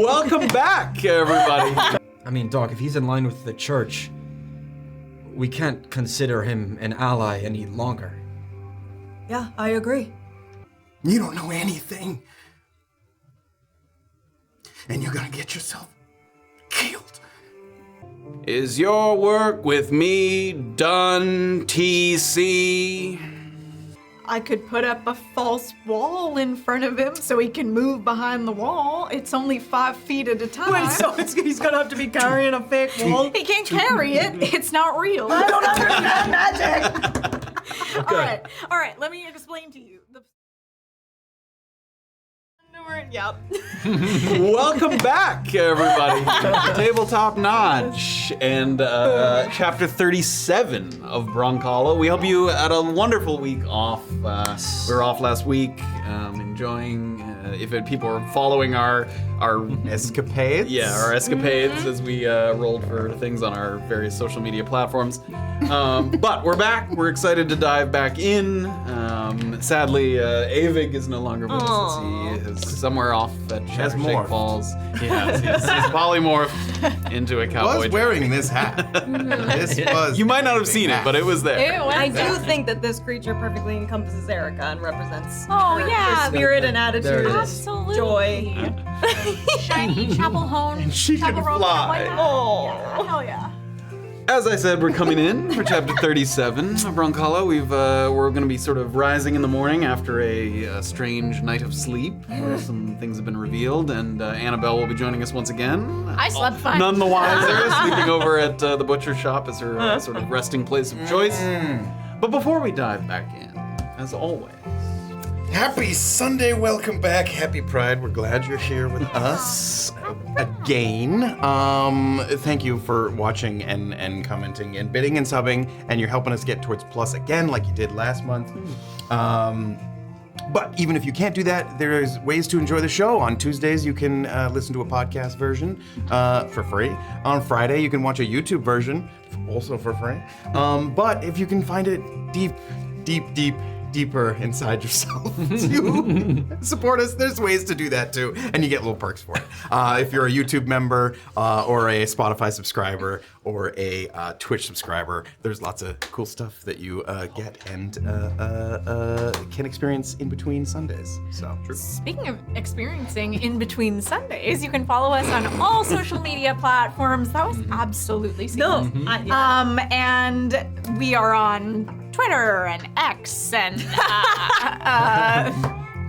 Welcome back, everybody. I mean, Doc, if he's in line with the church, we can't consider him an ally any longer. Yeah, I agree. You don't know anything. And you're gonna get yourself killed. Is your work with me done, TC? I could put up a false wall in front of him so he can move behind the wall. It's only 5 feet at a time. Wait, so he's gonna have to be carrying a fake wall? He can't carry it. It's not real. I don't understand magic. Okay. All right. Let me explain to you. Yep. Welcome back, everybody. Tabletop Notch and chapter 37 of Brunkhollow. We hope you had a wonderful week off. We were off last week, enjoying. If people are following our Escapades? Yeah, our escapades as we rolled for things on our various social media platforms. But we're back. We're excited to dive back in. Sadly, Avig is no longer with us. He is somewhere off at Shake Falls. Yeah, he's polymorphed into a cowboy. I was wearing this hat. This was. You might not have seen it, but it was there. I do think that this creature perfectly encompasses Erica and represents yeah. her spirit and attitude. Absolutely. Joy. Shiny chapel hone. And she can fly. Oh, hell yeah. As I said, we're coming in for chapter 37 of Brunkhollow. We're going to be sort of rising in the morning after a strange night of sleep, where some things have been revealed, and Annabel will be joining us once again. I slept fine. None the wiser, sleeping over at the butcher shop as her sort of resting place of choice. But before we dive back in, as always, Happy Sunday, welcome back. Happy Pride. We're glad you're here with us again. Thank you for watching and commenting and bidding and subbing, and you're helping us get towards plus again like you did last month. But even if you can't do that, there's ways to enjoy the show. On Tuesdays, you can listen to a podcast version for free. On Friday, you can watch a YouTube version, also for free. But if you can find it deeper inside yourself to support us, there's ways to do that too, and you get little perks for it. If you're a YouTube member or a Spotify subscriber or a Twitch subscriber, there's lots of cool stuff that you get and can experience in between Sundays. So true. Speaking of experiencing in between Sundays, you can follow us on all social media platforms. That was absolutely seamless. And we are on Twitter and X and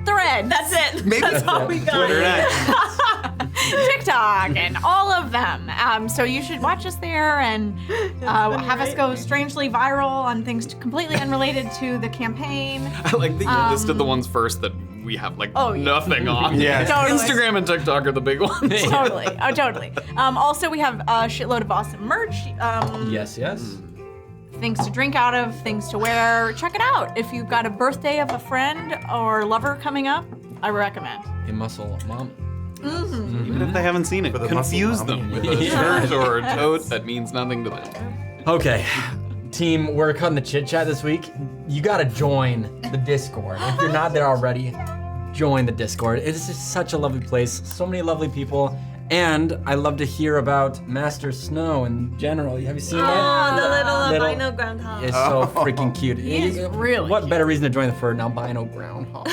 Threads. That's it. Maybe That's all we got. Twitter and TikTok and all of them. So you should watch us there and have us go strangely viral on things completely unrelated to the campaign. I like that you listed the ones first that we have nothing on. Yeah. Totally. Instagram and TikTok are the big ones. Totally. Oh, totally. Also, we have a shitload of awesome merch. Yes. Things to drink out of, things to wear. Check it out. If you've got a birthday of a friend or lover coming up, I recommend. A muscle mom. Even if they haven't seen it, the confuse muscle them mommy. with a shirt or a tote that means nothing to them. Okay, team, we're cutting the chit chat this week. You gotta join the Discord. If you're not there already, join the Discord. It's just such a lovely place, so many lovely people. And I love to hear about Master Snow in general. Have you seen Oh, that? the little Little- albino groundhog. It's so freaking cute. He's really What cute. better reason to join the for an albino groundhog?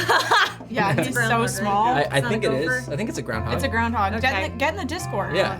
Yeah, he's so groundhog, small. right? I It's think not it a is. gopher? I think it's a groundhog. It's a groundhog. Okay. Get in the Discord. Yeah.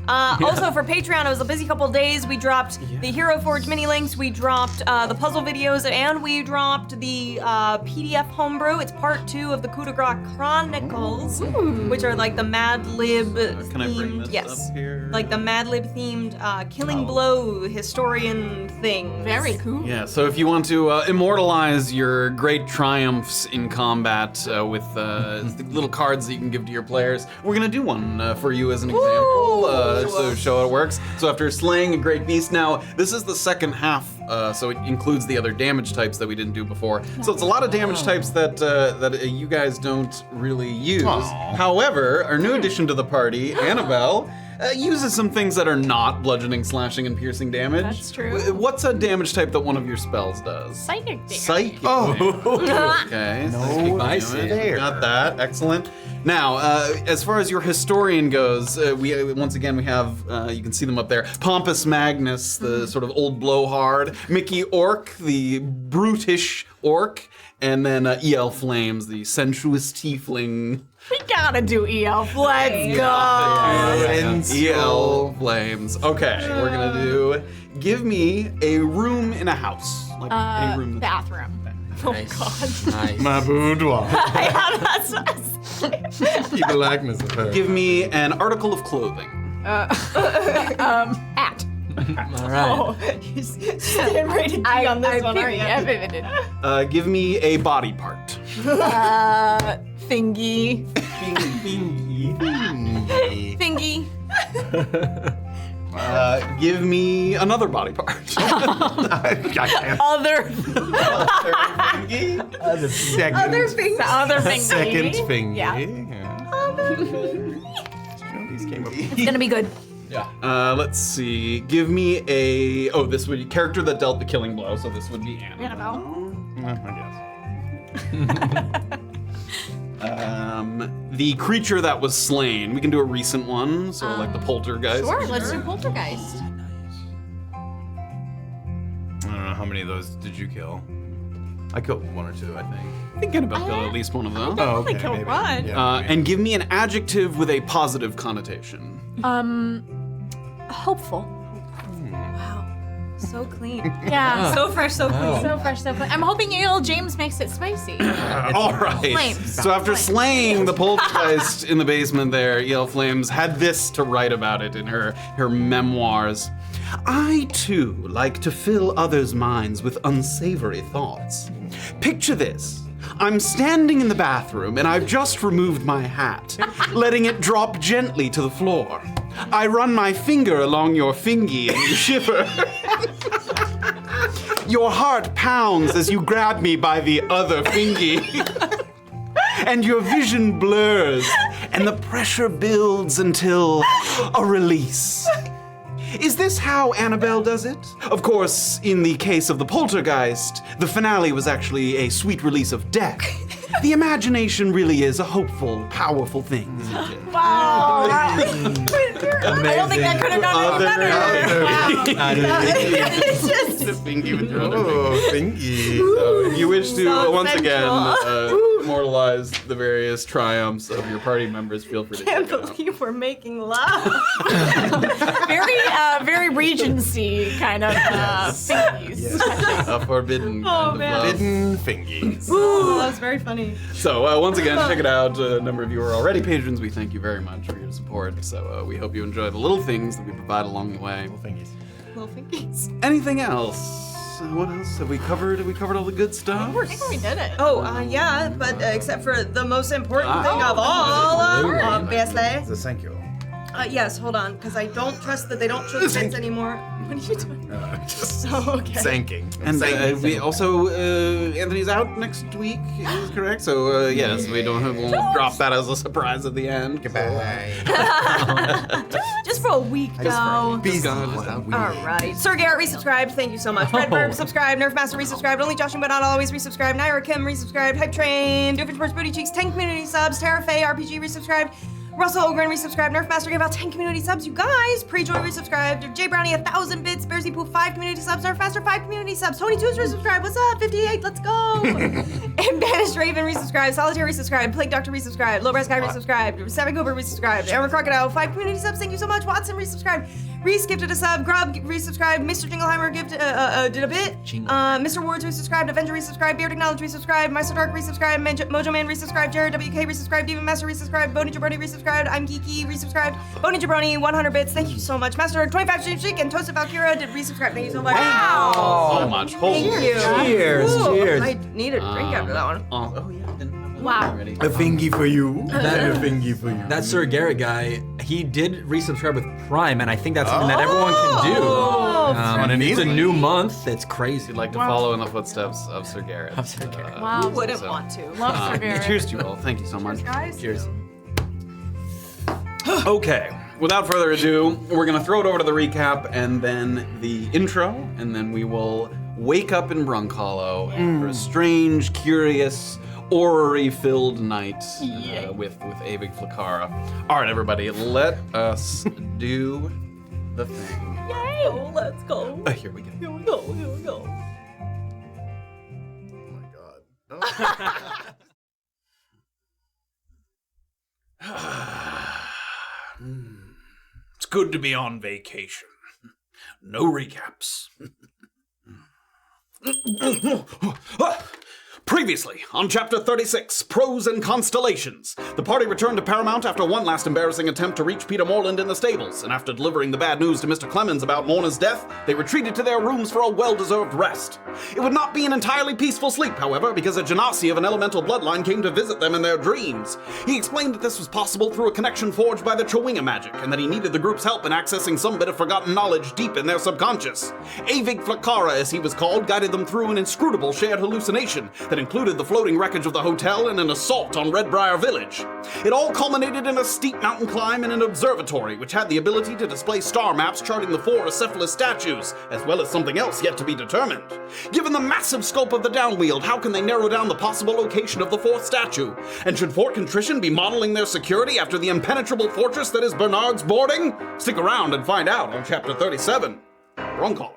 Also for Patreon, it was a busy couple of days. We dropped the Hero Forge mini links, we dropped the puzzle videos, and we dropped the PDF homebrew. It's part 2 of the Coup de Grace Chronicles, which are like the Mad Lib Can I bring themed, this up here? like the Mad Lib themed Killing Blow historian thing. Very cool. Yeah, so if you want to immortalize your great triumphs in combat with the little cards that you can give to your players, we're gonna do one for you as an example. So show how it works. So after slaying a great beast, now this is the second half, so it includes the other damage types that we didn't do before. So it's a lot of damage types that you guys don't really use. However, our new addition to the party, Annabel, uses some things that are not bludgeoning, slashing, and piercing damage. That's true. What's a damage type that one of your spells does? Psychic damage. Psychic. Okay. Nice. Got that. Excellent. Now, as far as your historian goes, we once again we have you can see them up there. Pompous Magnus, the sort of old blowhard. Mickey Orc, the brutish orc, and then EL Flames, the sensuous tiefling. We gotta do EL. Let's go. EL Flames. Okay, we're gonna do. Give me a room in a house, like any room. Bathroom. Nice. Nice. My boudoir. That's Keep a likeness of her. Give me an article of clothing. hat. All right. Stand rated P on this one, aren't you? Give me a body part. Thingy. Thingy. Give me another body part. Other. Second. Other things. The other thingy. Second finger. Yeah. These came up. It's gonna be good. Yeah. Let's see. Give me a. Oh, this would be character that dealt the killing blow. So this would be Annabel. The creature that was slain. We can do a recent one. So like the poltergeist. Sure, let's do poltergeist. I don't know how many of those did you kill? I killed one or two, I think. I think Annabelle killed at least one of them. Oh, only killed one. Yeah, And give me an adjective with a positive connotation. Hopeful. Wow. So clean. Yeah. So fresh, so clean. So fresh, so clean. I'm hoping Ale James makes it spicy. All right. Flames. So after slaying the poltergeist in the basement there, EL Flames had this to write about it in her memoirs. I, too, like to fill others' minds with unsavory thoughts. Picture this. I'm standing in the bathroom and I've just removed my hat, letting it drop gently to the floor. I run my finger along your fingy and you shiver. Your heart pounds as you grab me by the other fingy. And your vision blurs and the pressure builds until a release. Is this how Annabelle does it? Of course, in the case of the poltergeist, the finale was actually a sweet release of death. The imagination really is a hopeful, powerful thing, isn't it? Wow. I don't think that could have gone any better. It's just The fingy with your other Oh, fingy. thingy. So if you wish to So once again sensual. immortalize the various triumphs of your party members, feel free to can't check it out. believe we're making love. Very Regency kind of thingies. A forbidden Oh, kind of man. love. Hidden fingies. Ooh, that was very funny. So once again, check it out. A number of you are already patrons. We thank you very much for your support. So we hope you enjoy the little things that we provide along the way. Fingies. Little fingies. Anything else? What else have we covered? Have we covered all the good stuff? I think we did it. Oh, yeah, but except for the most important thing of all, obviously. The thank you. Yes, hold on, because I don't trust that they don't show the bits anymore. What are you doing? Just Okay. thanking. And we also Anthony's out next week, is correct? So yes, we won't drop that as a surprise at the end. Goodbye. Just for a week, though. Busy. All right. Sir Garrett resubscribed. Thank you so much. Redbird subscribed. Nerfmaster resubscribed. Only Joshua but not always resubscribed. Naira Kim resubscribed. Hype Train. Doofenshmirtz Booty Cheeks. 10 community subs. Terra Faye RPG resubscribed. Russell Ogren resubscribed. Nerfmaster gave out 10 community subs. You guys. Prejoy resubscribed. J Brownie 1,000 bits. Bearsy Pooh 5 community subs. Nerfmaster 5 community subs. Tony 2's resubscribed. What's up? 58. Let's go. And Banished Raven resubscribed. Solitaire resubscribed. Plague Doctor resubscribed. Lowbrass Guy resubscribed. Seven Cooper resubscribed. Aaron Crocodile 5 community subs. Thank you so much. Watson resubscribed. Reese gifted a sub. Grub resubscribed. Mr. Jingleheimer did a bit. Mr. Wards resubscribed. Avenger resubscribed. Beard Acknowledge resubscribed. Meister Dark resubscribed. Mojo Man resubscribed. Jared WK resubscribed. Demon Master resubscribed. Boney Jabroni resubscribed. I'm Geeky resubscribed. Boney Jabroni 100 bits. Thank you so much. Master Dark 25 Stream Chic and Toasted Valkyra did resubscribe. Thank you so much. Wow. So much. Holy Thank you. Cheers, Ooh, cheers. I need a drink after that one. Oh yeah. I didn't have Wow. already. A fingy for you. And a fingy for you. That Sir Garrett guy, he did resubscribe with Prime, and I think that's something that everyone can do. And it's a new month. It's crazy. You'd like to follow in the footsteps of Sir Garrett. Sir Garrett. Wow. Who wouldn't so- want to? Love Sir Garrett. Cheers to you all. Thank you so much. Guys. Cheers. Okay, without further ado, we're gonna throw it over to the recap and then the intro, and then we will wake up in Brunkhollow after a strange, curious, orrery-filled night with Avig Flakara. All right, everybody, let us do the thing. Yay! Oh, let's go. Here we go. Here we go. Here we go. Oh my god. It's good to be on vacation. No recaps. Previously, on Chapter 36, Prose and Constellations, the party returned to Paramount after one last embarrassing attempt to reach Peter Morland in the stables, and after delivering the bad news to Mr. Clemens about Morna's death, they retreated to their rooms for a well-deserved rest. It would not be an entirely peaceful sleep, however, because a genasi of an elemental bloodline came to visit them in their dreams. He explained that this was possible through a connection forged by the Chowinga magic, and that he needed the group's help in accessing some bit of forgotten knowledge deep in their subconscious. Avig Flakara, as he was called, guided them through an inscrutable shared hallucination that included the floating wreckage of the hotel and an assault on Redbriar Village. It all culminated in a steep mountain climb and an observatory, which had the ability to display star maps charting the 4 acephalous statues, as well as something else yet to be determined. Given the massive scope of the Downweald, how can they narrow down the possible location of the 4th statue? And should Fort Contrition be modeling their security after the impenetrable fortress that is Bernard's boarding? Stick around and find out on Chapter 37, Brunkhollow.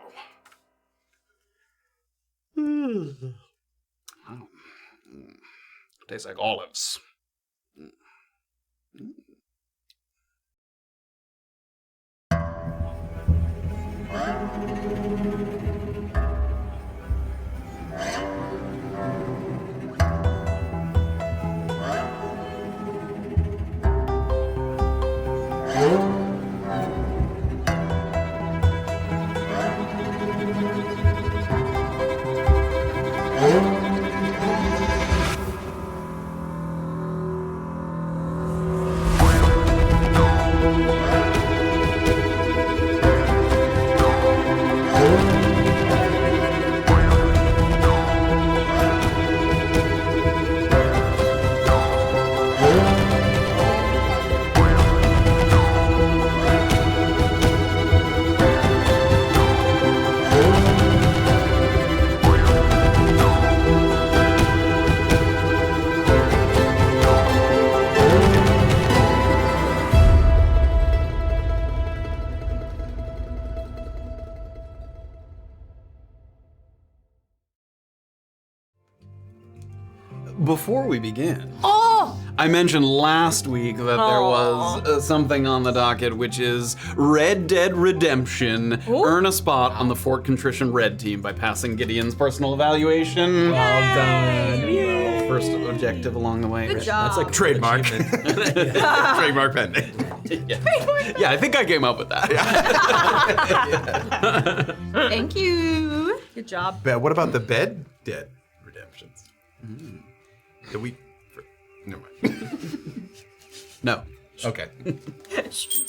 Tastes like olives. Before we begin, I mentioned last week that there was something on the docket, which is Red Dead Redemption. Earn a spot on the Fort Contrition Red team by passing Gideon's personal evaluation. Well done. First objective along the way. Good job. That's like Trademark. Trademark pending. Yeah, I think I came up with that. Thank you. Good job. But what about the Bed Dead Redemptions? Did we? Never mind. No. Okay. Stop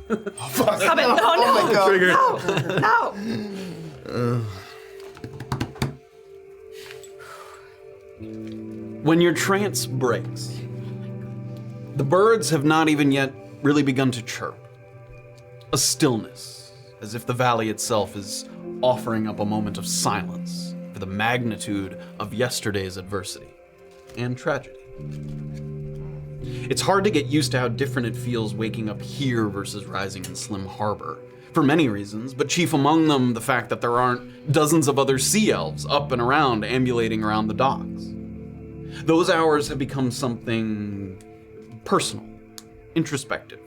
it. No, Oh my God. Trigger. no. When your trance breaks, the birds have not even yet really begun to chirp. A stillness, as if the valley itself is offering up a moment of silence for the magnitude of yesterday's adversity and tragedy. It's hard to get used to how different it feels waking up here versus rising in Slim Harbor, for many reasons, but chief among them the fact that there aren't dozens of other sea elves up and around, ambulating around the docks. Those hours have become something personal, introspective,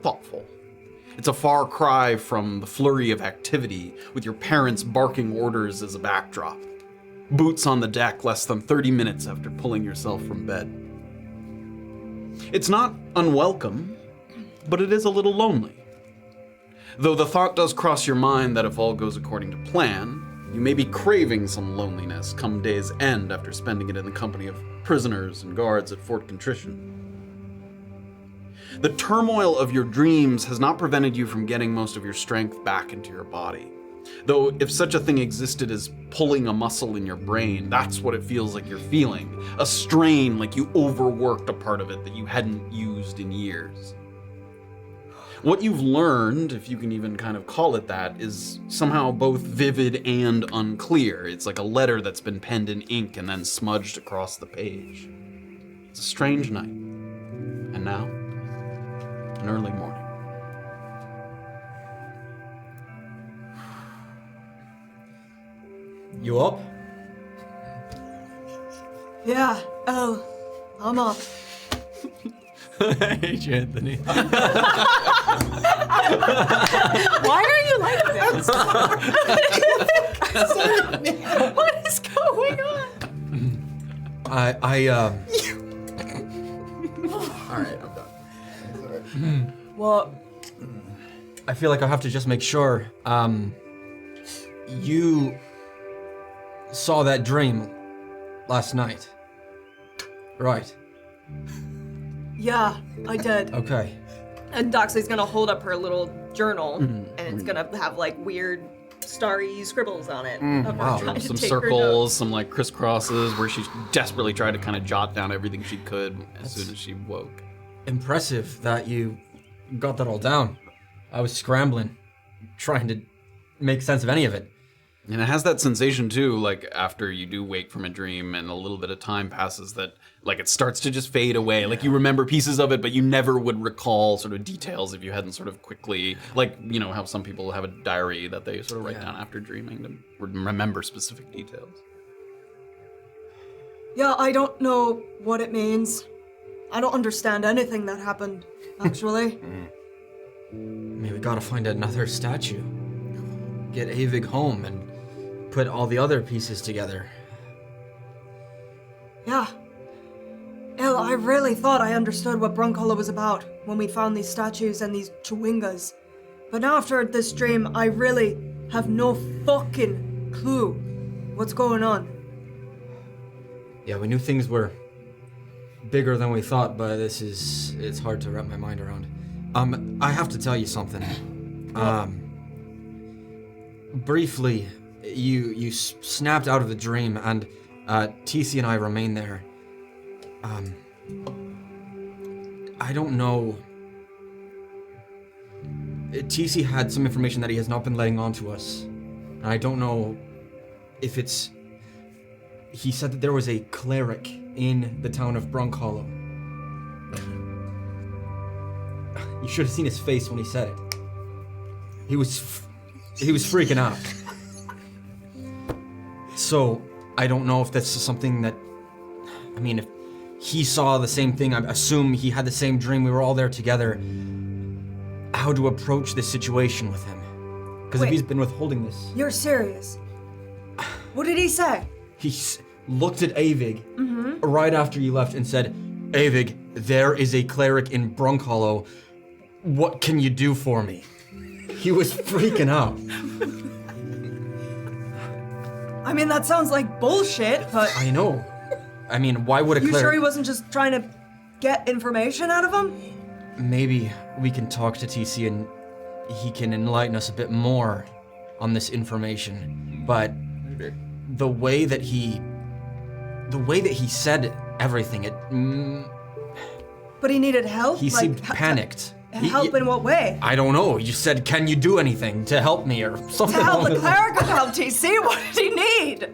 thoughtful. It's a far cry from the flurry of activity with your parents barking orders as a backdrop. Boots on the deck less than 30 minutes after pulling yourself from bed. It's not unwelcome, but it is a little lonely. Though the thought does cross your mind that if all goes according to plan, you may be craving some loneliness come day's end after spending it in the company of prisoners and guards at Fort Contrition. The turmoil of your dreams has not prevented you from getting most of your strength back into your body. Though if such a thing existed as pulling a muscle in your brain, that's what it feels like you're feeling. A strain, like you overworked a part of it that you hadn't used in years. What you've learned, if you can even kind of call it that, is somehow both vivid and unclear. It's like a letter that's been penned in ink and then smudged across the page. It's a strange night. And now, an early morning. You up? Yeah. Oh, I'm up. I hate you, Anthony. Why are you like this? What is going on? I All right, I'm done. What? I feel like I have to just make sure. You saw that dream last night, right? Yeah, I did. Okay. And Doxley's gonna hold up her little journal, and it's gonna have like weird starry scribbles on it. Of her wow. trying to Some take her circles, notes. some like crisscrosses where she desperately tried to kind of jot down everything she could as soon as she woke. Impressive that you got that all down. I was scrambling, trying to make sense of any of it. And it has that sensation too, like after you do wake from a dream and a little bit of time passes that like it starts to just fade away. Like you remember pieces of it, but you never would recall sort of details if you hadn't sort of quickly, like, you know, how some people have a diary that they sort of write down after dreaming to remember specific details. Yeah, I don't know what it means. I don't understand anything that happened, actually. Maybe we gotta find another statue. Get Avig home and put all the other pieces together. Yeah. Hell, I really thought I understood what Brunkhollow was about when we found these statues and these chewingas. But now after this dream, I really have no fucking clue what's going on. Yeah, we knew things were bigger than we thought, but it's hard to wrap my mind around. I have to tell you something. Briefly, you snapped out of the dream, and TC and I remain there. I don't know. TC had some information that he has not been letting on to us. And I don't know if it's... He said that there was a cleric in the town of Brunkhollow. You should have seen his face when he said it. He was freaking out. So, I don't know if that's something that... I mean, if he saw the same thing, I assume he had the same dream, we were all there together. How to approach this situation with him. Because if Wait. he's been withholding this... You're serious? What did he say? He looked at Avig right after you left and said, Avig, there is a cleric in Brunkhollow. What can you do for me? He was freaking out. I mean, that sounds like bullshit, but I know. I mean, why would a you cleric... sure he wasn't just trying to get information out of him? Maybe we can talk to TC and he can enlighten us a bit more on this information. But the way that he said everything, But he needed help? he Like, seemed panicked. Help in what way? I don't know. You said, can you do anything to help me or something? To help along the those lines. cleric of help, TC? What did he need?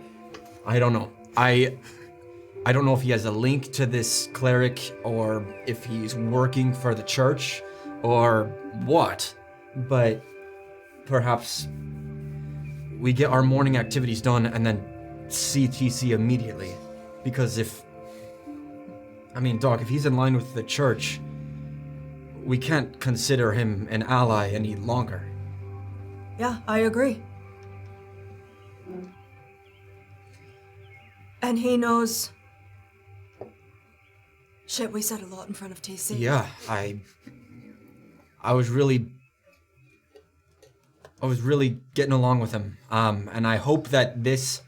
I don't know. I don't know if he has a link to this cleric or if he's working for the church or what, but perhaps we get our morning activities done and then see TC immediately. Because Doc, if he's in line with the church, we can't consider him an ally any longer. Yeah, I agree. And he knows... Shit, we said a lot in front of TC. Yeah, I was really getting along with him. And I hope that this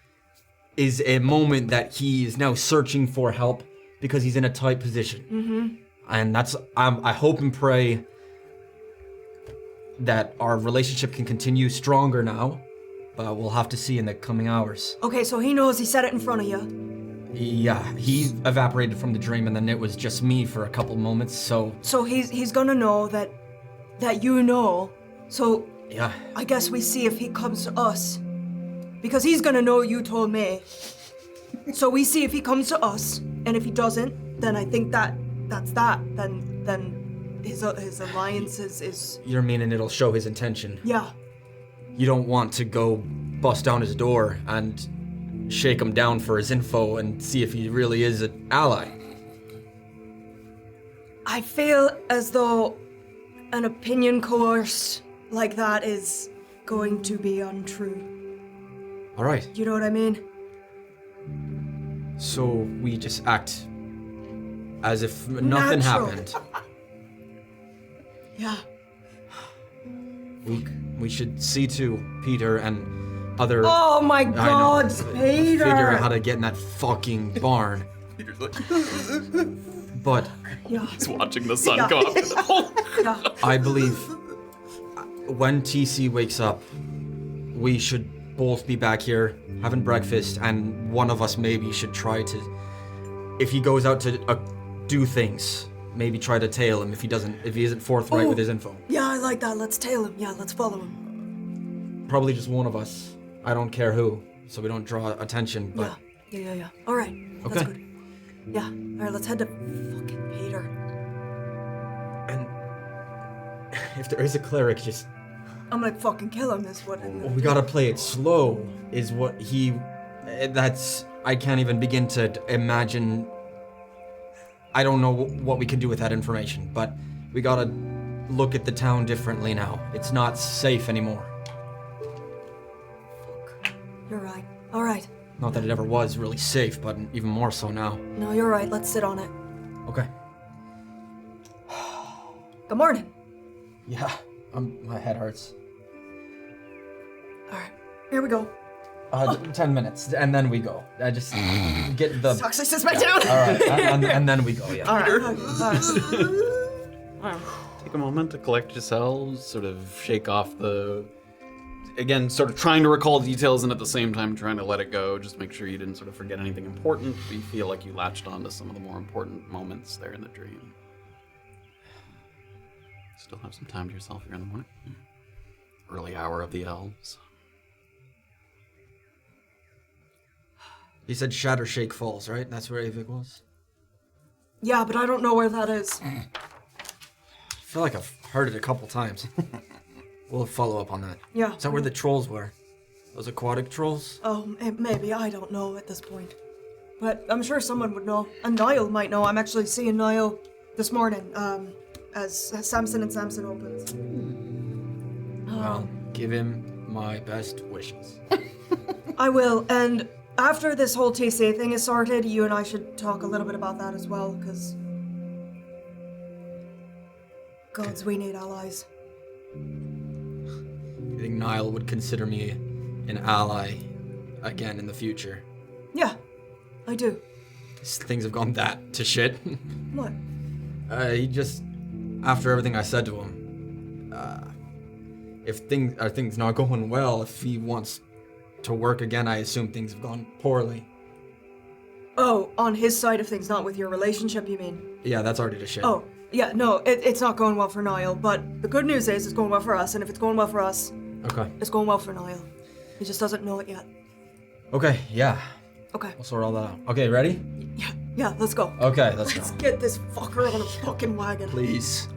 is a moment that he is now searching for help because he's in a tight position. Mm-hmm. And that's, I hope and pray that our relationship can continue stronger now, but we'll have to see in the coming hours. Okay, so he knows he said it in front of you. Yeah, he evaporated from the dream and then it was just me for a couple moments, so... So he's gonna know that that you know. So Yeah. I guess we see if he comes to us. Because he's gonna know you told me. So we see if he comes to us, and if he doesn't, then I think that's that. Then his alliance is You're meaning it'll show his intention. yeah. You don't want to go bust down his door and shake him down for his info and see if he really is an ally. I feel as though an opinion coerced like that is going to be untrue. All right. You know what I mean? So we just act as if nothing Natural. happened. Yeah. We should see to Peter and other. Oh my I know. God, Peter! Figure out how to get in that fucking barn. Peter's like, But Yeah. he's watching the sun come up. Yeah. I believe when TC wakes up, we should both be back here having breakfast, and one of us maybe should try to, if he goes out to do things, maybe try to tail him if he isn't forthright with his info. Yeah, I like that. Let's tail him. Yeah, let's follow him. Probably just one of us. I don't care who, so we don't draw attention. But Yeah. All right. That's Okay. good. Yeah. All right, let's head to fucking Peter. and if there is a cleric, just I'm gonna fucking kill him. Is what. we gotta play it slow. Is what he. That's I can't even begin to imagine. I don't know what we can do with that information, but we gotta look at the town differently now. It's not safe anymore. You're right. All right. Not that it ever was really safe, but even more so now. No, you're right. Let's sit on it. Okay. Good morning. Yeah, my head hurts. All right. Here we go. 10 minutes, and then we go. I just get the... Toxic sits back down. All right, and then we go, yeah. All right. All right. Take a moment to collect yourselves, sort of shake off the. Again, sort of trying to recall details and at the same time trying to let it go. Just make sure you didn't sort of forget anything important. But you feel like you latched onto some of the more important moments there in the dream. Still have some time to yourself here in the morning. Early hour of the elves. You said Shattershake Falls, right? That's where Avik was? Yeah, but I don't know where that is. I feel like I've heard it a couple times. We'll follow up on that. Yeah. Is that where the trolls were? Those aquatic trolls? Oh, maybe. I don't know at this point. But I'm sure someone would know. And Niall might know. I'm actually seeing Niall this morning, as Samson and Samson opens. Well, give him my best wishes. I will, and after this whole TC thing is sorted, you and I should talk a little bit about that as well, because... Gods, we need allies. You think Niall would consider me an ally again in the future? Yeah, I do. Things have gone that to shit. What? He just, after everything I said to him, if things not going well, if he wants to work again, I assume things have gone poorly. Oh, on his side of things, not with your relationship, you mean? Yeah, that's already to shit. Oh, yeah, no, it's not going well for Niall, but the good news is it's going well for us, and if it's going well for us, Okay. it's going well for Niall. He just doesn't know it yet. Okay, yeah. Okay. We'll sort all that out. Okay, ready? Yeah, let's go. Okay, let's go. Let's get this fucker on a fucking wagon. Please.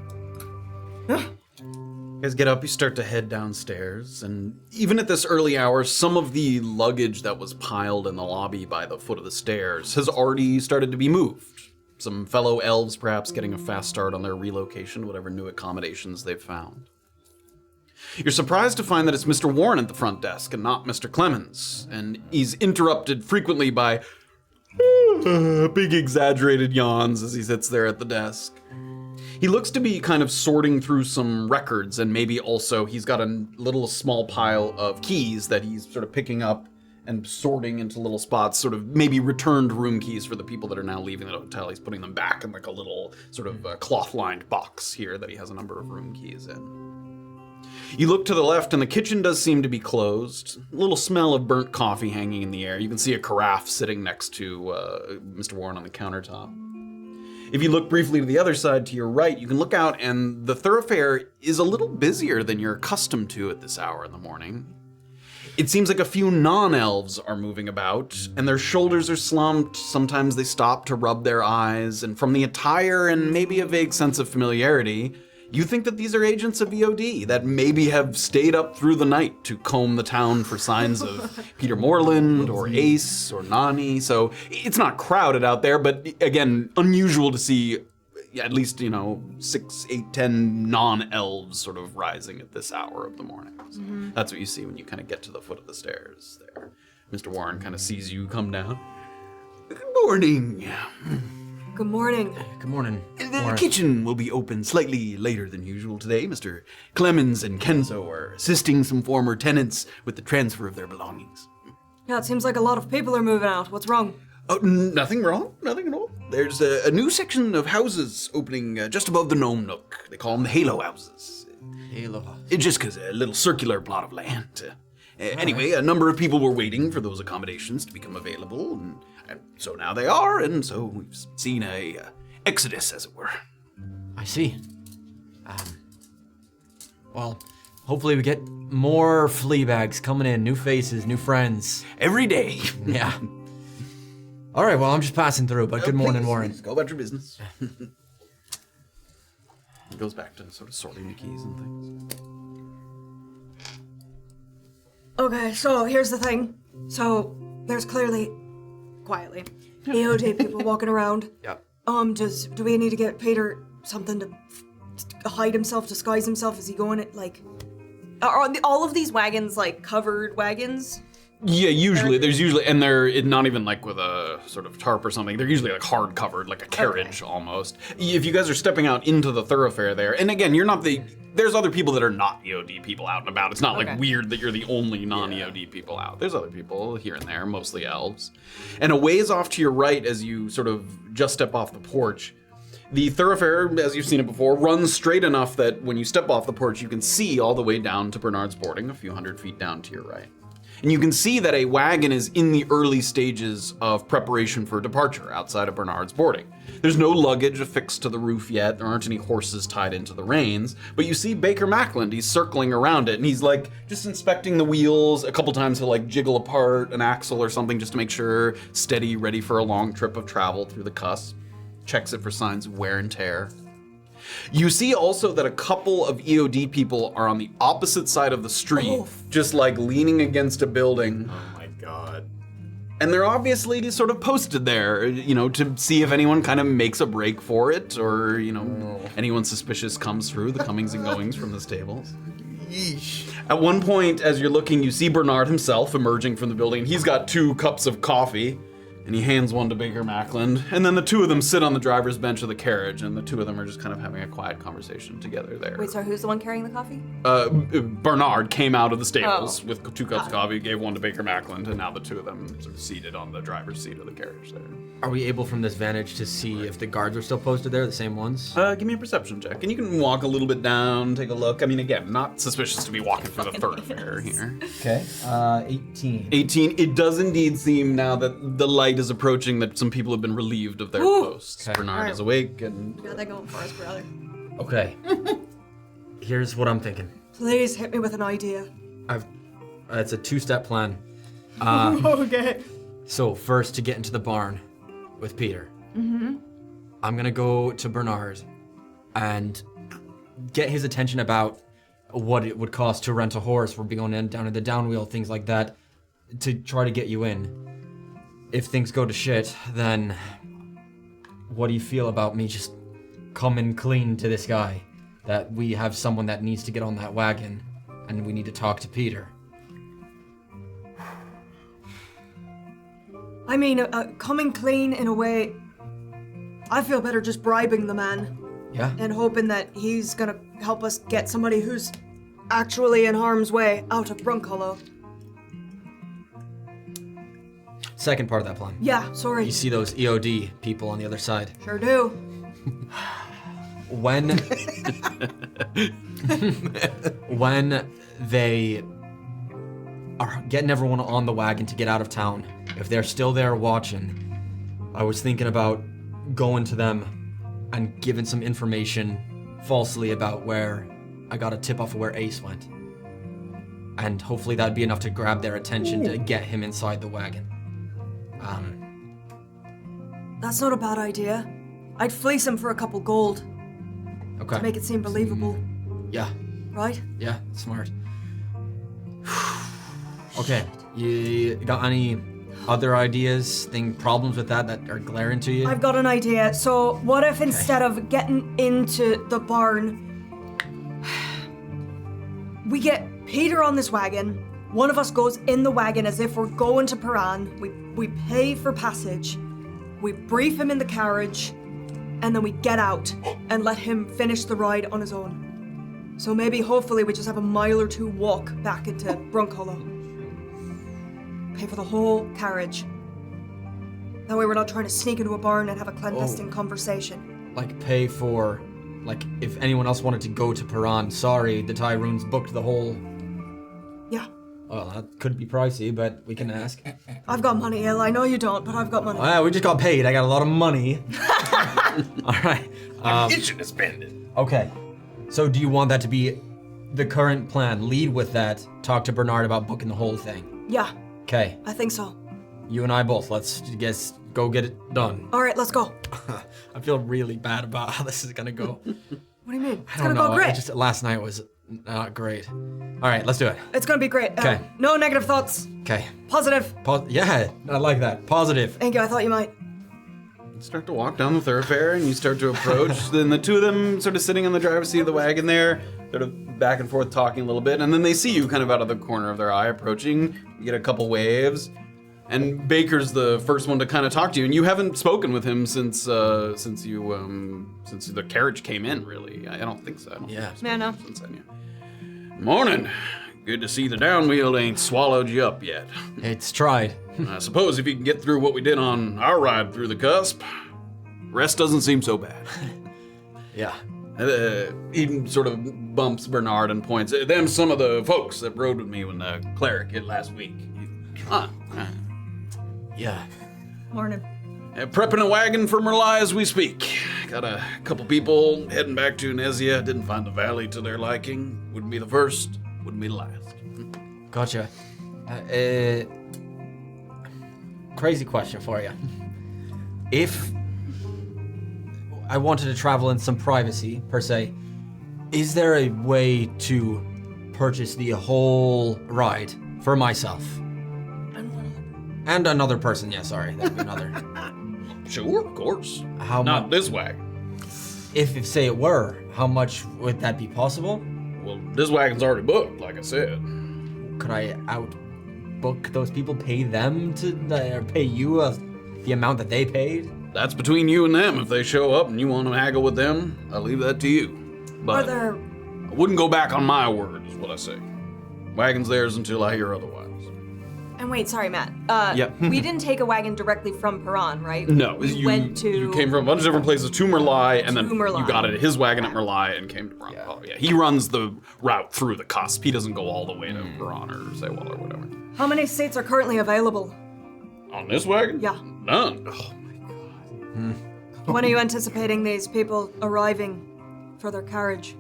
You guys get up, you start to head downstairs, and even at this early hour, some of the luggage that was piled in the lobby by the foot of the stairs has already started to be moved. Some fellow elves perhaps getting a fast start on their relocation, whatever new accommodations they've found. You're surprised to find that it's Mr. Warren at the front desk and not Mr. Clemens, and he's interrupted frequently by big exaggerated yawns as he sits there at the desk. He looks to be kind of sorting through some records, and maybe also he's got a little small pile of keys that he's sort of picking up and sorting into little spots, sort of maybe returned room keys for the people that are now leaving the hotel. He's putting them back in like a little sort of cloth-lined box here that he has a number of room keys in. You look to the left, and the kitchen does seem to be closed. A little smell of burnt coffee hanging in the air. You can see a carafe sitting next to Mr. Warren on the countertop. If you look briefly to the other side, to your right, you can look out and the thoroughfare is a little busier than you're accustomed to at this hour in the morning. It seems like a few non-elves are moving about, and their shoulders are slumped. Sometimes they stop to rub their eyes, and from the attire and maybe a vague sense of familiarity, you think that these are agents of EOD that maybe have stayed up through the night to comb the town for signs of Peter Moreland or Ace or Nani. So it's not crowded out there, but again, unusual to see at least, 6, 8, 10 non-elves sort of rising at this hour of the morning. So that's what you see when you kind of get to the foot of the stairs there. Mr. Warren kind of sees you come down. Good morning. Good morning. Good morning. The kitchen will be open slightly later than usual today. Mr. Clemens and Kenzo are assisting some former tenants with the transfer of their belongings. Yeah, it seems like a lot of people are moving out. What's wrong? Oh, nothing wrong. Nothing at all. There's a new section of houses opening just above the Gnome Nook. They call them the Halo Houses. Halo House. It's just because a little circular plot of land. Anyway, a number of people were waiting for those accommodations to become available, and so now they are, and so we've seen a exodus, as it were. I see. Well, hopefully we get more flea bags coming in, new faces, new friends. Every day. Yeah. All right, well, I'm just passing through, but good morning, Warren. Please, go about your business. It goes back to sort of sorting the keys and things. Okay, so here's the thing. So there's quietly, EOD people walking around. Yeah. Do we need to get Peter something to hide himself, disguise himself? Is he going Are all of these wagons like covered wagons? Yeah, and they're not even like with a sort of tarp or something. They're usually like hard covered, like a carriage almost. If you guys are stepping out into the thoroughfare there, and again, there's other people that are not EOD people out and about. It's not like weird that you're the only non-EOD people out. There's other people here and there, mostly elves. And a ways off to your right as you sort of just step off the porch, the thoroughfare, as you've seen it before, runs straight enough that when you step off the porch, you can see all the way down to Bernard's boarding, a few hundred feet down to your right. And you can see that a wagon is in the early stages of preparation for departure outside of Bernard's boarding. There's no luggage affixed to the roof yet. There aren't any horses tied into the reins, but you see Baker Mackland. He's circling around it and he's like just inspecting the wheels. A couple times he'll like jiggle apart an axle or something just to make sure steady, ready for a long trip of travel through the cusp. Checks it for signs of wear and tear. You see also that a couple of EOD people are on the opposite side of the street, just like leaning against a building. Oh my god. And they're obviously sort of posted there, to see if anyone kind of makes a break for it or, anyone suspicious comes through the comings and goings from the stables. Yeesh. At one point, as you're looking, you see Bernard himself emerging from the building. He's got 2 cups of coffee. And he hands one to Baker Mackland, and then the 2 of them sit on the driver's bench of the carriage, and the 2 of them are just kind of having a quiet conversation together there. Wait, sorry, who's the one carrying the coffee? Bernard came out of the stables with 2 cups of coffee, gave one to Baker Mackland, and now the 2 of them sort of seated on the driver's seat of the carriage there. Are we able from this vantage to see if the guards are still posted there, the same ones? Give me a perception check, and you can walk a little bit down, take a look. I mean, again, not suspicious to be walking through the thoroughfare here. Okay, 18. 18. It does indeed seem now that the light is approaching that some people have been relieved of their posts. Okay. Bernard is awake and... Got that going for us, brother. Okay. Here's what I'm thinking. Please hit me with an idea. It's a 2-step plan. Okay. So first, to get into the barn with Peter. I'm gonna go to Bernard and get his attention about what it would cost to rent a horse. We're going down to the Downweald, things like that, to try to get you in. If things go to shit, then what do you feel about me just coming clean to this guy? That we have someone that needs to get on that wagon, and we need to talk to Peter. I mean, coming clean in a way, I feel better just bribing the man. Yeah? And hoping that he's gonna help us get somebody who's actually in harm's way out of Brunkhollow. Second part of that plan. Yeah, sorry. You see those EOD people on the other side. Sure do. When they are getting everyone on the wagon to get out of town, if they're still there watching, I was thinking about going to them and given some information falsely about where I got a tip off of where Ace went. And hopefully that'd be enough to grab their attention to get him inside the wagon. That's not a bad idea. I'd fleece him for a couple gold Okay. to make it seem believable, Yeah, right? yeah, smart. Okay, you got any other ideas, problems with that are glaring to you? I've got an idea. So what if instead of getting into the barn, we get Peter on this wagon, one of us goes in the wagon as if we're going to Paran, we pay for passage, we brief him in the carriage, and then we get out and let him finish the ride on his own. So maybe, hopefully, we just have a mile or two walk back into Brunkhollow. Pay for the whole carriage. That way we're not trying to sneak into a barn and have a clandestine conversation. Like pay for, like if anyone else wanted to go to Paran, sorry, the Tyruns booked the whole... Yeah. Well, that could be pricey, but we can ask. I've got money, Il. I know you don't, but I've got money. Yeah, we just got paid. I got a lot of money. All right. Itching to spend it. Okay. So do you want that to be the current plan? Lead with that. Talk to Bernard about booking the whole thing. Yeah, Okay. I think so. You and I both. Let's go get it done. All right, let's go. I feel really bad about how this is gonna go. What do you mean? It's I don't gonna know. go great. Last night was not great. All right, let's do it. It's gonna be great. Okay. No negative thoughts. Okay. Positive. Yeah, I like that. Positive. Thank you. I thought you might. You start to walk down the thoroughfare and you start to approach. Then the two of them sort of sitting on the driver's seat of the wagon there, sort of back and forth talking a little bit. And then they see you kind of out of the corner of their eye approaching. You get a couple waves. And Baker's the first one to kind of talk to you. And you haven't spoken with him since the carriage came in, really. I don't think so. I don't Yeah. think Yeah, no. since then, yeah. Morning. Good to see the Downweald ain't swallowed you up yet. It's tried. I suppose if you can get through what we did on our ride through the cusp, rest doesn't seem so bad. Yeah. He sort of bumps Bernard and points. Them some of the folks that rode with me when the cleric hit last week. Yeah. Morning. Prepping a wagon for Merli as we speak. Got a couple people heading back to Nezia. Didn't find the valley to their liking. Wouldn't be the first, wouldn't be the last. Gotcha. Crazy question for you. If I wanted to travel in some privacy, per se, is there a way to purchase the whole ride for myself? And another person, yeah, sorry, that'd be another. Sure, of course. How Not much? this wagon. If say it were, how much would that be possible? Well, this wagon's already booked, like I said. Could I outbook those people, pay them or pay you the amount that they paid? That's between you and them. If they show up and you want to haggle with them, I'll leave that to you. Are But there? I wouldn't go back on my word, is what I say. Wagon's theirs until I hear otherwise. And wait, sorry, Matt. Yeah. We didn't take a wagon directly from Paran, right? No, we you went to. you came from a bunch of different places to Merli, and then To Merli. you got it at his wagon at Merli and came to Brunkhollow. Yeah, he runs the route through the cusp. He doesn't go all the way to Paran or Saywell or whatever. How many seats are currently available? On this wagon? Yeah. None. Oh my god. When are you anticipating these people arriving for their carriage?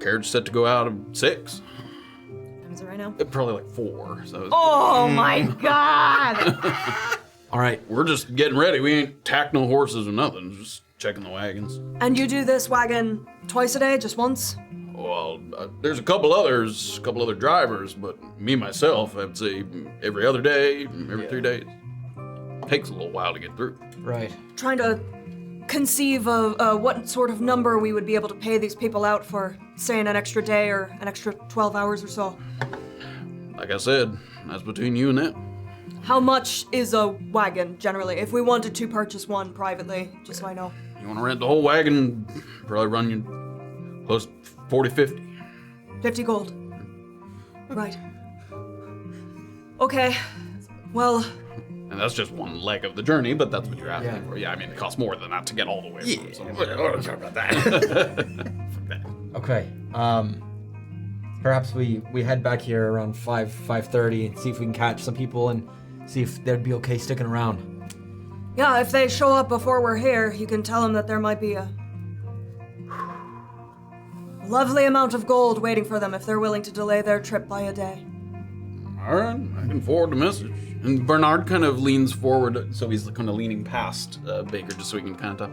Carriage set to go out at 6. Is it right now? Probably like 4. So Oh my god! All right. we're just getting ready. We ain't tacked no horses or nothing. Just checking the wagons. And you do this wagon twice a day, just once? Well, there's a couple other drivers, but me myself, I'd say every other day, every 3 days. Takes a little while to get through. Right. Trying to conceive of what sort of number we would be able to pay these people out for, say, an extra day or an extra 12 hours or so. Like I said, that's between you and them. How much is a wagon, generally, if we wanted to purchase one privately, just so I know? You want to rent the whole wagon, probably run you close to 40, 50. 50 gold. Right. Okay. Well, And that's just one leg of the journey, but that's what you're asking Yeah. for. Yeah, I mean, it costs more than that to get all the way. Yeah. Sorry about that. Okay. Perhaps we head back here around 5:30 and see if we can catch some people and see if they'd be okay sticking around. Yeah, if they show up before we're here, you can tell them that there might be a lovely amount of gold waiting for them if they're willing to delay their trip by a day. All right, I can forward the message. And Bernard kind of leans forward, so he's kind of leaning past Baker just so he can kind of talk.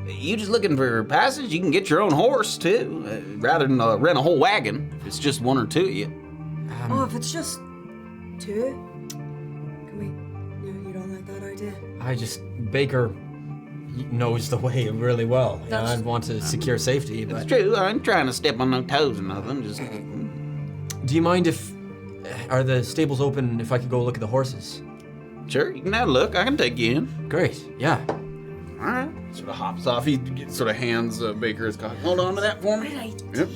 You just looking for passage? You can get your own horse, too, rather than rent a whole wagon if it's just one or two of you. If it's just 2? Can we... You don't like that idea? Baker knows the way really well. I want to secure safety, but... It's true, I ain't trying to step on no toes or nothing, just... Do you mind if... Are the stables open if I could go look at the horses? Sure, you can have a look. I can take you in. Great, yeah. All right. Sort of hops off. He sort of hands Baker his cock. Hold on to that for me. Yep.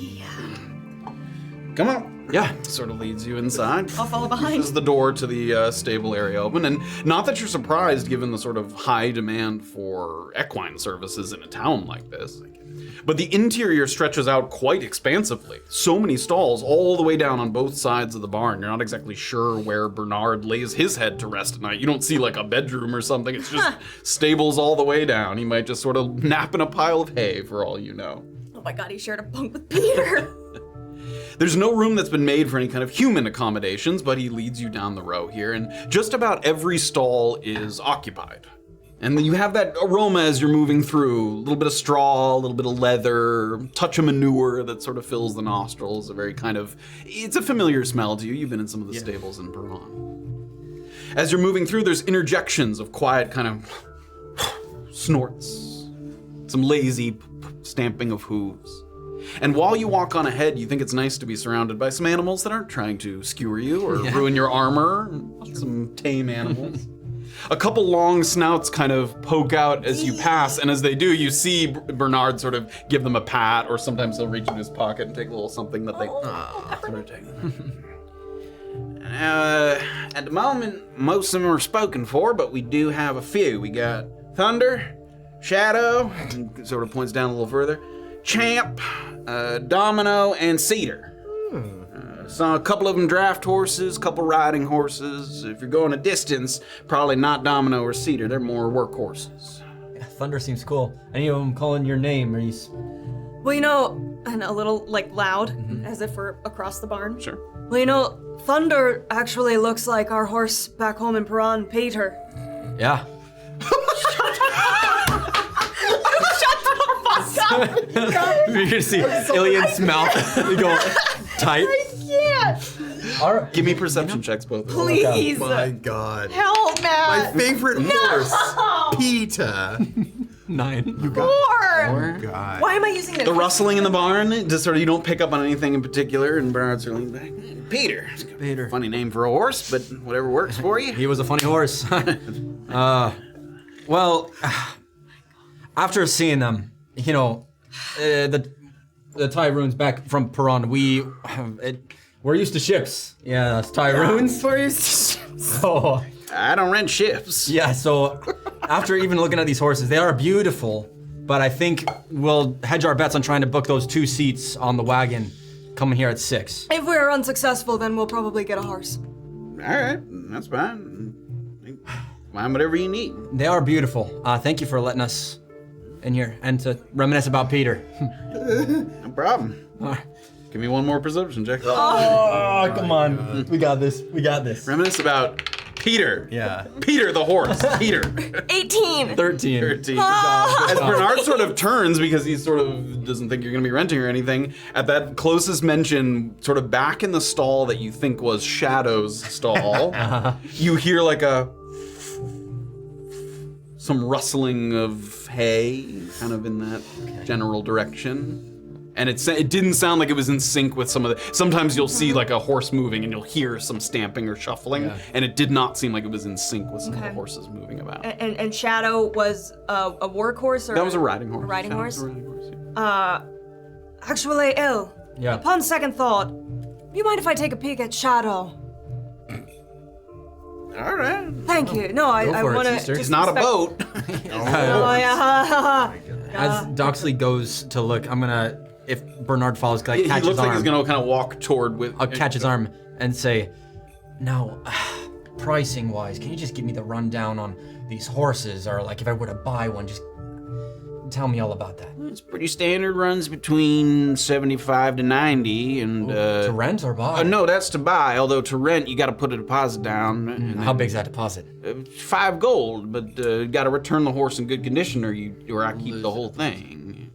Come on. Yeah. Sort of leads you inside. I'll follow behind. Pushes the door to the stable area open, and not that you're surprised given the sort of high demand for equine services in a town like this. But the interior stretches out quite expansively. So many stalls all the way down on both sides of the barn. You're not exactly sure where Bernard lays his head to rest at night. You don't see like a bedroom or something. It's just stables all the way down. He might just sort of nap in a pile of hay for all you know. Oh my god, he shared a bunk with Peter. There's no room that's been made for any kind of human accommodations, but he leads you down the row here, and just about every stall is occupied. And you have that aroma as you're moving through, a little bit of straw, a little bit of leather, touch of manure that sort of fills the nostrils, it's a familiar smell to you. You've been in some of the stables in Peron. As you're moving through, there's interjections of quiet kind of snorts, some lazy stamping of hooves. And while you walk on ahead, you think it's nice to be surrounded by some animals that aren't trying to skewer you or ruin your armor, some tame animals. A couple long snouts kind of poke out as you pass, and as they do, you see Bernard sort of give them a pat, or sometimes he'll reach in his pocket and take a little something that they sort of take. At the moment, most of them are spoken for, but we do have a few. We got Thunder, Shadow, and sort of points down a little further, Champ, Domino, and Cedar. Saw a couple of them draft horses, a couple riding horses. If you're going a distance, probably not Domino or Cedar. They're more work horses. Yeah, Thunder seems cool. Any of them calling your name? Well, and a little loud, as if we're across the barn. Sure. Well, Thunder actually looks like our horse back home in Peron, Peter. Yeah. You're gonna see Illien's mouth go tight. Yeah. Give me perception checks, both of them. Please. My God. Help, Matt. My favorite horse, Peter. 9. You got Four. God. Why am I using this? The rustling in the barn, just sort of you don't pick up on anything in particular, and Bernard's sort of leaning back. Peter. Peter. Funny name for a horse, but whatever works for you. He was a funny horse. Well, after seeing them, the Tyruns back from Peron, we're used to ships. Yeah, that's Tyruns. We're used to ships. So, I don't rent ships. yeah, so after even looking at these horses, they are beautiful, but I think we'll hedge our bets on trying to book those 2 seats on the wagon coming here at 6. If we're unsuccessful, then we'll probably get a horse. All right, that's fine. Find whatever you need. They are beautiful. Thank you for letting us in here and to reminisce about Peter. No problem. Give me one more perception check. Oh, come on. We got this. Reminisce about Peter. Yeah. Peter the horse. Peter. 18. 13. As Bernard sort of turns, because he sort of doesn't think you're going to be renting or anything, at that closest mention, sort of back in the stall that you think was Shadow's stall, you hear like some rustling of hay, kind of in that general direction. And it didn't sound like it was in sync with some of the... Sometimes you'll see like a horse moving and you'll hear some stamping or shuffling, and it did not seem like it was in sync with some of the horses moving about. And Shadow was a workhorse or... That was a riding horse. A riding Shadow horse? was a riding horse, yeah. Actually, Yeah. upon second thought, you mind if I take a peek at Shadow? All right. Thank you. No, I for it, want sister. to. It's not a boat. Oh yeah. As Doxley goes to look, I'm gonna, if Bernard follows, like, He catch looks his like arm. he's going to kind of walk toward with... I'll catch his arm and say, now, pricing wise, can you just give me the rundown on these horses, or like if I were to buy one, just tell me all about that. It's pretty standard, runs between 75 to 90, and To rent or buy? no, that's to buy. Although to rent, you got to put a deposit down. And How big's that deposit? 5 gold, but you got to return the horse in good condition, or I keep the whole thing.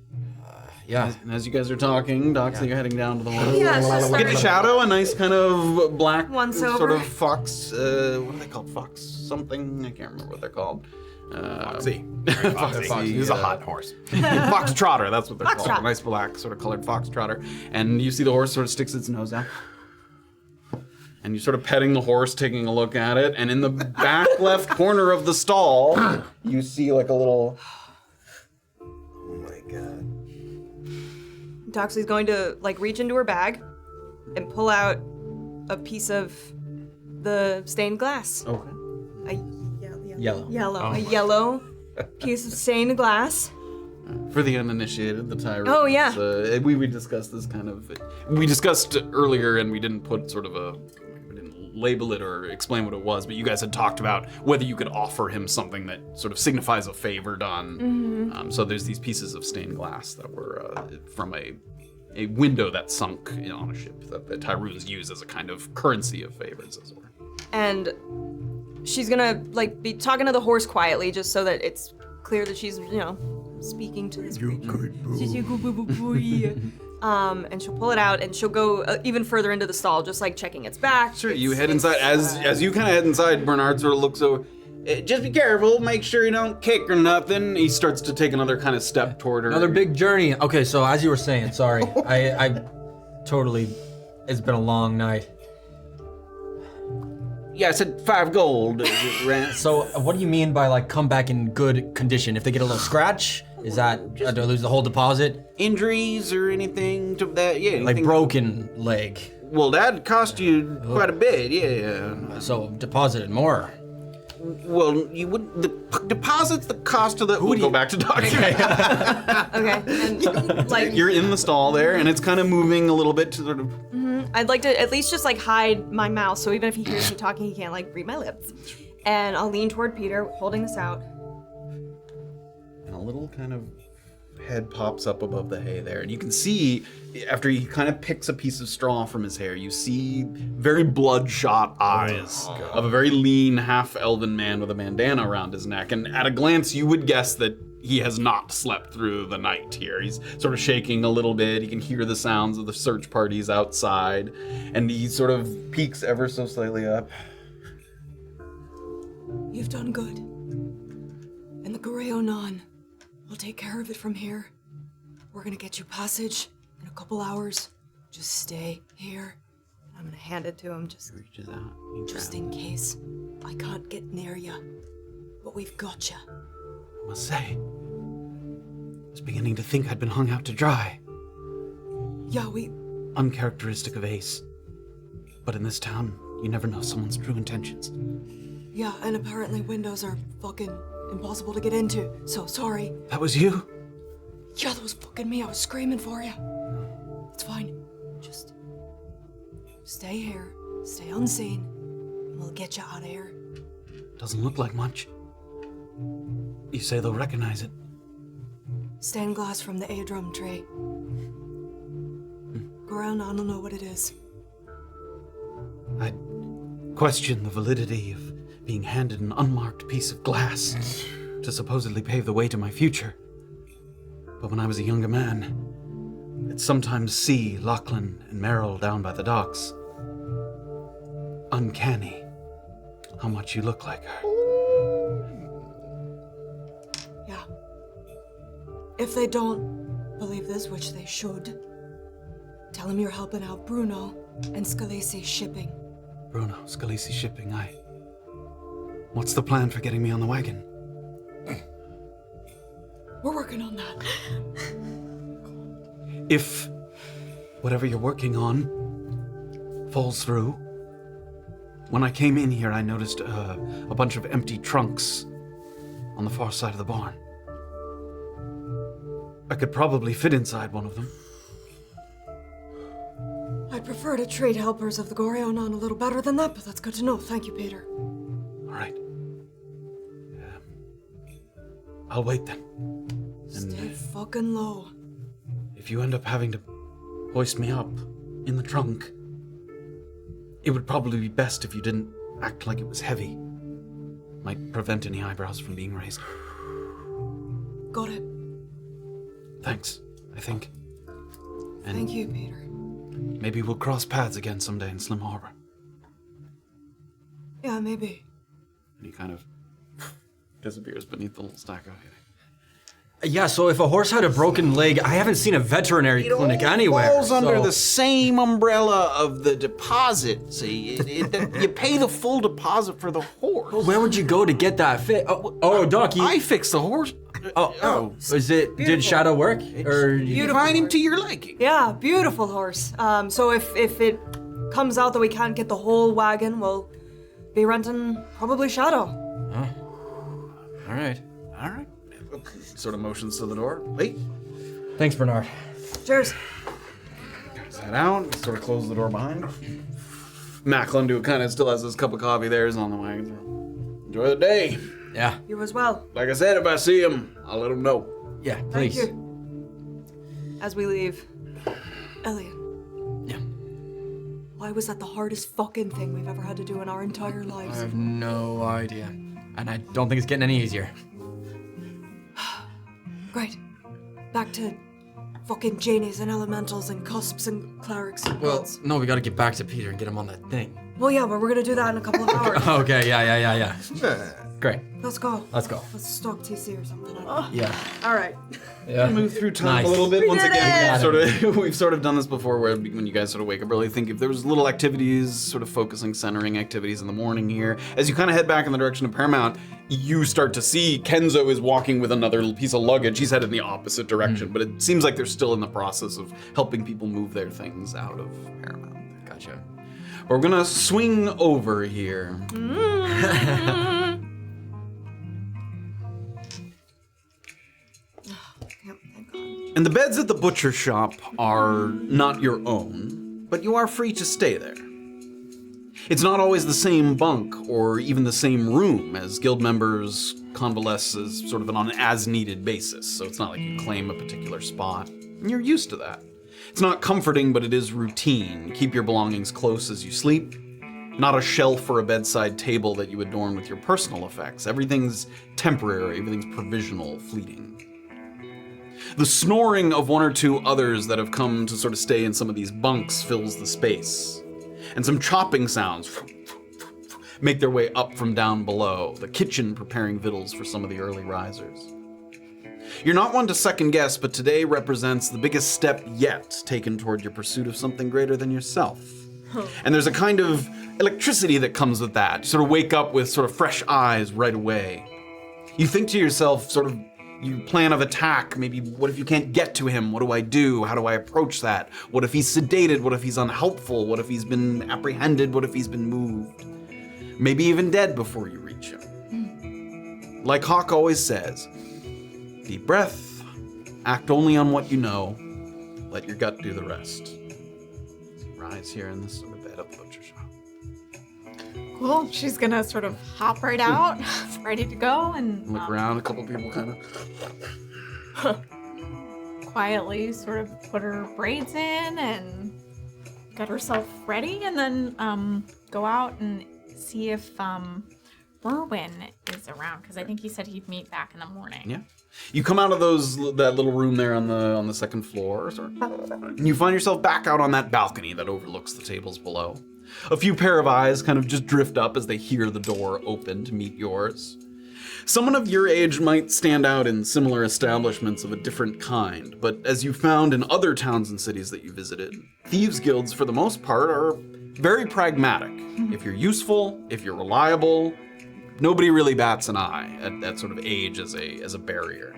Yeah. And as you guys are talking, Doxley, you're heading down to the horse. Yeah, so Get Shadow, a nice kind of black Once sort over. of fox. What are they called? Fox something? I can't remember what they're called. Foxy. Very Foxy. He's a hot horse. Fox trotter, that's what they're called. Foxtrot. A nice black sort of colored fox trotter. And you see the horse sort of sticks its nose out. And you're sort of petting the horse, taking a look at it. And in the back left corner of the stall, you see like a little... Oh my god. Doxley's going to like reach into her bag and pull out a piece of the stained glass. Okay. Yellow. A yellow piece of stained glass. For the uninitiated, the Tyrun. Oh, yeah. We discussed this kind of... We discussed earlier, and we didn't put sort of we didn't label it or explain what it was, but you guys had talked about whether you could offer him something that sort of signifies a favor done. So there's these pieces of stained glass that were from a window that sunk on a ship that the Tyruns use as a kind of currency of favors, as it were. And she's gonna like be talking to the horse quietly, just so that it's clear that she's speaking to this creature. She's a good boy. And she'll pull it out and she'll go even further into the stall, just like checking its back. Sure, you head inside. As you kind of head inside, Bernard sort of looks over. Just be careful, make sure you don't kick or nothing. He starts to take another kind of step toward her. Another big journey. Okay, so as you were saying, sorry, I totally, it's been a long night. Yeah, I said 5 gold. So what do you mean by like come back in good condition? If they get a little scratch, is that, do I lose the whole deposit? Injuries or anything to that? Yeah, Like anything- broken leg. Well, that'd cost you quite a bit, yeah. So deposited more. Well, you would the deposits the cost of the. We'll go back to Doxley. Okay, and like You're in the stall there, and it's kind of moving a little bit to sort of. I'd like to at least just like hide my mouth, so even if he hears me talking, he can't like read my lips. And I'll lean toward Peter, holding this out. And a little kind of head pops up above the hay there, and you can see after he kind of picks a piece of straw from his hair, you see very bloodshot eyes of a very lean half-elven man with a bandana around his neck. And at a glance, you would guess that he has not slept through the night here. He's sort of shaking a little bit. You can hear the sounds of the search parties outside, and he sort of peeks ever so slightly up. You've done good. And the Goreonon will take care of it from here. We're gonna get you passage in a couple hours. Just stay here. I'm gonna hand it to him, just Reaches out. Just in case I can't get near you. But we've got you. I must say, I was beginning to think I'd been hung out to dry. Yeah, we... Uncharacteristic of Ace. But in this town, you never know someone's true intentions. Yeah, and apparently windows are fucking impossible to get into. So, sorry. That was you? Yeah, that was fucking me. I was screaming for you. It's fine. Just... stay here. Stay unseen. And we'll get you out of here. Doesn't look like much. You say they'll recognize it. Stained glass from the Adrum tree. Go around, I don't know what it is. I question the validity of being handed an unmarked piece of glass to supposedly pave the way to my future. But when I was a younger man, I'd sometimes see Lachlan and Merrill down by the docks. Uncanny how much you look like her. Yeah. If they don't believe this, which they should, tell them you're helping out Bruno and Scalisi shipping. Bruno, Scalisi shipping, aye. What's the plan for getting me on the wagon? We're working on that. If whatever you're working on falls through, when I came in here, I noticed a bunch of empty trunks on the far side of the barn. I could probably fit inside one of them. I'd prefer to treat helpers of the Goryonon a little better than that, but that's good to know. Thank you, Peter. All right. I'll wait then. Stay fucking low. If you end up having to hoist me up in the trunk, it would probably be best if you didn't act like it was heavy. Might prevent any eyebrows from being raised. Got it. Thanks, I think. And Thank you, Peter. maybe we'll cross paths again someday in Slim Harbor. Yeah, maybe. And he kind of disappears beneath the little stack of hay. Yeah, so if a horse had a broken leg, I haven't seen a veterinary clinic anywhere. Falls under so- the same umbrella of the deposit. See, you pay the full deposit for the horse. Where would you go to get that fit? Oh, Doc, you... I fixed the horse. Is it... Did Shadow work? Or... You find him to your liking. Yeah, beautiful horse. So if it comes out that we can't get the whole wagon, we'll be renting probably Shadow. All right. All right. Sort of motions to the door. Wait. Thanks, Bernard. Cheers. Guys head out. Sort of close the door behind. Macklin, who kind of still has his cup of coffee there, is on the wagon. Enjoy the day. Yeah. You as well. Like I said, if I see him, I'll let him know. Yeah, Thank please. you. As we leave, Illien, Yeah. why was that the hardest fucking thing we've ever had to do in our entire I lives? have no idea. And I don't think it's getting any easier. Great. Back to fucking genies and elementals and cusps and clerics and Well, gods. no, we gotta get back to Peter and get him on that thing. Well, yeah, but we're gonna do that in a couple of hours. Okay, yeah. Great. Let's go. Let's go. Let's stalk TC or something. Yeah. All right. Yeah. Move through time Nice. a little bit. Once did again, we've sort of done this before, where when you guys sort of wake up early, think if there was little activities, sort of focusing, centering activities in the morning here. As you kind of head back in the direction of Paramount, you start to see Kenzo is walking with another piece of luggage. He's headed in the opposite direction, but it seems like they're still in the process of helping people move their things out of Paramount. Gotcha. We're gonna swing over here. Thank God. And the beds at the butcher shop are not your own, but you are free to stay there. It's not always the same bunk or even the same room, as guild members convalesce as sort of on an as-needed basis, so it's not like you claim a particular spot. And you're used to that. It's not comforting, but it is routine. Keep your belongings close as you sleep. Not a shelf or a bedside table that you adorn with your personal effects. Everything's temporary, everything's provisional, fleeting. The snoring of one or two others that have come to sort of stay in some of these bunks fills the space. And some chopping sounds make their way up from down below, the kitchen preparing victuals for some of the early risers. You're not one to second guess, but today represents the biggest step yet taken toward your pursuit of something greater than yourself. And there's a kind of electricity that comes with that. You sort of wake up with sort of fresh eyes right away. You think to yourself, sort of, your plan of attack, maybe what if you can't get to him? What do I do? How do I approach that? What if he's sedated? What if he's unhelpful? What if he's been apprehended? What if he's been moved? Maybe even dead before you reach him. Like Hawk always says, deep breath, act only on what you know, let your gut do the rest. Rise here in this sort of bed at the butcher shop. Cool. She's gonna sort of hop right out, ready to go, and Look around, a couple people kind of... quietly sort of put her braids in and get herself ready, and then go out and see if Merwin is around, because I think he said he'd meet back in the morning. Yeah. You come out of that little room there on the second floor, and you find yourself back out on that balcony that overlooks the tables below. A few pair of eyes kind of just drift up as they hear the door open to meet yours. Someone of your age might stand out in similar establishments of a different kind, but as you found in other towns and cities that you visited, thieves' guilds, for the most part, are very pragmatic. If you're useful, if you're reliable, nobody really bats an eye at that sort of age as a barrier.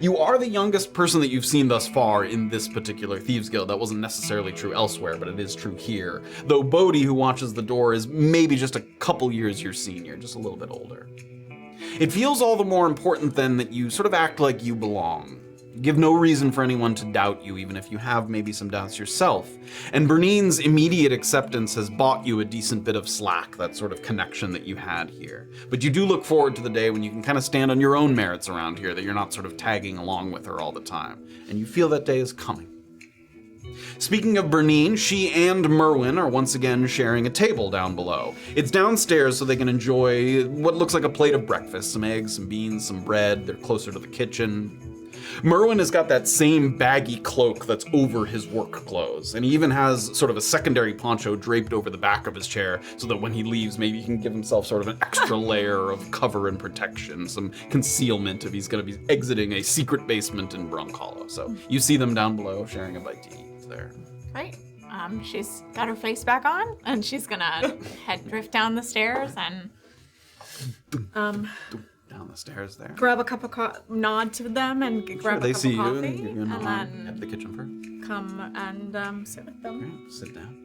You are the youngest person that you've seen thus far in this particular Thieves Guild. That wasn't necessarily true elsewhere, but it is true here. Though Bodhi, who watches the door, is maybe just a couple years your senior, just a little bit older. It feels all the more important then that you sort of act like you belong. Give no reason for anyone to doubt you, even if you have maybe some doubts yourself. And Berneen's immediate acceptance has bought you a decent bit of slack, that sort of connection that you had here. But you do look forward to the day when you can kind of stand on your own merits around here, that you're not sort of tagging along with her all the time. And you feel that day is coming. Speaking of Berneen, she and Merwin are once again sharing a table down below. It's downstairs so they can enjoy what looks like a plate of breakfast, some eggs, some beans, some bread. They're closer to the kitchen. Merwin has got that same baggy cloak that's over his work clothes, and he even has sort of a secondary poncho draped over the back of his chair so that when he leaves, maybe he can give himself sort of an extra layer of cover and protection, some concealment if he's going to be exiting a secret basement in Brunkhollow. So you see them down below sharing a bite to eat there. Right. She's got her face back on, and she's gonna drift down the stairs and Down the stairs there. grab a cup of nod to them and grab a They cup see of you, coffee, and you're and gonna then head to the kitchen first. come and sit with them. Yeah, sit down.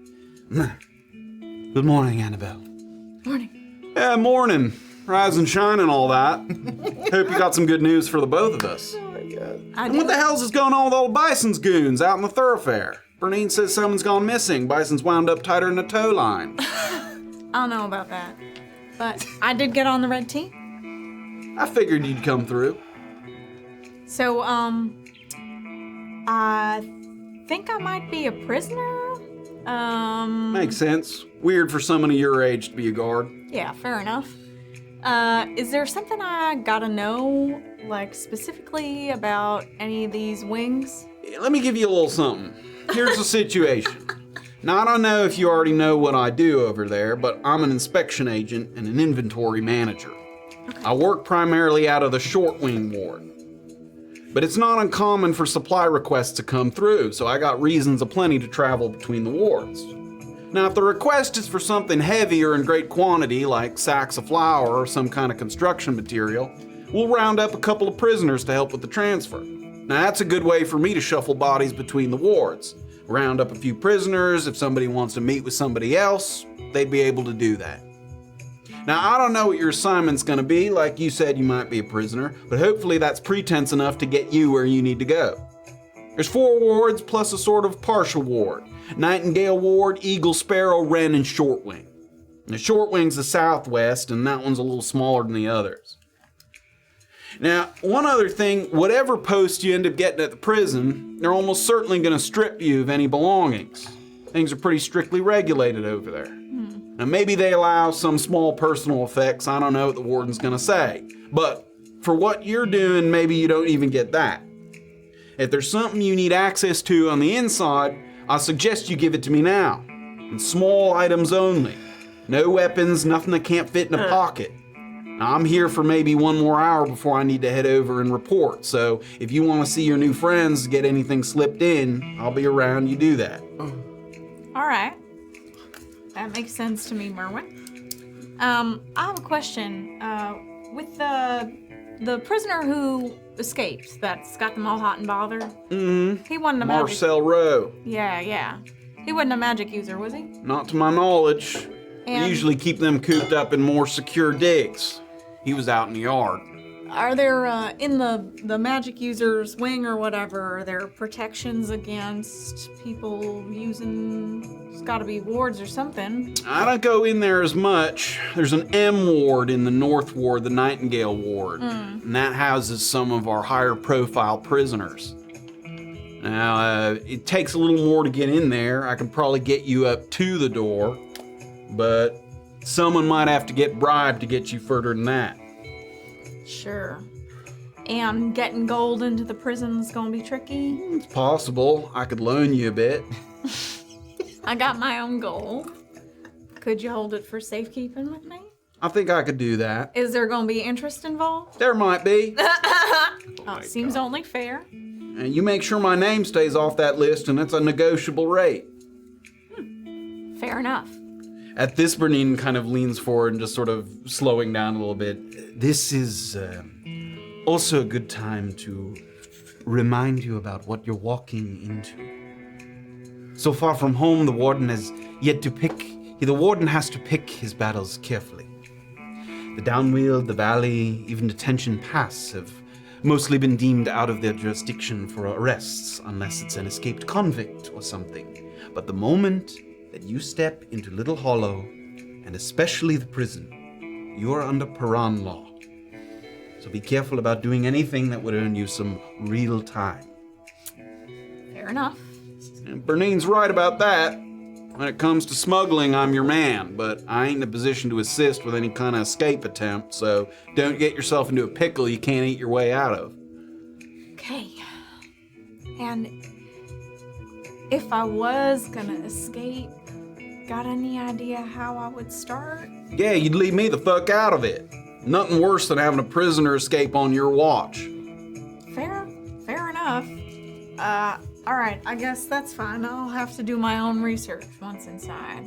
Good morning, Annabel. Morning. Yeah, morning. Rise and shine and all that. Hope you got some good news for the both of us. I And do. what the hell's is going on with all Bison's goons out in the thoroughfare? Berneen says someone's gone missing. Bison's wound up tighter than a tow line. I don't know about that, but I did get on the red team. I figured you'd come through. So, I think I might be a prisoner. Makes sense. Weird for someone of your age to be a guard. Yeah, fair enough. Is there something I gotta know, like specifically about any of these wings? Let me give you a little something. Here's the situation. Now, I don't know if you already know what I do over there, but I'm an inspection agent and an inventory manager. I work primarily out of the short wing ward. But it's not uncommon for supply requests to come through, so I got reasons aplenty to travel between the wards. Now, if the request is for something heavier in great quantity, like sacks of flour or some kind of construction material, we'll round up a couple of prisoners to help with the transfer. Now, that's a good way for me to shuffle bodies between the wards. Round up a few prisoners. If somebody wants to meet with somebody else, they'd be able to do that. Now, I don't know what your assignment's gonna be. Like you said, you might be a prisoner, but hopefully that's pretense enough to get you where you need to go. There's 4 wards plus a sort of partial ward. Nightingale Ward, Eagle, Sparrow, Wren, and Short Wing. The Short Wing's the southwest, and that one's a little smaller than the others. Now, one other thing, whatever post you end up getting at the prison, they're almost certainly gonna strip you of any belongings. Things are pretty strictly regulated over there. Now, maybe they allow some small personal effects, I don't know what the warden's gonna say. But for what you're doing, maybe you don't even get that. If there's something you need access to on the inside, I suggest you give it to me now. And small items only. No weapons, nothing that can't fit in a pocket. Now, I'm here for maybe 1 more hour before I need to head over and report, so if you want to see your new friends, get anything slipped in, I'll be around, you do that. All right. That makes sense to me, Merwin. I have a question. With the prisoner who escaped, that's got them all hot and bothered. He wasn't a magic. Marcel Rowe. Yeah. He wasn't a magic user, was he? Not to my knowledge. We And- usually keep them cooped up in more secure digs. He was out in the yard. Are there in the magic user's wing or whatever? Are there protections against people using? It's got to be wards or something. I don't go in there as much. There's an M ward in the North Ward, the Nightingale Ward, and that houses some of our higher profile prisoners. Now, it takes a little more to get in there. I could probably get you up to the door, but someone might have to get bribed to get you further than that. Sure. And getting gold into the prison's gonna be tricky. It's possible. I could loan you a bit. I got my own gold. Could you hold it for safekeeping with me? I think I could do that. Is there gonna be interest involved? There might be. Seems only fair. And you make sure my name stays off that list, and it's a negotiable rate. Fair enough. At this, Berneen kind of leans forward and just sort of slowing down a little bit. This is also a good time to remind you about what you're walking into. So far from home, the warden has to pick his battles carefully. The Downweald, the Valley, even Detention Pass have mostly been deemed out of their jurisdiction for arrests, unless it's an escaped convict or something. But the moment that you step into Little Hollow, and especially the prison, you are under Piran law. So be careful about doing anything that would earn you some real time. Fair enough. And Bernine's right about that. When it comes to smuggling, I'm your man, but I ain't in a position to assist with any kind of escape attempt, so don't get yourself into a pickle you can't eat your way out of. Okay. And if I was gonna escape, got any idea how I would start? Yeah, you'd leave me the fuck out of it. Nothing worse than having a prisoner escape on your watch. Fair enough. All right, I guess that's fine. I'll have to do my own research once inside.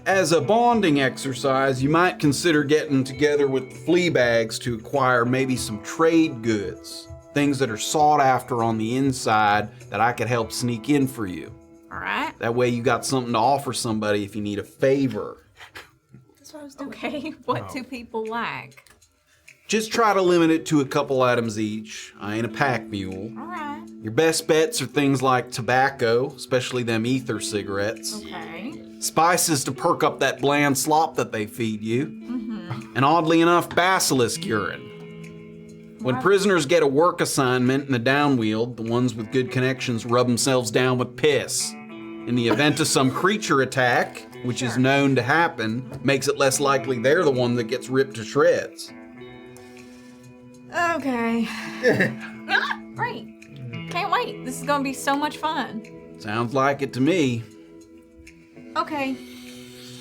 As a bonding exercise, you might consider getting together with the flea bags to acquire maybe some trade goods. Things that are sought after on the inside that I could help sneak in for you. All right. That way you got something to offer somebody if you need a favor. That's what I was doing. Okay, what do people like? Just try to limit it to a couple items each. I ain't a pack mule. All right. Your best bets are things like tobacco, especially them ether cigarettes. Okay. Spices to perk up that bland slop that they feed you. And oddly enough, basilisk urine. When prisoners get a work assignment in the Downweald, the ones with good connections rub themselves down with piss. In the event of some creature attack, which is known to happen, makes it less likely they're the one that gets ripped to shreds. Okay. Great. Can't wait. This is gonna be so much fun. Sounds like it to me. Okay.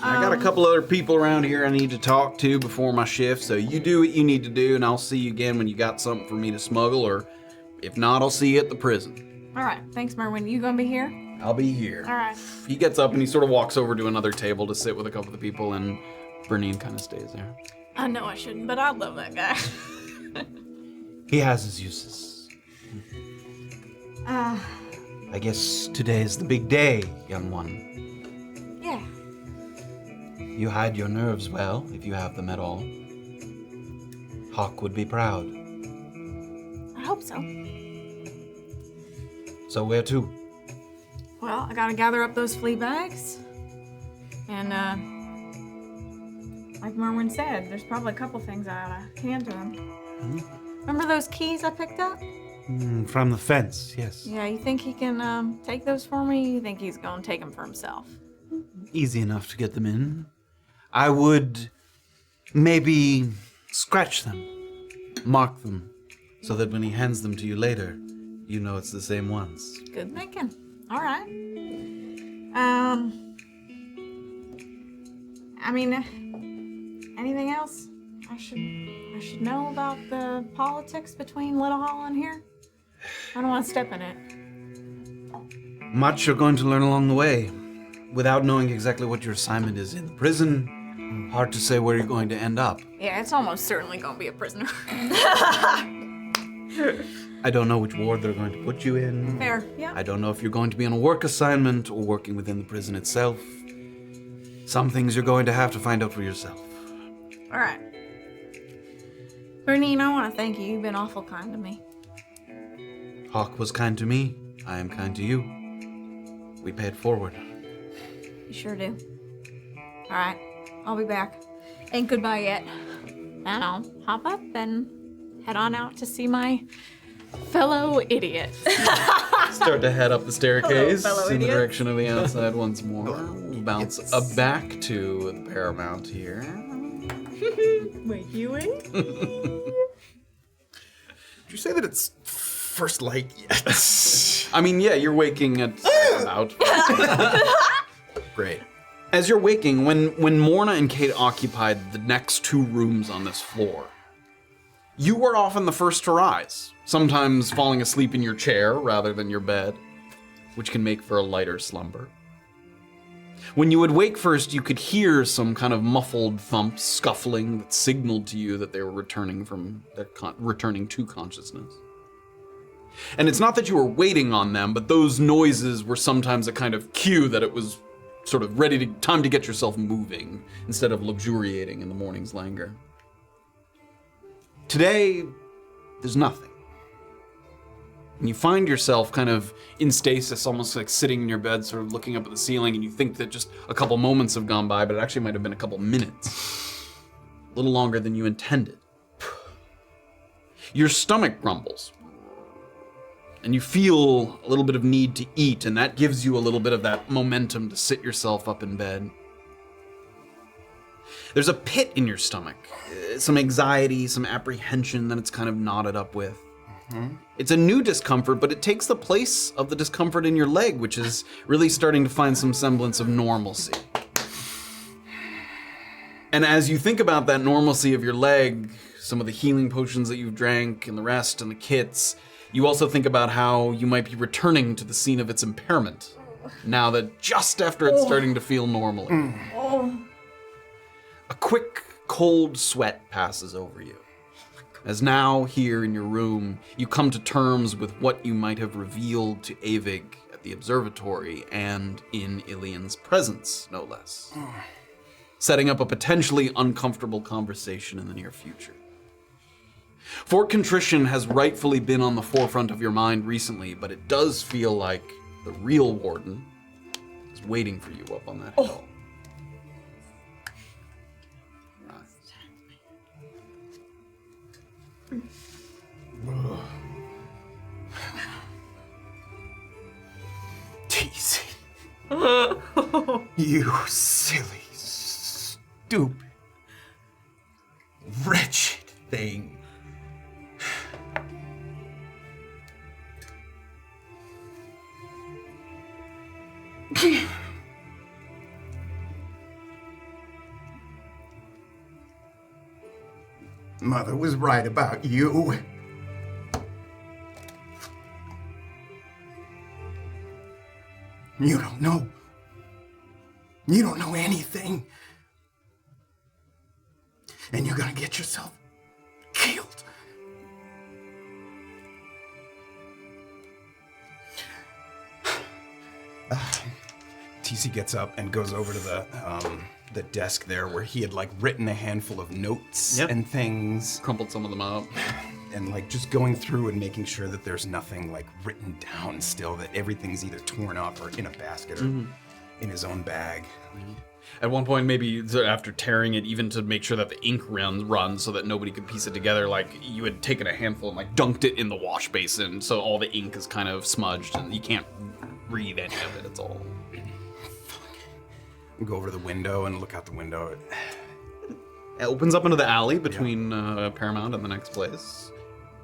I got a couple other people around here I need to talk to before my shift, so you do what you need to do, and I'll see you again when you got something for me to smuggle, or if not, I'll see you at the prison. All right. Thanks, Merwin. You gonna be here? I'll be here. All right. He gets up and he sort of walks over to another table to sit with a couple of the people, and Bernine kind of stays there. I know I shouldn't, but I love that guy. He has his uses. I guess today's the big day, young one. Yeah. You hide your nerves well, if you have them at all. Hawk would be proud. I hope so. So where to? Well, I gotta gather up those flea bags. And, like Merwin said, there's probably a couple things I oughta hand to him. Remember those keys I picked up? From the fence, yes. Yeah, you think he can, take those for me? You think he's gonna take them for himself? Easy enough to get them in. I would maybe scratch them, mark them, so that when he hands them to you later, you know it's the same ones. Good thinking. All right. I mean, anything else I should know about the politics between Little Hall and here? I don't want to step in it. Much you're going to learn along the way. Without knowing exactly what your assignment is in the prison, hard to say where you're going to end up. Yeah, it's almost certainly gonna be a prisoner. I don't know which ward they're going to put you in. Fair, yeah. I don't know if you're going to be on a work assignment or working within the prison itself. Some things you're going to have to find out for yourself. All right. Bernine, I want to thank you. You've been awful kind to me. Hawk was kind to me. I am kind to you. We pay it forward. You sure do. All right, I'll be back. Ain't goodbye yet. And I'll hop up and head on out to see my fellow idiots. Start to head up the staircase fellow in the idiots. direction of the outside once more. We'll bounce back to the Paramount here. Wakey wake. Did you say that it's first light yet? I mean, yeah, you're waking at about. Great. As you're waking, when Morna and Kate occupied the next two rooms on this floor, you were often the first to rise, sometimes falling asleep in your chair rather than your bed, which can make for a lighter slumber. When you would wake first, you could hear some kind of muffled thump, scuffling that signaled to you that they were returning to consciousness. And it's not that you were waiting on them, but those noises were sometimes a kind of cue that it was sort of time to get yourself moving instead of luxuriating in the morning's languor. Today, there's nothing. And you find yourself kind of in stasis, almost like sitting in your bed, sort of looking up at the ceiling, and you think that just a couple moments have gone by, but it actually might have been a couple minutes. A little longer than you intended. Your stomach grumbles. And you feel a little bit of need to eat, and that gives you a little bit of that momentum to sit yourself up in bed. There's a pit in your stomach, some anxiety, some apprehension that it's kind of knotted up with. It's a new discomfort, but it takes the place of the discomfort in your leg, which is really starting to find some semblance of normalcy. And as you think about that normalcy of your leg, some of the healing potions that you've drank and the rest and the kits, you also think about how you might be returning to the scene of its impairment, now that just after it's starting to feel normal again. A quick, cold sweat passes over you, as now, here in your room, you come to terms with what you might have revealed to Avig at the observatory and in Illien's presence, no less. Setting up a potentially uncomfortable conversation in the near future. Fort Contrition has rightfully been on the forefront of your mind recently, but it does feel like the real warden is waiting for you up on that hill. Teasy. You silly, stupid, wretched thing. Mother was right about you. You don't know. You don't know anything. And you're gonna get yourself killed. TC gets up and goes over to the desk there where he had like written a handful of notes and things. Crumpled some of them up. And like just going through and making sure that there's nothing like written down still, that everything's either torn up or in a basket or in his own bag. At one point, maybe after tearing it, even to make sure that the ink runs so that nobody could piece it together, like you had taken a handful and like dunked it in the wash basin, so all the ink is kind of smudged and you can't read any of it. It's all. Go over to the window and look out the window. It opens up into the alley between Paramount and the next place.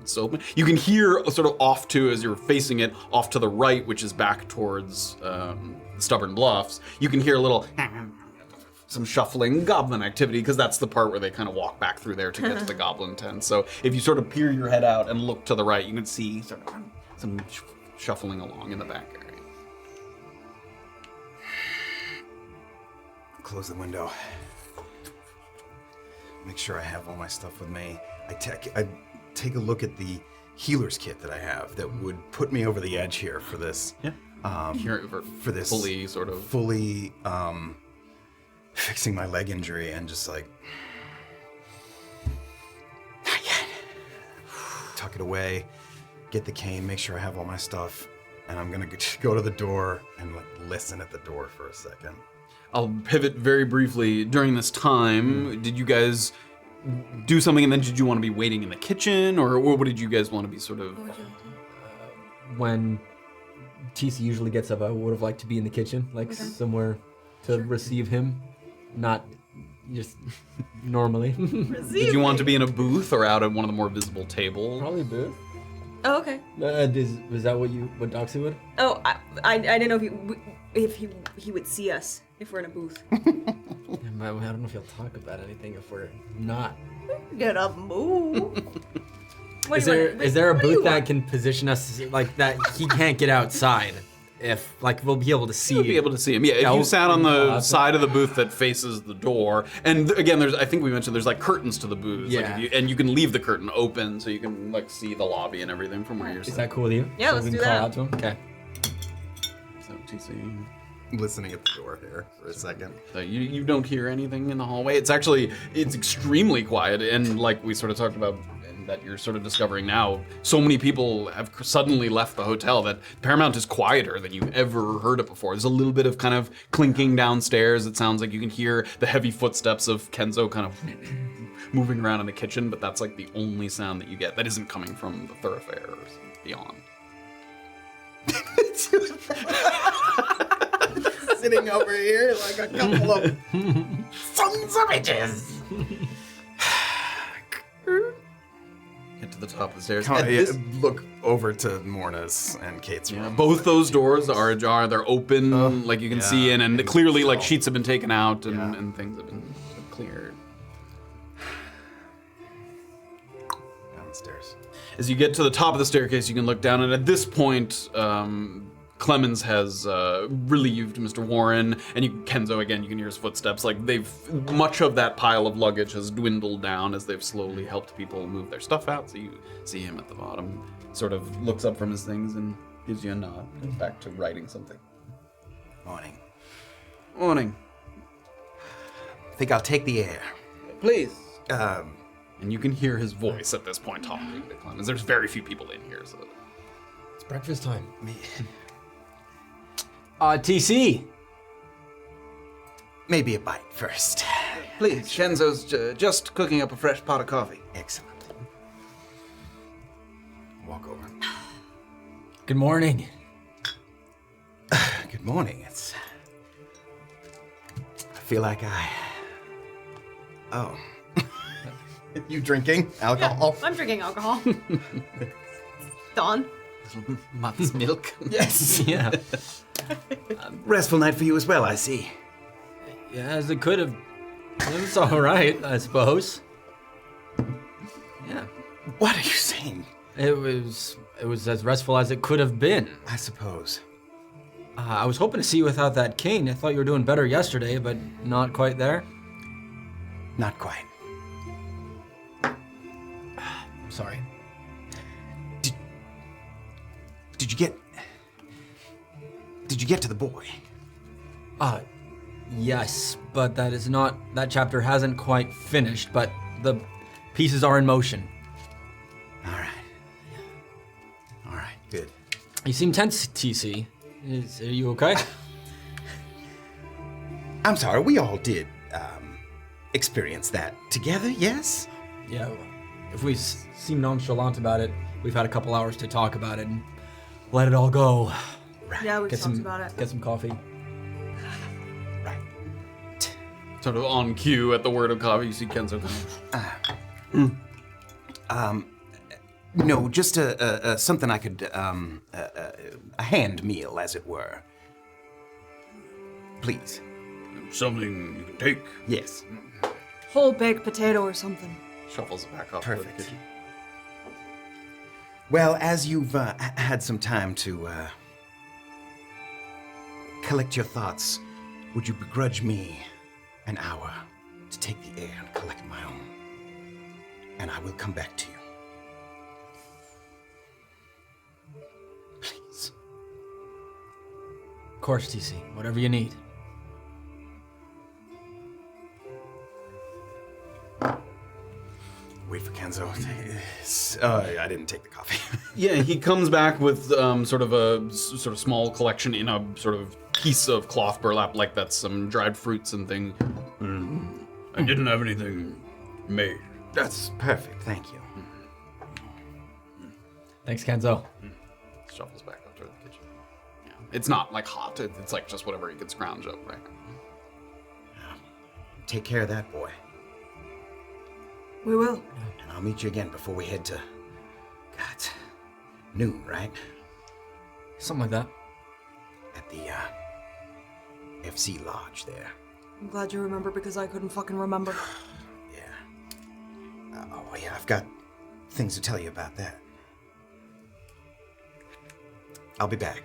It's open. You can hear sort of off to, as you're facing it, off to the right, which is back towards Stubborn Bluffs. You can hear a little, some shuffling goblin activity, because that's the part where they kind of walk back through there to get to the goblin tent. So if you sort of peer your head out and look to the right, you can see sort of some shuffling along in the back area. Close the window. Make sure I have all my stuff with me. I take a look at the healer's kit that I have that would put me over the edge here for this. Yeah. For this fully fixing my leg injury and just like not yet. Tuck it away, get the cane, make sure I have all my stuff, and I'm gonna go to the door and like listen at the door for a second. I'll pivot very briefly. During this time, did you guys do something and then did you want to be waiting in the kitchen, or what did you guys want to be sort of... When TC usually gets up, I would have liked to be in the kitchen, like somewhere to receive him, not just normally. Did you want to be in a booth or out at one of the more visible tables? Probably a booth. Oh, okay. Was that what Doxley would? Oh, I didn't know if he would see us if we're in a booth. I don't know if he'll talk about anything if we're not. Get up, move. Is there a booth that can position us like that he can't get outside? If like we'll be able to see. You'll be able to see him. Yeah, if you sat on the side of the booth that faces the door, and again, I think we mentioned there's like curtains to the booth. Yeah. Like and you can leave the curtain open so you can like see the lobby and everything from where you're sitting. Is that cool with you? Yeah, so let's we can do call that. out to him? Okay. So TC. Listening at the door here for a second. So you don't hear anything in the hallway. It's extremely quiet, and like we sort of talked about in that you're sort of discovering now. So many people have suddenly left the hotel that Paramount is quieter than you've ever heard it before. There's a little bit of kind of clinking downstairs. It sounds like you can hear the heavy footsteps of Kenzo kind of moving around in the kitchen, but that's like the only sound that you get. That isn't coming from the thoroughfare or beyond. Sitting over here like a couple of sons of bitches. Get to the top of the stairs. Look over to Morna's and Kate's room. Both those doors are ajar. They're open, like you can see in, and clearly like sheets have been taken out and things have been cleared. Downstairs. As you get to the top of the staircase, you can look down, and at this point, Clemens has relieved Mr. Warren, and Kenzo again. You can hear his footsteps. Like much of that pile of luggage has dwindled down as they've slowly helped people move their stuff out. So you see him at the bottom, sort of looks up from his things and gives you a nod. Goes back to writing something. Morning. Morning. I think I'll take the air. Please. And you can hear his voice at this point talking to Clemens. There's very few people in here, so It's breakfast time. TC. Maybe a bite first. please. Shenzo's just cooking up a fresh pot of coffee. Excellent. Walk over. Good morning. Good morning. I feel like Oh. You drinking alcohol? I'm drinking alcohol. Dawn. Mother's milk. Yes. Yeah. Restful night for you as well, I see. Yeah, as it could have. It was all right, I suppose. Yeah. What are you saying? It was as restful as it could have been. I suppose. I was hoping to see you without that cane. I thought you were doing better yesterday, but not quite there. Not quite. I'm sorry. Did you get to the boy? Yes, but that chapter hasn't quite finished, but the pieces are in motion. All right, good. You seem tense, TC. Are you okay? I'm sorry, we all did experience that together, yes? Yeah, if we seem nonchalant about it, we've had a couple hours to talk about it and let it all go. Right. Yeah, we talked about it. Get some coffee. Right. Sort of on cue at the word of coffee, you see Kenzo come. No, just something I could, a hand meal, as it were. Please. Something you can take. Yes. Whole baked potato or something. Shuffles it back up to Perfect. the kitchen. Well, as you've had some time to collect your thoughts, would you begrudge me an hour to take the air and collect my own? And I will come back to you. Please. Of course, TC. Whatever you need. Wait for Kenzo. I didn't take the coffee. Yeah, he comes back with sort of a small collection in a sort of piece of cloth burlap, like that's some dried fruits and things. I didn't have anything made. That's perfect, thank you. Thanks, Kenzo. Shuffles back up to the kitchen. Yeah. It's not like hot. It's like just whatever he can scrounge up, right? Take care of that boy. We will. And I'll meet you again before we head to, noon, right? Something like that. At the, FC Lodge there. I'm glad you remember because I couldn't fucking remember. Yeah. Yeah, I've got things to tell you about that. I'll be back.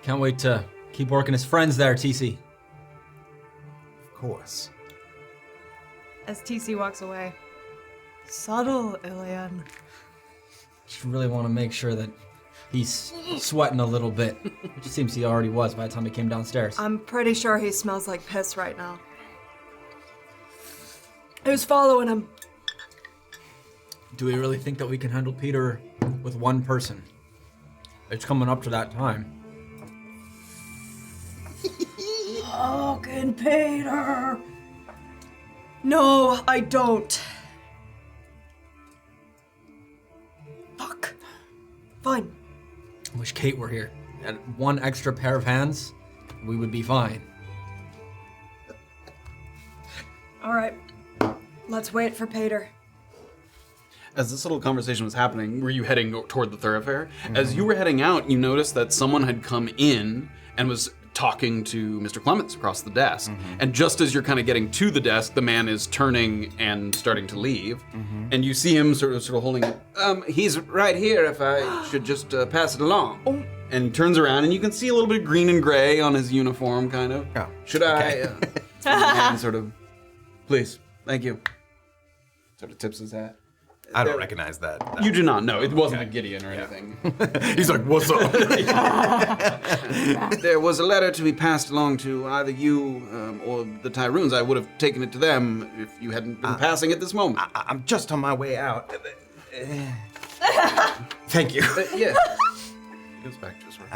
Can't wait to keep working as friends there, TC. Of course. As TC walks away. Subtle, Illien. Just really want to make sure that he's sweating a little bit. Which it seems he already was by the time he came downstairs. I'm pretty sure he smells like piss right now. Who's following him? Do we really think that we can handle Peter with one person? It's coming up to that time. Fucking Peter. No, I don't. Fuck. Fine. I wish Kate were here. And one extra pair of hands, we would be fine. All right. Let's wait for Peter. As this little conversation was happening, were you heading toward the thoroughfare? As you were heading out, you noticed that someone had come in and was talking to Mr. Clements across the desk. And just as you're kind of getting to the desk, the man is turning and starting to leave. And you see him sort of holding it. He's right here if I should just pass it along. Oh. And he turns around and you can see a little bit of green and gray on his uniform, kind of. Oh, Should I? And sort of, please, thank you. Sort of tips his hat. I don't recognize that. You do not know. It wasn't a Gideon or anything. He's like, what's up? There was a letter to be passed along to either you or the Tyruns. I would have taken it to them if you hadn't been passing at this moment. I'm just on my way out. Thank you. Yeah. It goes back to his work.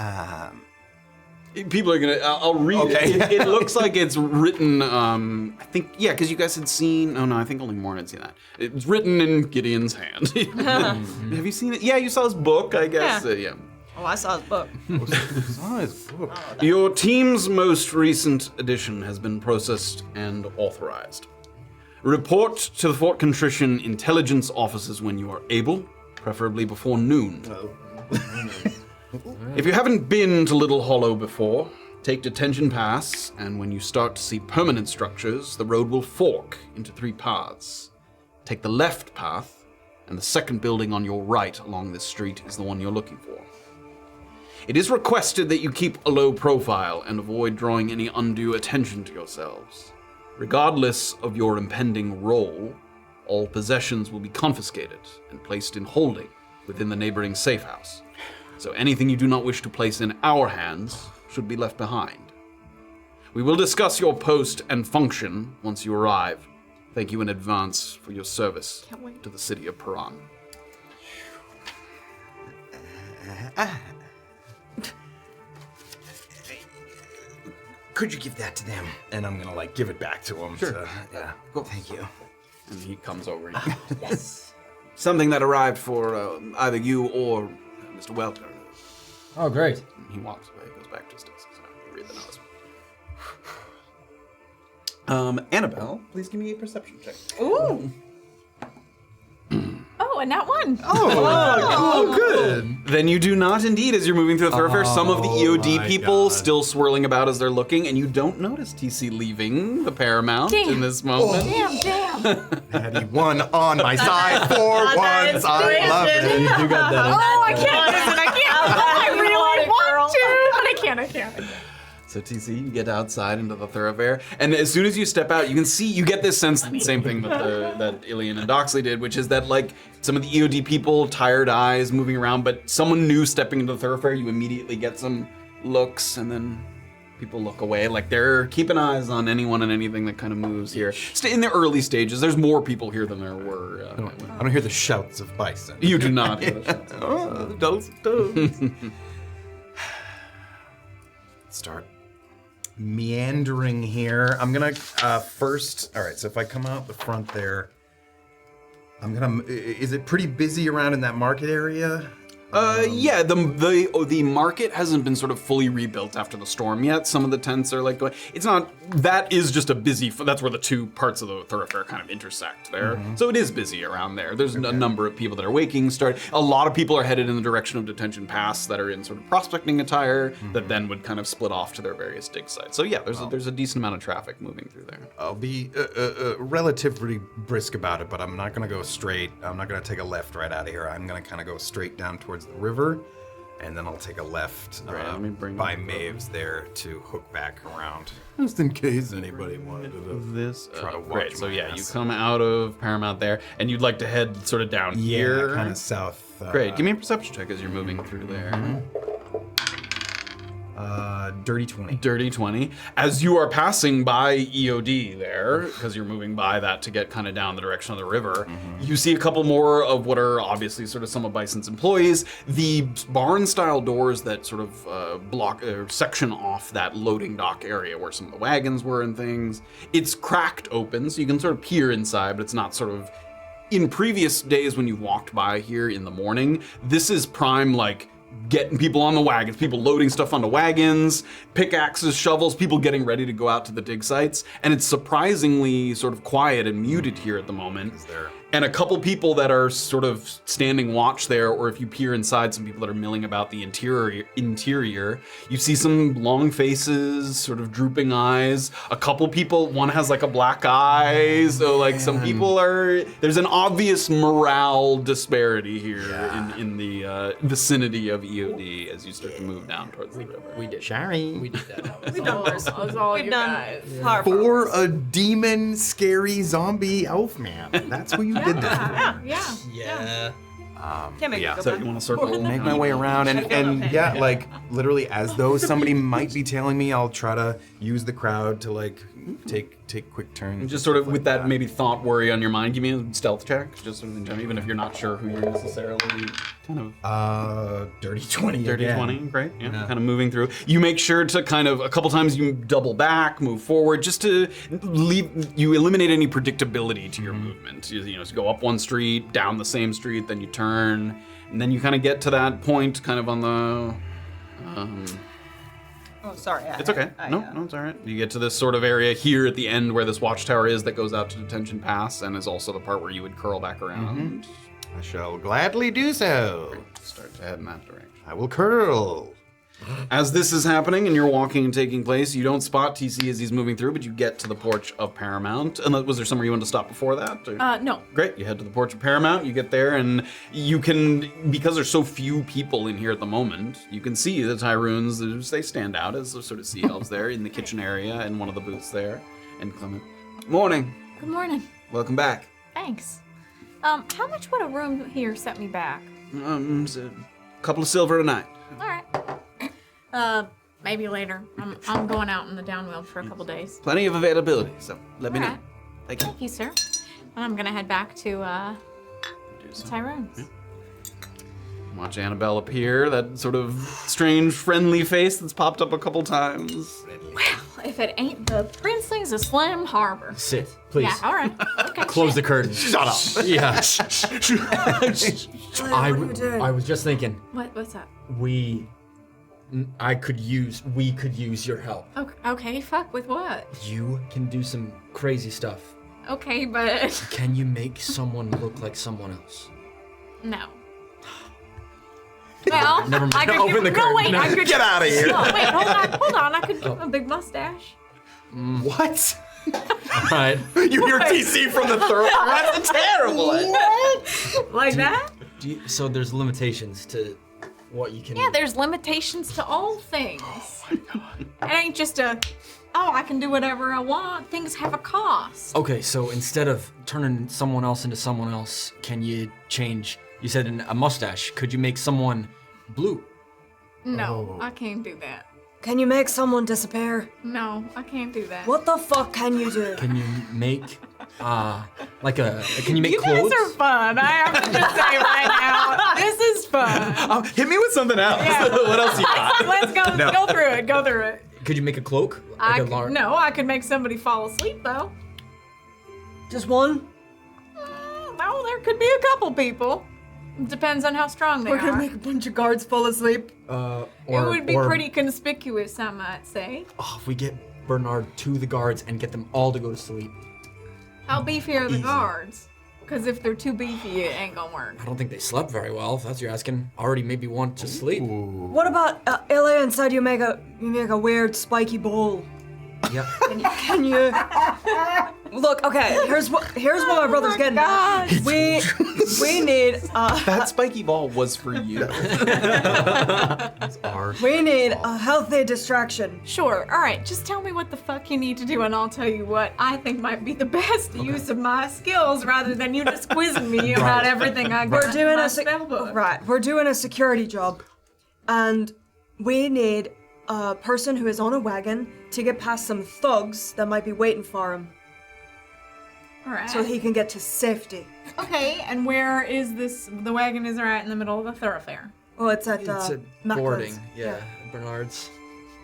People are gonna. I'll read it. It looks like it's written. I think because you guys had seen. Oh no, I think only Morn had seen that. It's written in Gideon's hand. Have you seen it? Yeah, you saw his book, I guess. Yeah. Oh, I saw his book. Your team's most recent edition has been processed and authorized. Report to the Fort Contrition intelligence offices when you are able, preferably before noon. If you haven't been to Little Hollow before, take Detention Pass, and when you start to see permanent structures, the road will fork into 3 paths. Take the left path, and the second building on your right along this street is the one you're looking for. It is requested that you keep a low profile and avoid drawing any undue attention to yourselves. Regardless of your impending role, all possessions will be confiscated and placed in holding within the neighboring safe house. So anything you do not wish to place in our hands should be left behind. We will discuss your post and function once you arrive. Thank you in advance for your service to the city of Paran. Could you give that to them? And I'm gonna give it back to him. Sure. So, yeah. Cool. Thank you. And he comes over. Yes. Something that arrived for either you or Mr. Welker. Oh, great. He walks away, goes back to his desk. So you read the notes. Annabelle, please give me a perception check. Ooh. Oh, and that one. Oh, good. Then you do not indeed, as you're moving through the thoroughfare, some of the EOD my people God. still swirling about as they're looking, and you don't notice TC leaving the Paramount Damn. in this moment. Damn. Had he won on my side for once. I love it. You do got that. Oh, I can't listen. I can't. I really want to, but I can't. So TC, you get outside into the thoroughfare, and as soon as you step out, you get this sense, the same thing that Illien and Doxley did, which is that some of the EOD people, tired eyes, moving around, but someone new stepping into the thoroughfare, you immediately get some looks, and then people look away, like they're keeping eyes on anyone and anything that kind of moves here. In the early stages, there's more people here than there were. I don't hear the shouts of bison. You do not hear the shouts. Start meandering here. I'm gonna first. All right, so if I come out the front there, I'm gonna. Is it pretty busy around in that market area? Yeah, the market hasn't been sort of fully rebuilt after the storm yet. Some of the tents are going. It's not. That is just a busy. That's where the two parts of the thoroughfare kind of intersect there. So it is busy around there. There's a number of people that are waking. A lot of people are headed in the direction of Detention Pass that are in sort of prospecting attire that then would kind of split off to their various dig sites. So yeah, there's a decent amount of traffic moving through there. I'll be relatively brisk about it, but I'm not gonna go straight. I'm not gonna take a left right out of here. I'm gonna kind of go straight down towards the river, and then I'll take a left let me bring by up the- Maeve's there to hook back around, just in case anybody wanted to try to watch. Great. So my yeah, you ass. come out of Paramount there, and you'd like to head sort of down here. kind of south. Great. Give me a perception check as you're moving through there. Dirty 20. Dirty 20. As you are passing by EOD there, because you're moving by that to get kind of down the direction of the river, you see a couple more of what are obviously sort of some of Bison's employees. The barn-style doors that sort of block or section off that loading dock area where some of the wagons were and things. It's cracked open, so you can sort of peer inside, but it's not sort of... In previous days when you walked by here in the morning, this is prime, like, getting people on the wagons, people loading stuff onto wagons, pickaxes, shovels, people getting ready to go out to the dig sites. And it's surprisingly sort of quiet and muted here at the moment. And a couple people that are sort of standing watch there, or if you peer inside, some people that are milling about the interior, you see some long faces, sort of drooping eyes. A couple people, one has like a black eye, so like some people are, there's an obvious morale disparity here in the vicinity of EOD as you start to move down towards the river. We did. Sorry. We did that. We've done worse. That was all We've you done guys. far For a demon, scary zombie elf man. That's who you did that. Yeah. Can't make it go So back. you want to circle? Make my way around and yeah, like literally as though somebody might be tailing me, I'll try to use the crowd to like take quick turns. Just sort of with that maybe thought worry on your mind, give me a stealth check, just sort of in general, even if you're not sure who you're necessarily kind of. Dirty 20. Dirty again. 20, great. Yeah, kind of moving through. You make sure to kind of, a couple times you double back, move forward, just to you eliminate any predictability to your movement. You know, so go up one street, down the same street, then you turn, and then you kind of get to that point kind of on the, Oh, sorry. it's okay. No, it's all right. You get to this sort of area here at the end where this watchtower is that goes out to Detention Pass and is also the part where you would curl back around. I shall gladly do so. Start to head in that direction. I will curl. As this is happening and you're walking and taking place, you don't spot TC as he's moving through, but you get to the porch of Paramount. And was there somewhere you wanted to stop before that? Or? No. Great, you head to the porch of Paramount, you get there, and you can, because there's so few people in here at the moment, you can see the Tyruns, they stand out as sort of sea elves there in the kitchen area in one of the booths there. And Clement, morning, Good morning. welcome back. Thanks. How much would a room here set me back? It's a couple of silver a night. All right. Maybe later. I'm going out in the Downweald for a couple days. Plenty of availability, so let me know. Alright. Thank you. Thank you, sir. And I'm gonna head back to Do so. Tyrun's. Watch Annabel appear, that sort of strange, friendly face that's popped up a couple times. If it ain't the Princelings of Slim Harbor. Sit, please. Yeah, all right. Okay. Close the curtains. Shut up. Yeah. What are you doing? I was just thinking, What's up? we could use your help. Okay, fuck, with what? You can do some crazy stuff. Okay, but Can you make someone look like someone else? no. Well, Never mind. I could Open give, the no, curtain. wait, I could Get out of here. No, wait, hold on. I could give him a big mustache. What? All right. You hear TC from the third. That's terrible. Like that? So there's limitations to what you can. Yeah, there's limitations to all things. Oh my god. It ain't just I can do whatever I want. Things have a cost. Okay, so instead of turning someone else into someone else, can you change? You said a mustache. Could you make someone blue? No, I can't do that. Can you make someone disappear? No, I can't do that. What the fuck can you do? Can you make can you make You clothes? guys are fun. I have to just say right now, this is fun. Hit me with something else. Yeah. What else you got? Let's go. No. Go through it. Go through it. Could you make a cloak? No, I could make somebody fall asleep though. Just one? No, there could be a couple people. It depends on how strong they We're are. gonna make a bunch of guards fall asleep. It would be pretty conspicuous, I might say. Oh, if we get Bernard to the guards and get them all to go to sleep. How beefy are the guards? Because if they're too beefy, it ain't gonna work. I don't think they slept very well, if that's what you're asking. Already maybe want to sleep. What about Illien said you make a weird spiky bowl? Yep. Can you look? Okay, here's what my brother's getting at. We need That spiky ball was for you. we need a healthy distraction. Sure, alright, just tell me what the fuck you need to do and I'll tell you what I think might be the best use of my skills rather than you just quizzing me about everything I got We're doing in my a spell book. We're doing a security job, and we need a person who is on a wagon to get past some thugs that might be waiting for him, All right. so he can get to safety. Okay, and where is this? The wagon is right in the middle of a thoroughfare. Oh, it's at It's a Macklin's. boarding. Yeah, Bernard's.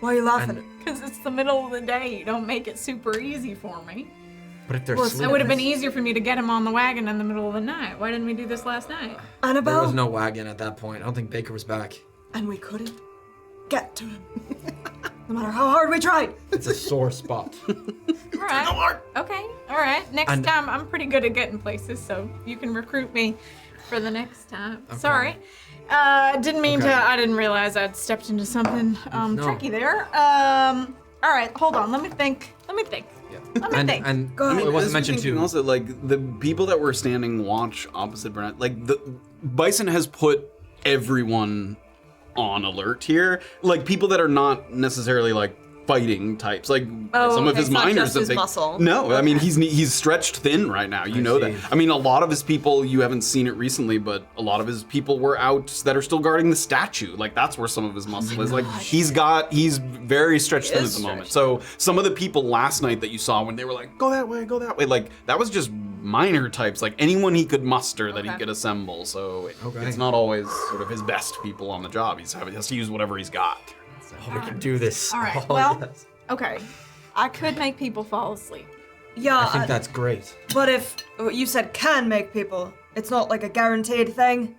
Why are you laughing? And- Because it's the middle of the day. You don't make it super easy for me. But if they're Well, It sleeping, would have been easier for me to get him on the wagon in the middle of the night. Why didn't we do this last night? Annabelle? there was no wagon at that point. I don't think Baker was back. And we couldn't get to him. No matter how hard we tried. It's a sore spot. All right. Okay. All right. Next And- time, I'm pretty good at getting places, so you can recruit me for the next time. Sorry. Didn't mean Okay. to. I didn't realize I'd stepped into something No. tricky there. All right. Hold on. Let me think. Let me think. And Go ahead. it wasn't As mentioned thinking too. Also, like the people that were standing watch opposite Bernard, like the Bison has put everyone on alert here. Like people that are not necessarily like fighting types. Like Oh, some of okay, his it's not miners just have his been- muscle. No, I mean he's stretched thin right now. You know that. see. I mean a lot of his people, you haven't seen it recently, but a lot of his people were out that are still guarding the statue. Like that's where some of his muscle is. Like he's very stretched thin at the moment. So some of the people last night that you saw when they were like, go that way, like that was just minor types. Like anyone he could muster that he Okay. could assemble. So Okay. it's not always sort of his best people on the job. He has to use whatever he's got. Oh, we can do this. All right. Oh, Well, yes. okay. I could make people fall asleep. Yeah, I think that's great. but if you said can make people, it's not like a guaranteed thing.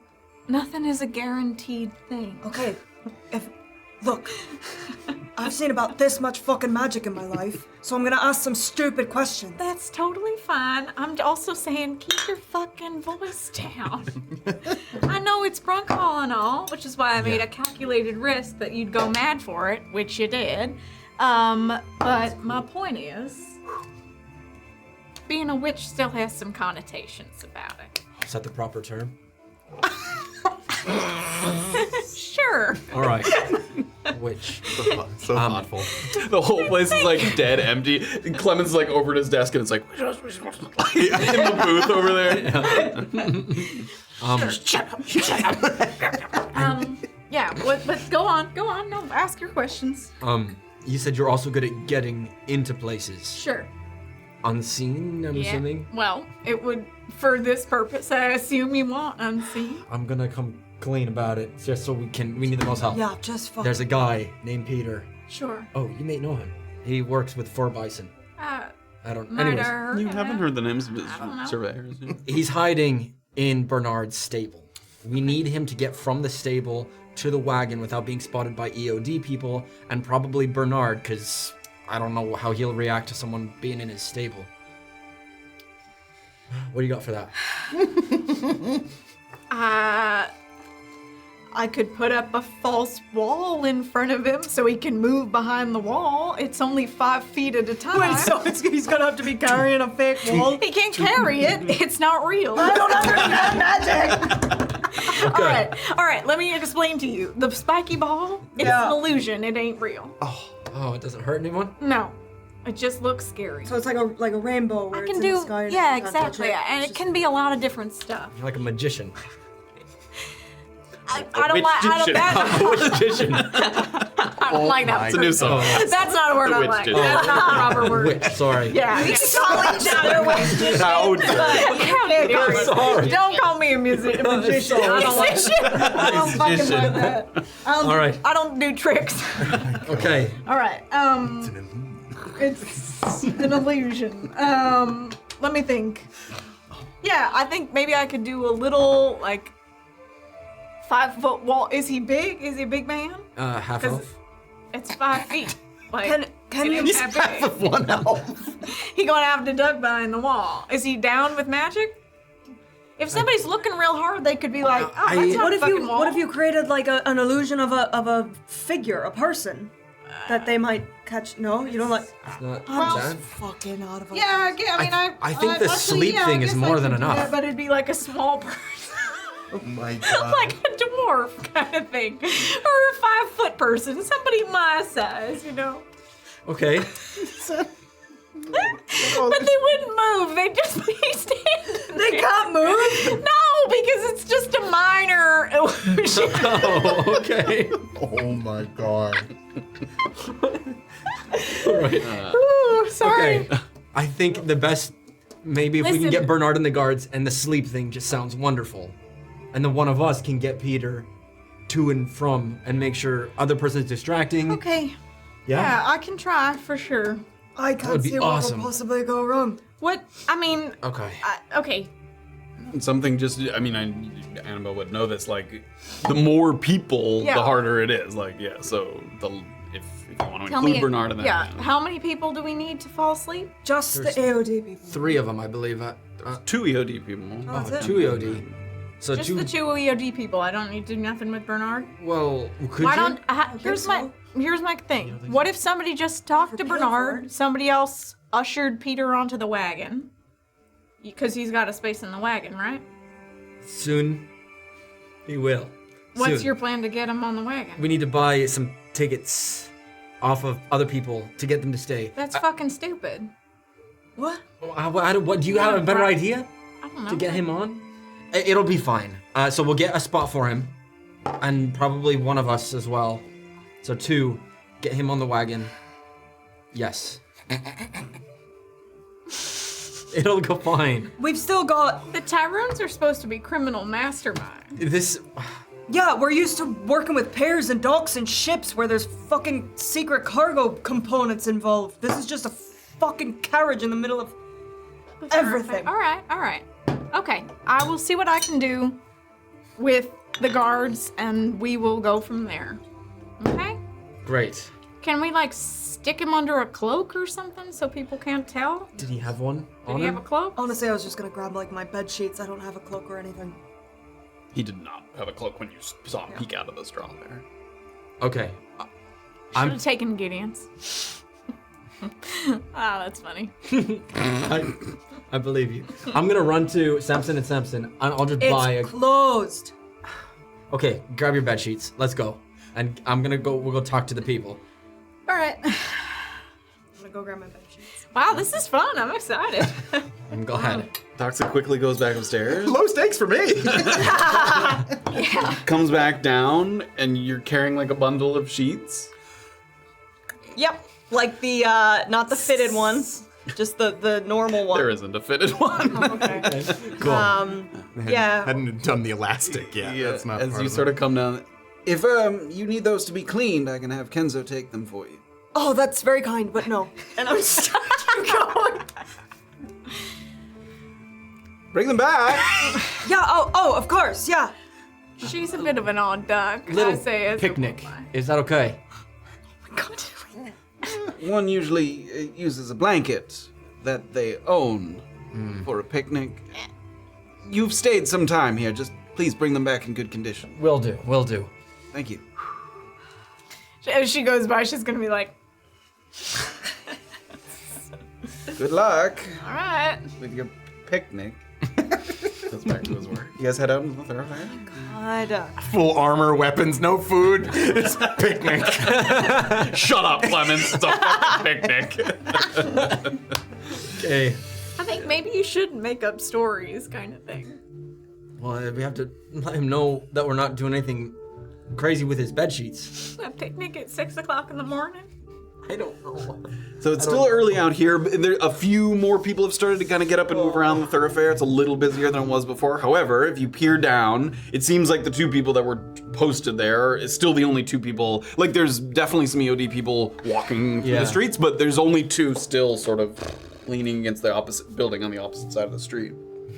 Nothing is a guaranteed thing. Okay, look, I've seen about this much fucking magic in my life, so I'm gonna ask some stupid questions. That's totally fine. I'm also saying keep your fucking voice down. I know it's Brunkhollow and all, which is why I made a calculated risk that you'd go mad for it, which you did. But my point is, being a witch still has some connotations about it. Is that the proper term? Sure. All right. Which? So thoughtful. The whole place is like dead empty. And Clement's like over at his desk and it's like in the booth over there. Yeah, but go on. No, ask your questions. You said you're also good at getting into places. Sure. Unseen, I'm assuming? Well, it would, for this purpose, I assume you want unseen. I'm gonna come clean about it, just so we need the most help. Yeah, just fucking. There's a guy named Peter. Sure. Oh, you may know him. He works with Fur Bison. I don't. Might Anyways, have heard You of haven't it. heard the names of his don't know. surveyors. he's hiding in Bernard's stable. We need him to get from the stable to the wagon without being spotted by EOD people, and probably Bernard, because I don't know how he'll react to someone being in his stable. What do you got for that? I could put up a false wall in front of him so he can move behind the wall. It's only 5 feet at a time. Wait, so he's gonna have to be carrying a fake wall? He can't carry it. It's not real. I don't understand magic! All right, let me explain to you. The spiky ball, it's Yeah. an illusion. It ain't real. Oh, it doesn't hurt anyone? No. It just looks scary. So it's like a rainbow where I it's can in do, the sky and yeah, you can't touch exactly. it. And it can be a lot of different stuff. You're like a magician. I don't like, I don't, that, Magician. I don't like that. It's a new song. That's not a word I witch like. did. That's not the proper word. Witch, sorry. Yeah. Call each other witches. How How dare you. Sorry. Don't call me a magician. I don't like I don't fucking like that. All right. I don't do tricks. Okay. All right. It's an illusion. Let me think. Yeah, I think maybe I could do a little like 5-foot wall. Is he big? Is he a big man? Half 'Cause elf. it's 5 feet. Like, Can it you- ain't that big. One elf. He gonna have to duck behind the wall. Is he down with magic? If somebody's looking real hard, they could be like, "Oh, that's not What a if fucking you wall." what if you created like an illusion of a figure, a person that they might catch? No, you don't like. It's not I'm bad. just fucking out of it. Yeah, I think the actually, sleep yeah, thing I is guess more I than could do enough. that, but it'd be like a small person. Oh my god. Like a dwarf kind of thing. Or a 5-foot person. Somebody my size, you know. Okay. But they wouldn't move. They'd just be standing. They can't move. No, because it's just a minor illusion. Oh, okay. Oh my god. All right. Ooh, sorry. Okay. I think the best, maybe if we can Listen. get Bernard in the guards, and the sleep thing just sounds wonderful. And then one of us can get Peter to and from and make sure other person's distracting. Okay. Yeah? Yeah, I can try for sure. I would can't be see awesome. what will possibly go wrong. What? I mean, Okay. okay. Something just, I mean, Annabel would know this, like, the more people, Yeah. the harder it is. Like, yeah, so if you want to Tell include me. Bernard in that. Yeah. How many people do we need to fall asleep? Just There's the AOD people. 3 of them, I believe. 2 EOD people. That's it. 2 EOD. So Just 2. the 2 EOD people. I don't need to do nothing with Bernard. Well, could Why you? don't? Here's my thing. What if somebody just talked to Prepare for Bernard? it. Somebody else ushered Peter onto the wagon. Because he's got a space in the wagon, right? Soon. He will. What's Soon. your plan to get him on the wagon? We need to buy some tickets off of other people to get them to stay. That's fucking stupid. What? What do you have a better Right. idea I don't know. to get him on? It'll be fine. So we'll get a spot for him, and probably one of us as well. So 2, get him on the wagon. Yes. It'll go fine. We've still got. The Tyruns are supposed to be criminal masterminds. This. Yeah, we're used to working with pairs and docks and ships where there's fucking secret cargo components involved. This is just a fucking carriage in the middle of everything. All right. Okay, I will see what I can do with the guards, and we will go from there. Okay? Great. Can we like stick him under a cloak or something so people can't tell? Did he have one Did on he him? have a cloak? Honestly, I was just gonna grab like my bed sheets. I don't have a cloak or anything. He did not have a cloak when you saw him peek out of the straw there. Okay. Should have taken Gideon's. That's funny. I believe you. I'm gonna run to Samson and Samson, and I'll just It's buy a. closed. Okay, grab your bed sheets. Let's go. And I'm gonna go. We'll go talk to the people. All right. I'm gonna go grab my bed sheets. Wow, this is fun. I'm excited. And go ahead. Doxley quickly goes back upstairs, Low stakes for me. comes back down, and you're carrying like a bundle of sheets. Yep, like the not the fitted one, just the normal one. There isn't a fitted one. Okay. Cool. Yeah. Hadn't done the elastic yet. Yeah, That's not as part you of sort it. of come down. If you need those to be cleaned, I can have Kenzo take them for you. Oh, that's very kind, but no. And I'm just going. Bring them back. Yeah. Oh, of course. Yeah. She's a bit of an odd duck. Little I say as a picnic. reply. Is that okay? One usually uses a blanket that they own for a picnic. You've stayed some time here. Just please bring them back in good condition. Will do. Will do. Thank you. As she goes by, she's gonna be like, Good luck all right. with your picnic. Goes back to his work. You guys head out into the thoroughfare? Full armor, weapons, no food. It's a picnic. Shut up, Clemens. It's a fucking picnic. Okay. I think maybe you should make up stories, kind of thing. Well, we have to let him know that we're not doing anything crazy with his bed sheets. A picnic at 6 o'clock in the morning. I don't know. So it's still early out here, but there, a few more people have started to kind of get up and move around the thoroughfare. It's a little busier than it was before. However, if you peer down, it seems like the 2 people that were posted there is still the only 2 people. Like, there's definitely some EOD people walking through the streets, but there's only 2 still sort of leaning against the opposite building on the opposite side of the street.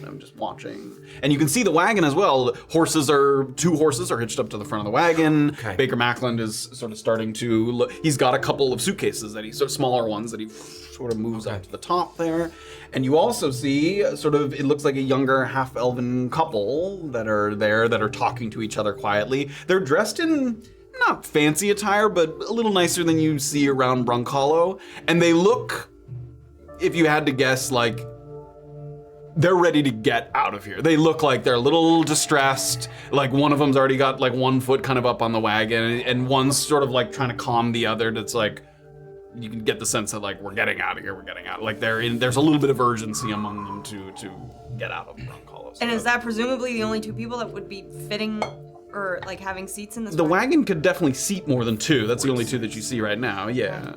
I'm just watching. And you can see the wagon as well. 2 horses are hitched up to the front of the wagon. Okay. Baker Macklin is sort of starting to look. He's got a couple of suitcases that sort of smaller ones that he sort of moves up to the top there. And you also see sort of, it looks like a younger half-elven couple that are there that are talking to each other quietly. They're dressed in not fancy attire, but a little nicer than you see around Brunkhollow. And they look, if you had to guess, like, they're ready to get out of here. They look like they're a little distressed. Like one of them's already got like one foot kind of up on the wagon, and one's sort of like trying to calm the other. That's like, you can get the sense that like, we're getting out of here, we're getting out. Like there's a little bit of urgency among them to get out of Brunkhollow. And is that presumably the only 2 people that would be fitting or like having seats in this The wagon could definitely seat more than 2. That's the only 2 that you see right now. Yeah.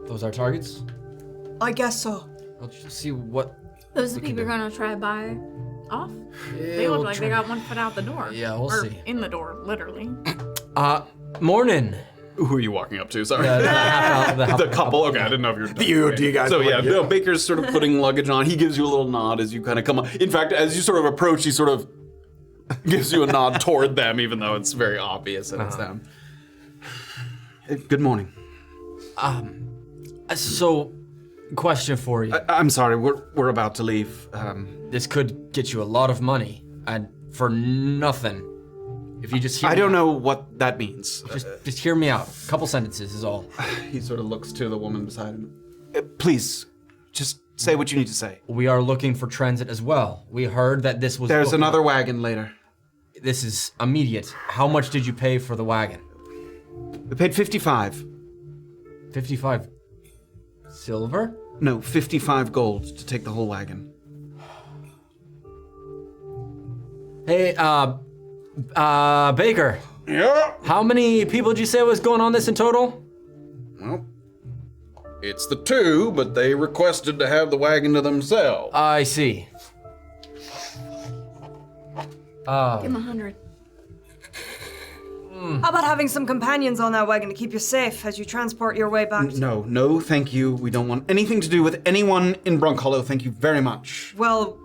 Those are targets? I guess so. Let's just see what. Those are the we can people you're do. gonna try to buy off? They Yeah, look we'll like try. they got one foot out the door. Yeah, we'll or see. in the door, literally. Morning. Who are you walking up to? Sorry. The The couple. Okay, I didn't know if you were. Do you guys? So want yeah, to- no, Baker's sort of putting luggage on. He gives you a little nod as you kind of come up. In fact, as you sort of approach, he sort of gives you a nod toward them, even though it's very obvious that it's them. Good morning. So, question for you. I'm sorry, we're about to leave. This could get you a lot of money, and for nothing. If you just hear I me don't out. know what that means. Just hear me out. A couple sentences is all. He sort of looks to the woman beside him. Please, just say what you need to say. We are looking for transit as well. We heard that this was. There's booked. another wagon later. This is immediate. How much did you pay for the wagon? We paid 55. 55 silver? No, 55 gold to take the whole wagon. Hey, Baker. Yeah. How many people did you say was going on this in total? Well, it's the 2, but they requested to have the wagon to themselves. I see. Give him 100. How about having some companions on that wagon to keep you safe as you transport your way back? No, thank you. We don't want anything to do with anyone in Brunkhollow. Thank you very much. Well,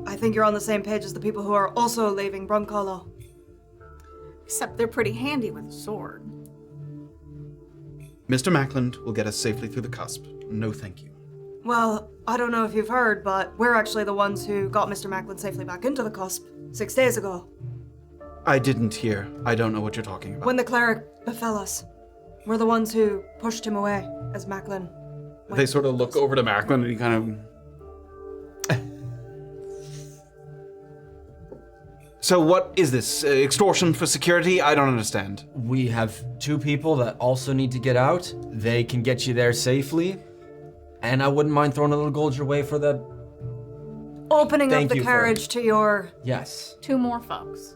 I think you're on the same page as the people who are also leaving Brunkhollow. Except they're pretty handy with a sword. Mr. Mackland will get us safely through the cusp. No, thank you. Well, I don't know if you've heard, but we're actually the ones who got Mr. Macklin safely back into the cusp 6 days ago, I didn't hear. I don't know what you're talking about. when the cleric befell us. We're the ones who pushed him away as Macklin. They sort of look over to Mackland and he kind of... So what is this? Extortion for security? I don't understand. We have 2 people that also need to get out. They can get you there safely. And I wouldn't mind throwing a little gold your way for the... Opening Thank up the you for- carriage to your... Yes. 2 more folks.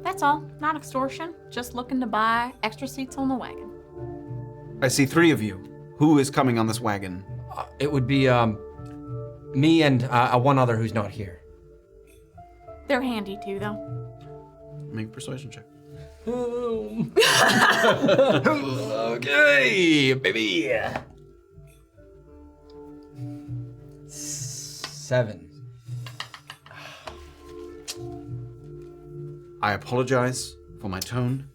That's all. Not extortion. Just looking to buy extra seats on the wagon. I see 3 of you. Who is coming on this wagon? It would be me and one other who's not here. They're handy too, though. Make a persuasion check. Okay, baby. 7. I apologize for my tone,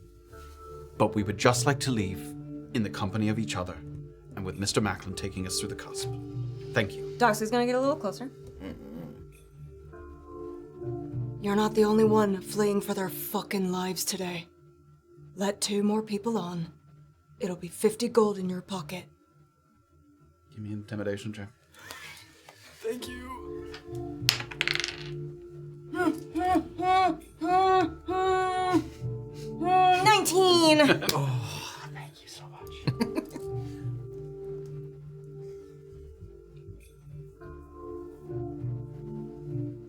but we would just like to leave in the company of each other and with Mr. Macklin taking us through the cusp. Thank you. Doxley's gonna get a little closer. You're not the only one fleeing for their fucking lives today. Let 2 more people on. It'll be 50 gold in your pocket. Give me an intimidation check. Thank you. 19! Oh, thank you so much.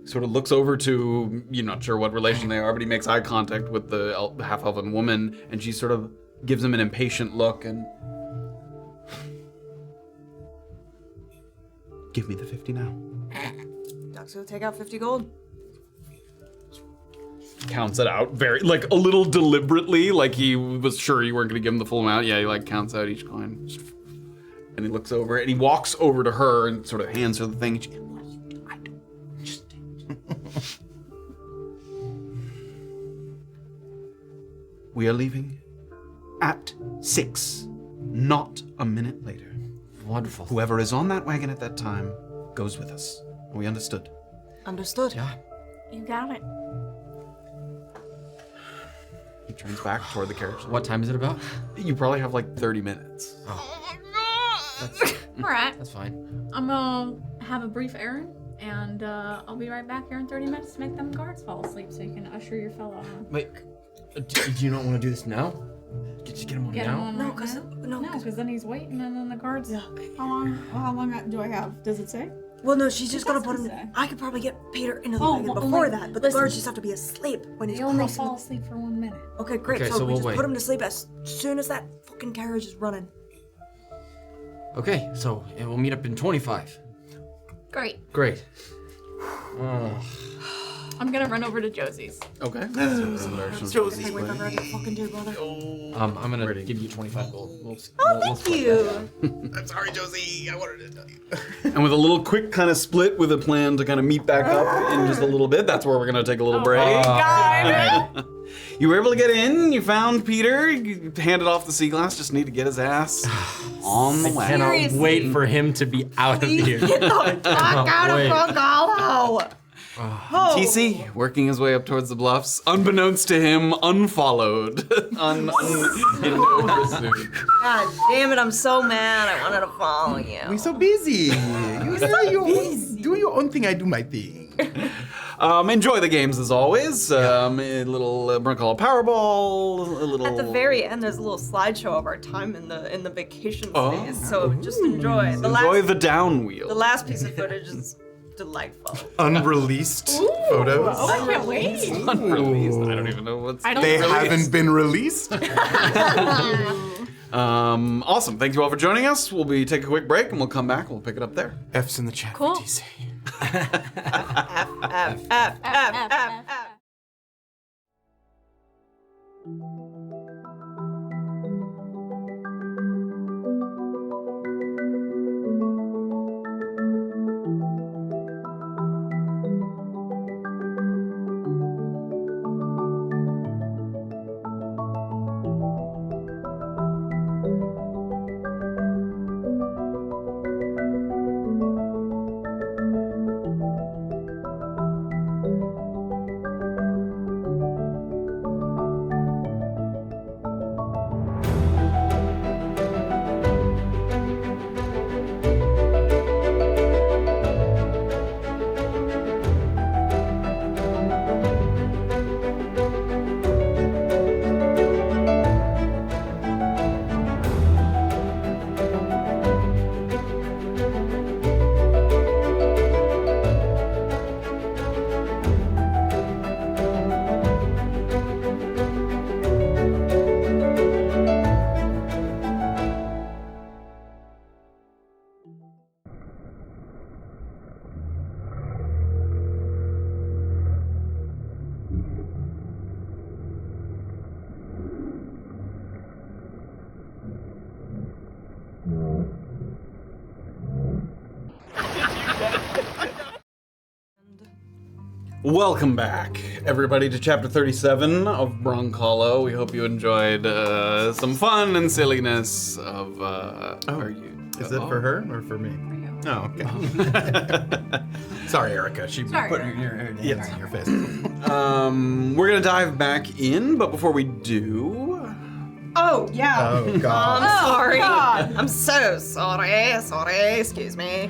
Sort of looks over to, you're not sure what relation they are, but he makes eye contact with the half-elven woman, and she sort of gives him an impatient look and... Give me the 50 now. Doxley will take out 50 gold. Counts it out very, like, a little deliberately, like he was sure you weren't going to give him the full amount. Yeah, he, like, counts out each coin. And he looks over, and he walks over to her and sort of hands her the thing. And she, I don't understand. We are leaving at 6, not a minute later. Wonderful. Whoever is on that wagon at that time goes with us. We understood. Understood. Yeah. You got it. He turns back toward the carriage. What time is it about? You probably have like 30 minutes. All right. That's fine. I'm gonna have a brief errand, and I'll be right back here in 30 minutes to make them guards fall asleep so you can usher your fellow home. Wait, do you not want to do this now? Just get him on Get now? him on No, right now? no, No, because then he's waiting, and then the guards. How long do I have? Does it say? Well, no, she's just gonna put him. I could probably get Peter into the wagon before that, but the guards just have to be asleep when he's crossing. asleep for 1 minute. Okay, great. Okay, so so we we'll just wait. put him to sleep as soon as that fucking carriage is running. Okay, so we'll meet up in 25. Great. Great. I'm gonna run over to Josie's. Okay. Josie. Hey, wake up right fucking do, brother. I'm gonna give you 25 gold. Thank you. I'm sorry, Josie. I wanted to tell you. And with a little quick kind of split with a plan to kind of meet back up in just a little bit, that's where we're going to take a little break. You were able to get in, you found Peter, you handed off the sea glass, just need to get his ass on the wagon. Cannot Seriously. wait for him to be out of here. Get the fuck out of wait. Brunkhollow. TC, working his way up towards the bluffs, unbeknownst to him, unfollowed. in no pursuit. God damn it, I'm so mad. I wanted to follow you. We're so busy. Do your own thing, I do my thing. Enjoy the games as always. A little Brunkhollow Powerball, a little... At the very end, there's a little slideshow of our time in the vacation phase, so just enjoy. Enjoy the Downweald. The last piece of footage is delightful. Unreleased photos. Oh, I can't wait. Unreleased. I don't even know what's... They haven't been released. Awesome. Thank you all for joining us. We'll be taking a quick break and we'll come back. We'll pick it up there. F's in the chat Cool. for TC. Welcome back, everybody, to Chapter 37 of Brunkhollow. We hope you enjoyed some fun and silliness of... Is it for her or for me? Oh, okay. Sorry, Erica. She Sorry, put Erica. your yes in your face. We're gonna dive back in, but before we do... Oh, yeah. Oh, God. I'm sorry. God. I'm so sorry. Sorry. Excuse me.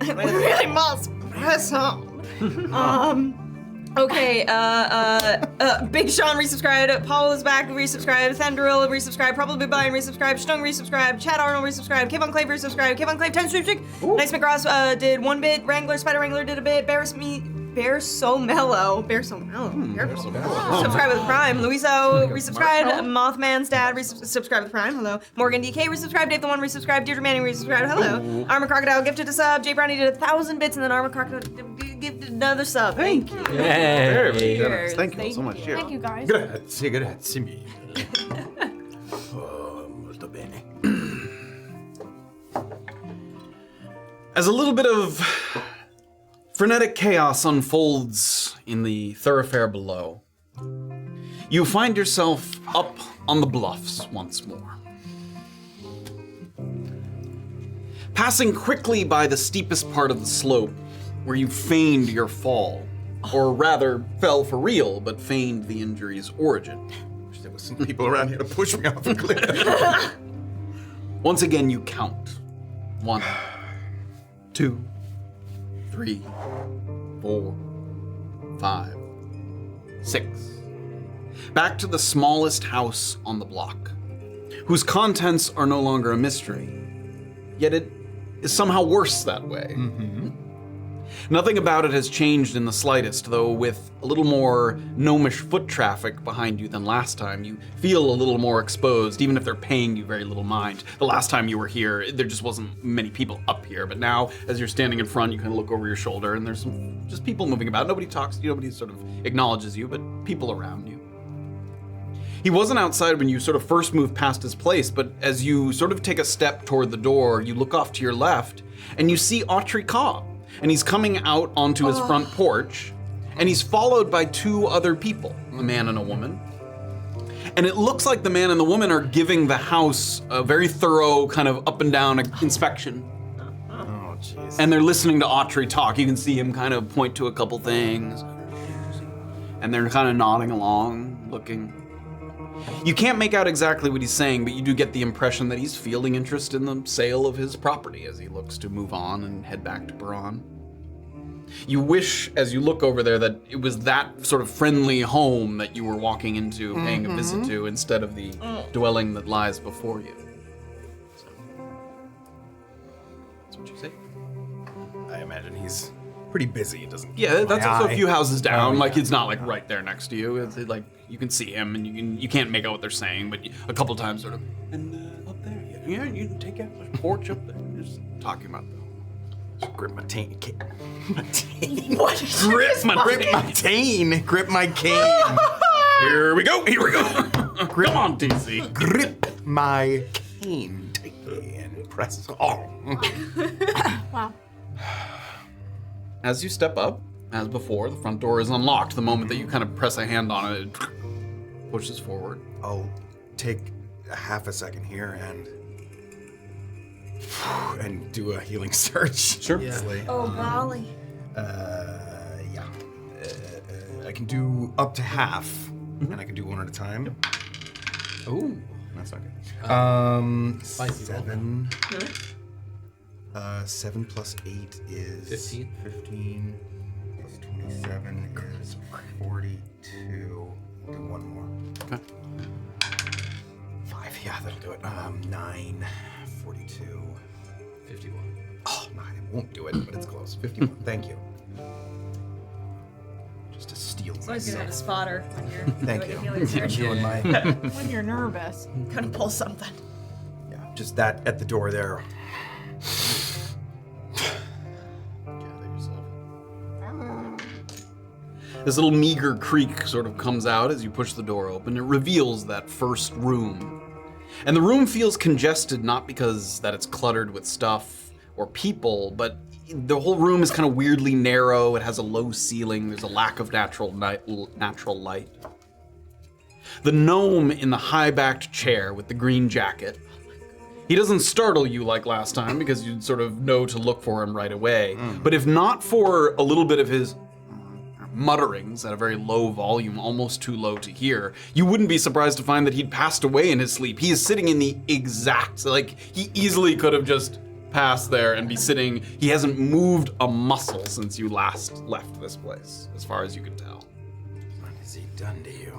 We really must press on. Okay, Big Sean resubscribed, Paul is back, resubscribed, Thandril resubscribed, Probably Brian resubscribed, Stung resubscribed, Chad Arnold resubscribed, Kevon Clave resubscribed, Kevon Clave 10 streak, Nice McGross did 1 bit, Wrangler, Spider Wrangler did a bit, Bear So Mellow, subscribe with Prime, Luiso resubscribed, Mothman's dad resubscribed with Prime, hello, Morgan DK resubscribed, Dave the One resubscribed, Deirdre Manning resubscribed, hello, Armor Crocodile gifted a sub, Jay Brownie did 1,000 bits, and then Armor Crocodile gifted another sub, thank you. Very Yay. generous. Thank you so much. Here. Thank you, guys. Grazie mille. Oh, molto bene. As a little bit of frenetic chaos unfolds in the thoroughfare below, you find yourself up on the bluffs once more. Passing quickly by the steepest part of the slope, where you feigned your fall, or rather fell for real, but feigned the injury's origin. Wish there was some people around here to push me off a cliff. Once again, you count. 1, 2, 3, 4, 5, 6. Back to the smallest house on the block, whose contents are no longer a mystery. Yet it is somehow worse that way. Nothing about it has changed in the slightest, though with a little more gnomish foot traffic behind you than last time, you feel a little more exposed, even if they're paying you very little mind. The last time you were here, there just wasn't many people up here, but now, as you're standing in front, you kind of look over your shoulder, and there's just people moving about. Nobody talks to you, nobody sort of acknowledges you, but people around you. He wasn't outside when you sort of first moved past his place, but as you sort of take a step toward the door, you look off to your left, and you see Autry Cobb. And he's coming out onto his front porch, and he's followed by two other people, a man and a woman. And it looks like the man and the woman are giving the house a very thorough kind of up and down inspection. Oh, jeez. And they're listening to Autry talk. You can see him kind of point to a couple things. And they're kind of nodding along, looking. You can't make out exactly what he's saying, but you do get the impression that he's feeling interest in the sale of his property as he looks to move on and head back to Baran. You wish, as you look over there, that it was that sort of friendly home that you were walking into, paying a visit to, instead of the dwelling that lies before you. So, that's what you say. I imagine he's pretty busy. It doesn't. Yeah, that's also a few houses down. Oh, like yeah. it's not like right there next to you. It's like you can see him, and you can't make out what they're saying, but a couple times sort of. And up there, yeah, you can take out the porch up there. Just talking about the. Grip my cane. What? Grip my cane. Grip my cane. Here we go. Come on, TC. Grip my cane tightly and press on. Wow. As you step up, as before, the front door is unlocked. The moment that you kind of press a hand on it, it pushes forward. I'll take a half a second here and do a healing search. Sure. Easily. Oh, golly. Yeah. I can do up to half, and I can do one at a time. Oh, that's not good. Spicy 7. 7 plus 8 is 15 plus 27 is 42. Do one more. Okay. 5. Yeah, that'll do it. 9, 42, 51. Oh, no, it won't do it, but it's close. 51. Thank you. Just to steal It's always good to have a myself. spotter when you're Thank doing you. a healing search. Doing my, When you're nervous. Gonna pull something. yeah, just that at the door there. This little meager creak sort of comes out as you push the door open. It reveals that first room. And the room feels congested, not because that it's cluttered with stuff or people, but the whole room is kind of weirdly narrow. It has a low ceiling. There's a lack of natural light. The gnome in the high-backed chair with the green jacket. He doesn't startle you like last time because you'd sort of know to look for him right away. But if not for a little bit of his mutterings at a very low volume, almost too low to hear, you wouldn't be surprised to find that he'd passed away in his sleep. He is sitting in the exact, like, he easily could have just passed there and be sitting. He hasn't moved a muscle since you last left this place, as far as you can tell. What has he done to you?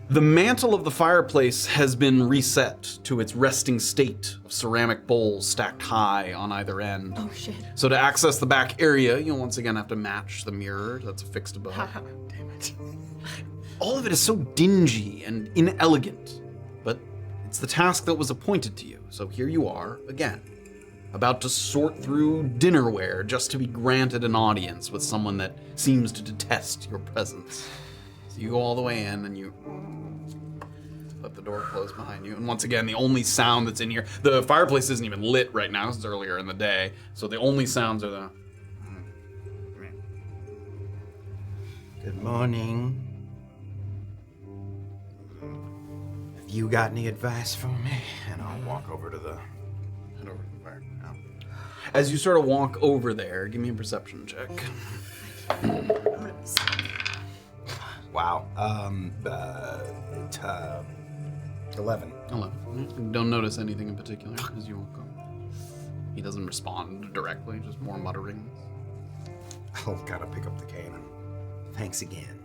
The mantle of the fireplace has been reset to its resting state of ceramic bowls stacked high on either end. Oh, shit. So to access the back area, you'll once again have to match the mirror that's affixed above. Damn it. All of it is so dingy and inelegant, but it's the task that was appointed to you. So here you are again, about to sort through dinnerware just to be granted an audience with someone that seems to detest your presence. So you go all the way in and you let the door close behind you. And once again, the only sound that's in here, the fireplace isn't even lit right now, it's earlier in the day. So the only sounds are the... Good morning. Have you got any advice for me? And I'll walk over to the... Head over to the fire. Now. As you sort of walk over there, give me a perception check. Wow. 11. 11. Don't notice anything in particular as you walk over. He doesn't respond directly, just more mutterings. I'll kind of pick up the cane and thanks again.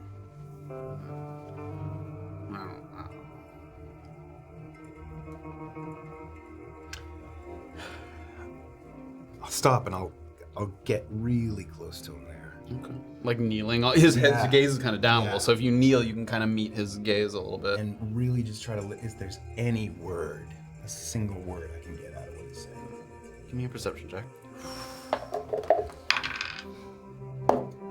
stop and I'll get really close to him there. Okay. Like kneeling. His gaze is kind of downward, Yeah. so if you kneel, you can kind of meet his gaze a little bit. And really just try to, if there's any word, a single word I can get out of what he's saying. Give me a perception check.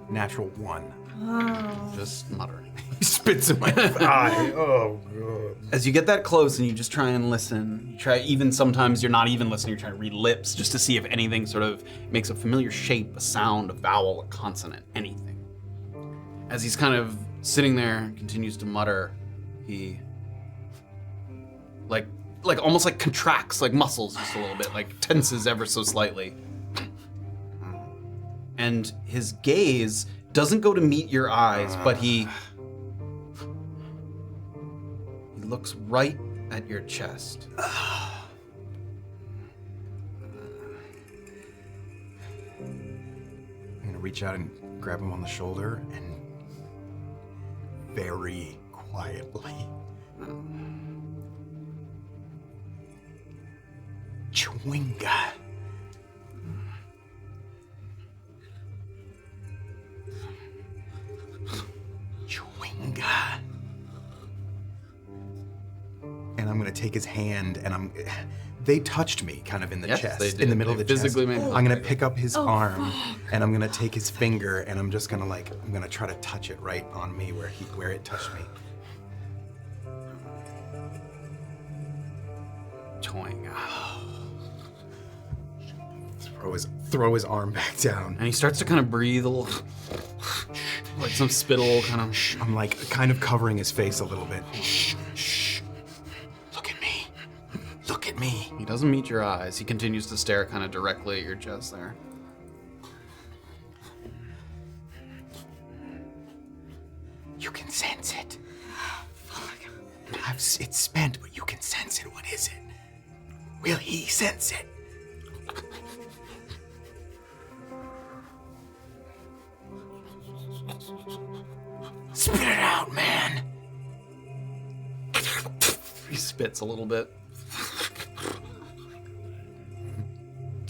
Natural 1. Just muttering. He spits in my eye. Oh, God. As you get that close and you just try and listen, you try, even sometimes you're not even listening, you're trying to read lips just to see if anything sort of makes a familiar shape, a sound, a vowel, a consonant, anything. As he's kind of sitting there and continues to mutter, he like almost like contracts like muscles just a little bit, like tenses ever so slightly. And his gaze doesn't go to meet your eyes, but he looks right at your chest. I'm gonna reach out and grab him on the shoulder and very quietly. Chewinga. Chewinga. And I'm gonna take his hand and they touched me kind of in the Yes, chest, they did. in the middle They of the chest. physically made I'm gonna pick up his arm and I'm gonna take his finger and I'm just gonna I'm gonna try to touch it right on me where it touched me. Chewinga. Throw his arm back down. And he starts to kind of breathe a little, like some spittle kind of. I'm like kind of covering his face a little bit. Shh, shh. Look at me. Look at me. He doesn't meet your eyes. He continues to stare kind of directly at your chest there. You can sense it. It's spent, but you can sense it. What is it? Will he sense it? Spit it out, man. He spits a little bit.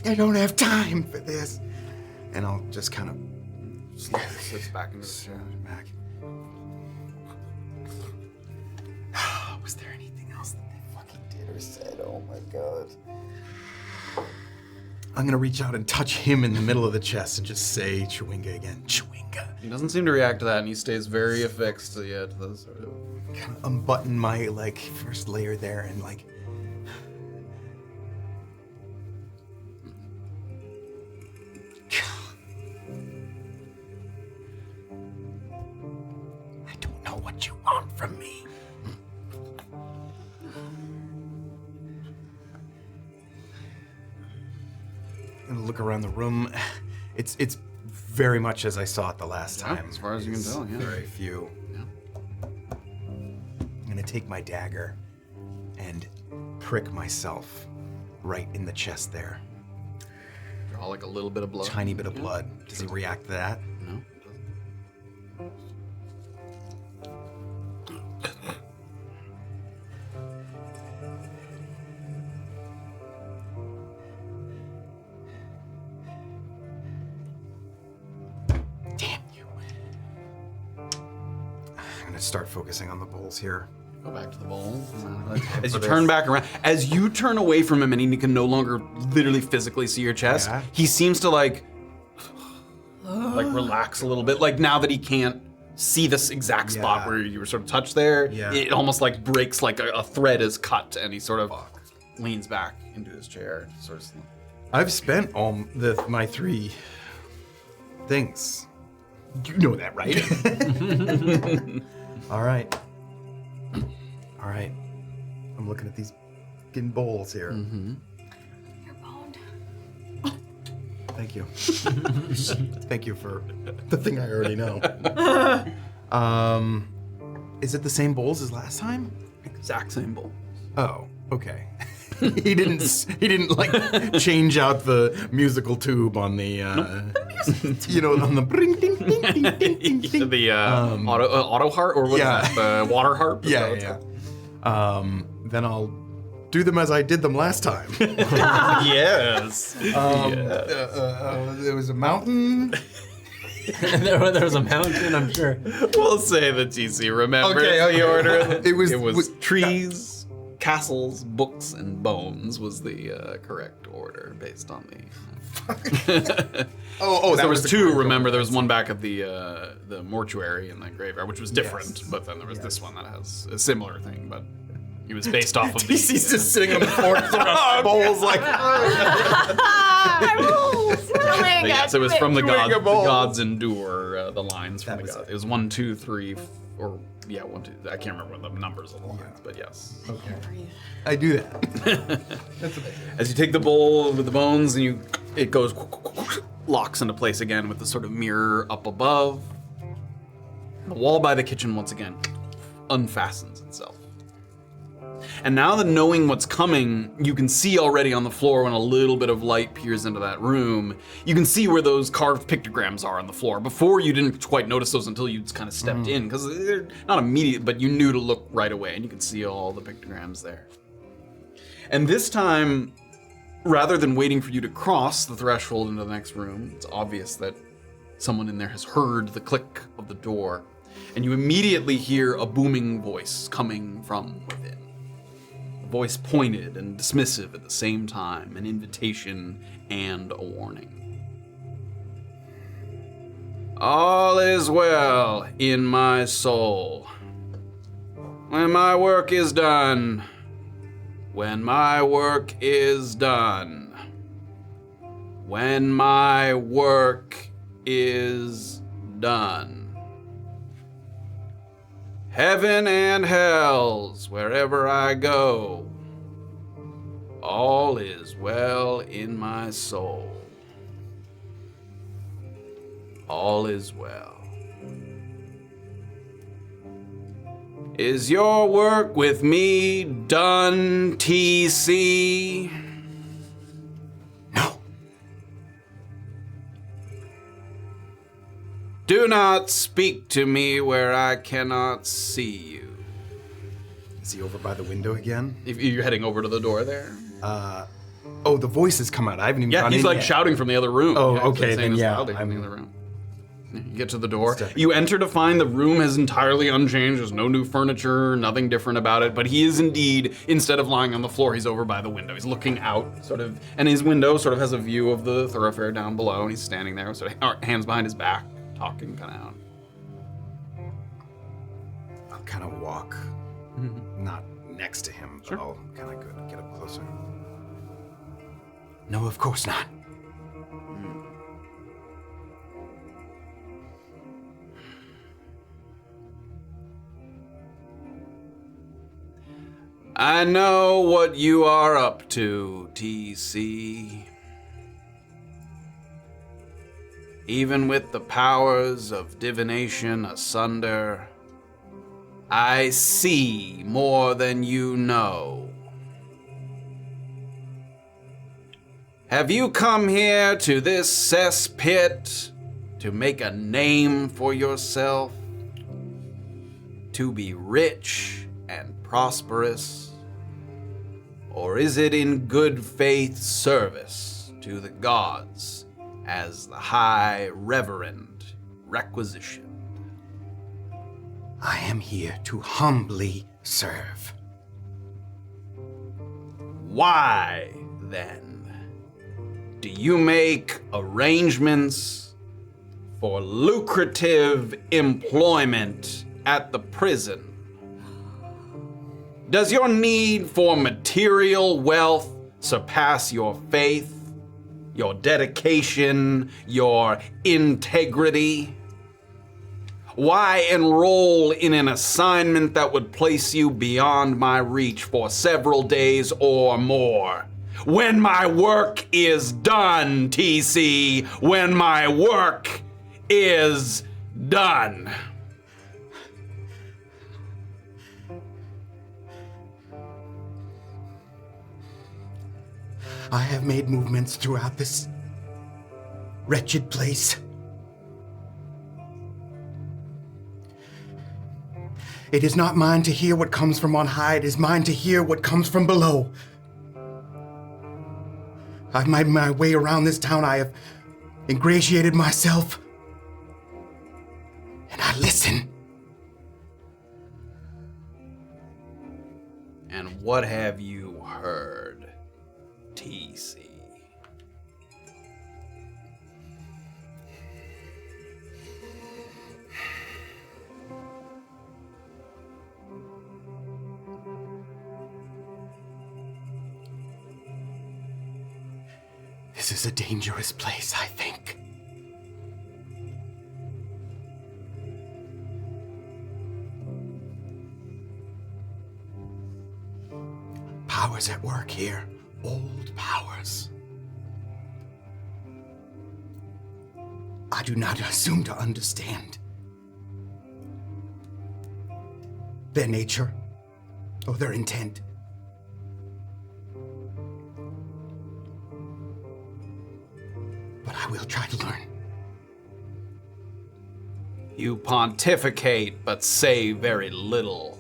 I don't have time for this. And I'll just kind of Sits back into the chair. back. Was there anything else that they fucking did or said? Oh my god. I'm gonna reach out and touch him in the middle of the chest and just say Chewinga again. Chewinga. He doesn't seem to react to that, and he stays very affixed to the sort of. Kind of unbutton my first layer there and I don't know what you want from me. I'm gonna look around the room. It's very much as I saw it the last Yeah, time. as far as you can It's tell, yeah. Very few. Yeah. I'm gonna take my dagger and prick myself right in the chest there. Draw like a little bit of blood. Tiny bit of blood. Does he react to that? No. Damn you. I'm gonna start focusing on the bowls here. Go back to the bowl. As you turn back around, as you turn away from him and he can no longer literally physically see your chest, Yeah. he seems to like relax a little bit. Like now that he can't see this exact spot Yeah. where you were sort of touched there, Yeah. it almost like breaks, like a thread is cut, and he sort of leans back into his chair. Sort of. I've spent all my 3 things. You know that, right? All right. All right. I'm looking at these fucking bowls here. Mm-hmm. You're boned. Thank you. Thank you for the thing I already know. Is it the same bowls as last time? Exact same bowl. Oh, okay. he didn't like change out the musical tube on the on the bring ding ding ding ding ding ding. The auto harp, or what is Yeah. that? The water harp? Is that what it's Yeah. called? Then I'll do them as I did them last time. Yes. There was a mountain. there was a mountain, I'm sure. We'll say the TC remembers Okay. the order. It was trees, castles, books, and bones was the correct order based on the. There was the two. correct Remember, order. there was one back at the mortuary in the graveyard, which was different. Yes. But then there was this one that has a similar thing, but it was based off of TC's just sitting on the floor throwing bowls like. I rules. But yes, it was from the Doing gods. a The bowl. gods endure the lines from That the was gods. it. It was 1, 2, 3, or 1, 2. I can't remember the numbers of the lines, but yes. I do that. As you take the bowl with the bones and it goes locks into place again with the sort of mirror up above. The wall by the kitchen once again unfastens itself. And now that knowing what's coming, you can see already on the floor when a little bit of light peers into that room, you can see where those carved pictograms are on the floor. Before you didn't quite notice those until you kind of stepped in, because they're not immediate, but you knew to look right away and you could see all the pictograms there. And this time, rather than waiting for you to cross the threshold into the next room, it's obvious that someone in there has heard the click of the door, and you immediately hear a booming voice coming from within. A voice pointed and dismissive at the same time, an invitation and a warning. All is well in my soul. When my work is done, when my work is done, when my work is done. Heaven and hells, wherever I go, all is well in my soul. All is well. Is your work with me done, TC? No. Do not speak to me where I cannot see you. Is he over by the window again? If you're heading over to the door there. Oh, the voices come out. I haven't even Yeah, gone he's in like yet. shouting from the other room. Oh, Yeah, okay, he's saying then this yeah, loudly from the I'm- other room. You get to the door. Stepping. You enter to find the room is entirely unchanged. There's no new furniture, nothing different about it. But he is indeed, instead of lying on the floor, he's over by the window. He's looking out, sort of, and his window sort of has a view of the thoroughfare down below. And he's standing there, sort of hands behind his back, talking kind of out. I'll kind of walk, not next to him, but I'll kind of get up closer. No, of course not. I know what you are up to, TC. Even with the powers of divination asunder, I see more than you know. Have you come here to this cesspit to make a name for yourself? To be rich and prosperous? Or is it in good faith service to the gods as the High Reverend requisitioned? I am here to humbly serve. Why, then, do you make arrangements for lucrative employment at the prison? Does your need for material wealth surpass your faith, your dedication, your integrity? Why enroll in an assignment that would place you beyond my reach for several days or more? When my work is done, TC, when my work is done. I have made movements throughout this wretched place. It is not mine to hear what comes from on high. It is mine to hear what comes from below. I've made my way around this town. I have ingratiated myself. And I listen. And what have you heard, TC? This is a dangerous place, I think. Powers at work here. Old powers. I do not assume to understand their nature or their intent. But I will try to learn. You pontificate, but say very little,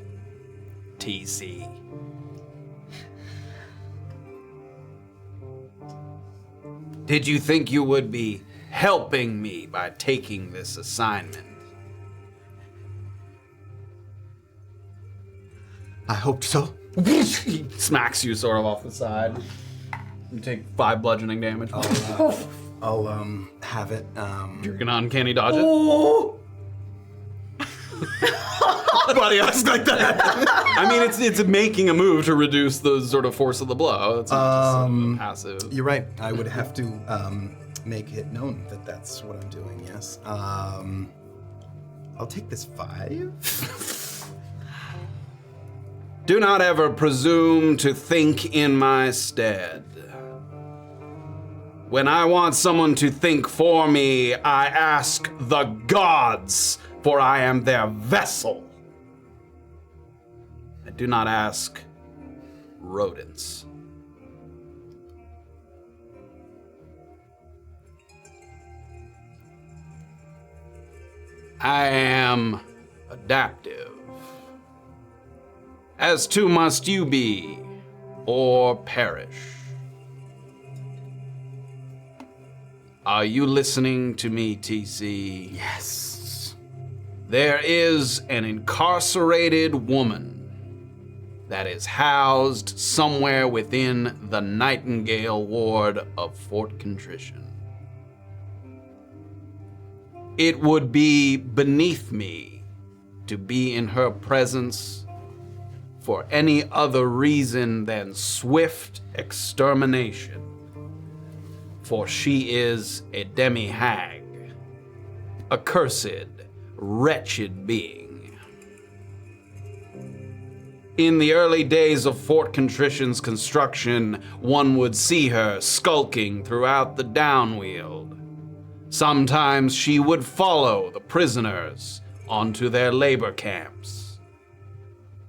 TC. Did you think you would be helping me by taking this assignment? I hoped so. He smacks you sort of off the side. You take 5 bludgeoning damage. I'll have it. You're gonna uncanny dodge it. Buddy, I was like that. I mean, it's making a move to reduce the sort of force of the blow. It's not just passive. You're right. I would have to make it known that that's what I'm doing. Yes. I'll take this 5. Do not ever presume to think in my stead. When I want someone to think for me, I ask the gods, for I am their vessel. I do not ask rodents. I am adaptive. As too must you be, or perish. Are you listening to me, TC? Yes. There is an incarcerated woman that is housed somewhere within the Nightingale ward of Fort Contrition. It would be beneath me to be in her presence for any other reason than swift extermination. For she is a demi-hag, a cursed, wretched being. In the early days of Fort Contrition's construction, one would see her skulking throughout the Downweald. Sometimes she would follow the prisoners onto their labor camps.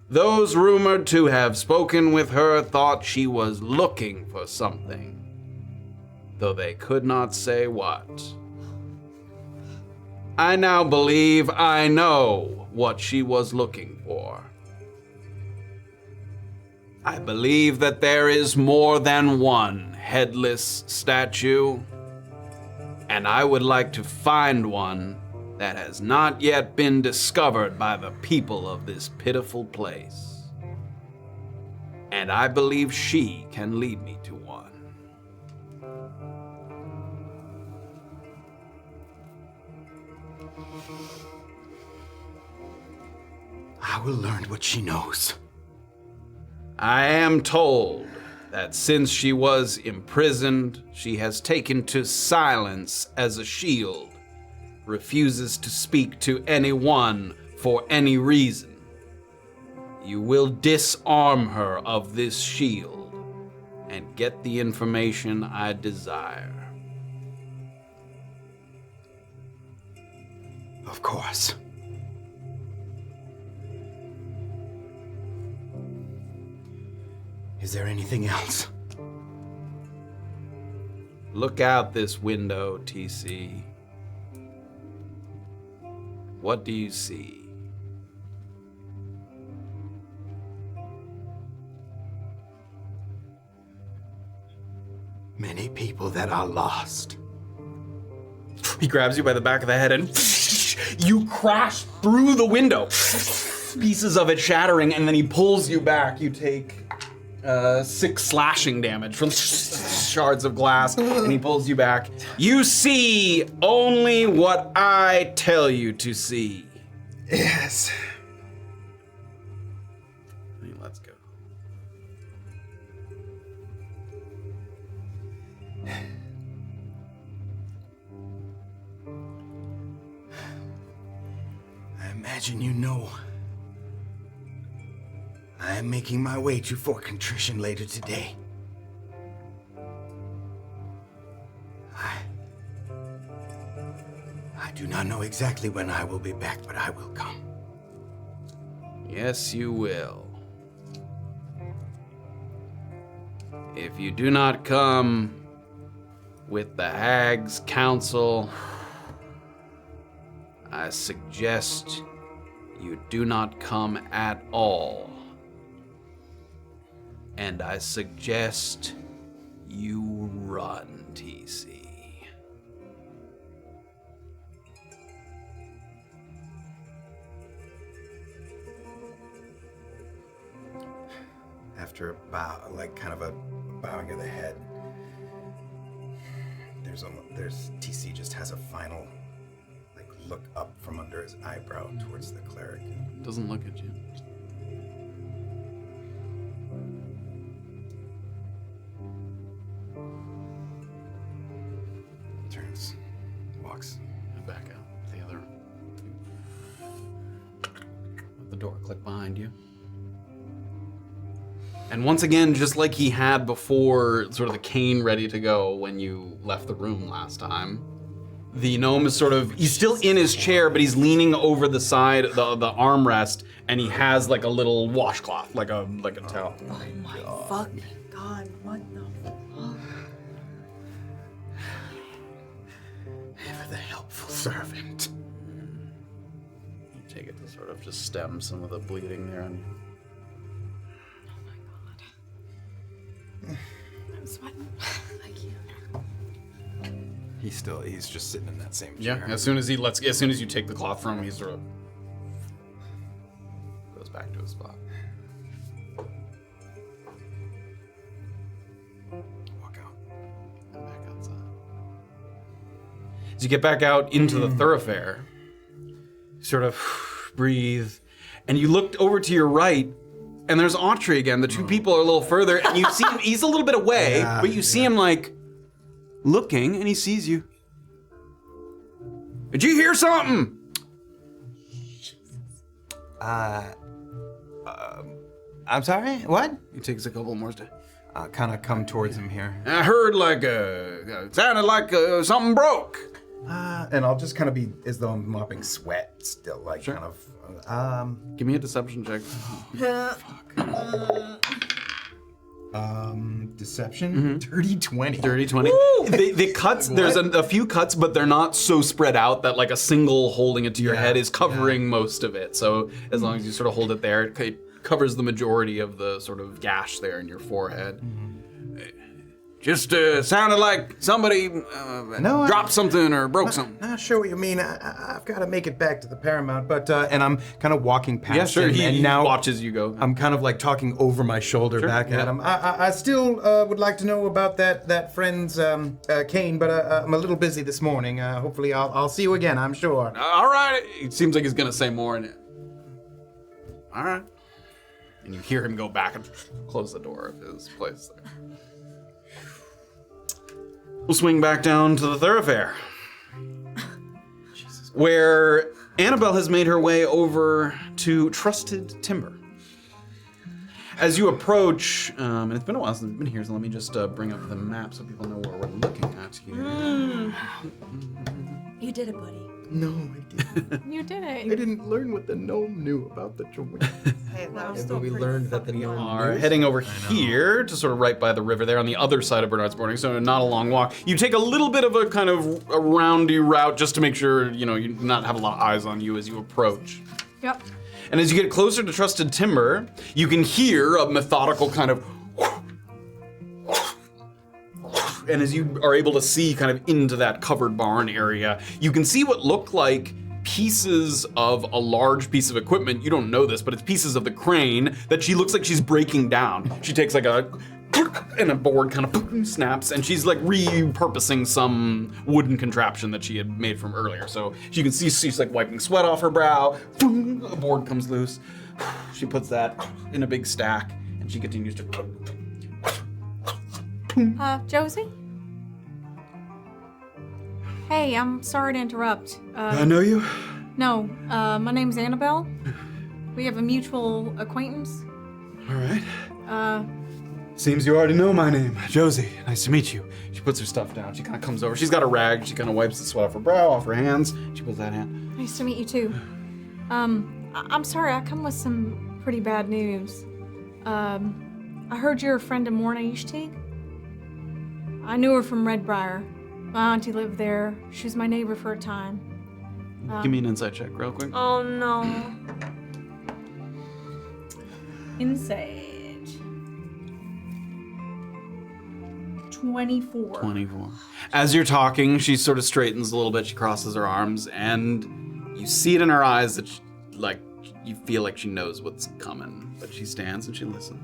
Those rumored to have spoken with her thought she was looking for something, though they could not say what. I now believe I know what she was looking for. I believe that there is more than one headless statue, and I would like to find one that has not yet been discovered by the people of this pitiful place. And I believe she can lead me to one. I will learn what she knows. I am told that since she was imprisoned, she has taken to silence as a shield, refuses to speak to anyone for any reason. You will disarm her of this shield and get the information I desire. Of course. Is there anything else? Look out this window, TC. What do you see? many people that are lost. He grabs you by the back of the head and you crash through the window. Pieces of it shattering, and then he pulls you back. You take 6 slashing damage from shards of glass, and he pulls you back. You see only what I tell you to see. Yes. Let's go. I imagine you know. I am making my way to Fort Contrition later today. I do not know exactly when I will be back, but I will come. Yes, you will. If you do not come with the Hag's Council, I suggest you do not come at all. And I suggest you run, TC. After a bow, like kind of a bowing of the head, there's TC just has a final like look up from under his eyebrow towards the cleric. Doesn't look at you. Turns, walks Back out the other. Let the door click behind you. And once again, just like he had before, sort of the cane ready to go when you left the room last time, the gnome is he's still in his chair, but he's leaning over the side, the armrest, and he has like a little washcloth, like a towel. Oh my fucking god, what the fuck? ever the helpful servant. You take it to sort of just stem some of the bleeding there. And I'm sweating. I can't. He's just sitting in that same yeah, chair. as soon as you take the cloth from him, he sort of goes back to his spot. Walk out. And back outside. As you get back out into the thoroughfare, you sort of breathe, and you look over to your right, and there's Autry again. The two people are a little further, and you see him, he's a little bit away, but you see him like looking, and he sees you. Did you hear something? I'm sorry, what? He takes a couple more steps. Kind of come towards him here. I heard sounded like something broke. And I'll just kind of be as though I'm mopping sweat still, like Sure. kind of. Give me a deception check. Deception? Dirty 20. Dirty 20. The cuts, there's a few cuts, but they're not so spread out that like a single holding it to your head is covering most of it. So as long as you sort of hold it there, it covers the majority of the sort of gash there in your forehead. Just sounded like somebody dropped something or broke something. Not sure what you mean. I've got to make it back to the Paramount, but and I'm kind of walking past Yeah, sure. him, and He now watches you go. I'm kind of like talking over my shoulder back at him. I still would like to know about that friend's cane, but I'm a little busy this morning. Hopefully I'll see you again, I'm sure. All right. It seems like he's gonna say more. All right. And you hear him go back and close the door of his place there. We'll swing back down to the thoroughfare, where Annabel has made her way over to Trusted Timber. As you approach, and it's been a while since we've been here, so let me just bring up the map so people know where we're looking at here. You did it, buddy. No, I didn't. You did I it. didn't learn what the gnome knew about the joint. Hey, that was still we pretty learned that the fucking gnome long. Are heading over here to sort of right by the river there on the other side of Bernard's Boarding, so not a long walk. You take a little bit of a kind of a roundy route just to make sure, you not have a lot of eyes on you as you approach. Yep. And as you get closer to Trusted Timber, you can hear a methodical kind of And as you are able to see kind of into that covered barn area, you can see what look like pieces of a large piece of equipment. You don't know this, but it's pieces of the crane that she looks like she's breaking down. She takes like a, and a board kind of snaps, and she's like repurposing some wooden contraption that she had made from earlier. So you can see she's like wiping sweat off her brow. A board comes loose. She puts that in a big stack, and she continues to. Josie? Hey, I'm sorry to interrupt. I know you? No, my name's Annabel. We have a mutual acquaintance. All right. Seems you already know my name. Josie, nice to meet you. She puts her stuff down. She kind of comes over. She's got a rag. She kind of wipes the sweat off her brow, off her hands. She puts that hand. Nice to meet you too. I'm sorry, I come with some pretty bad news. I heard you're a friend of Morna Ishtig. I knew her from Redbriar. My auntie lived there. She was my neighbor for a time. Give me an insight check real quick. Oh no. Insight. 24. 24. As you're talking, she sort of straightens a little bit. She crosses her arms, and you see it in her eyes that, you feel like she knows what's coming. But she stands and she listens.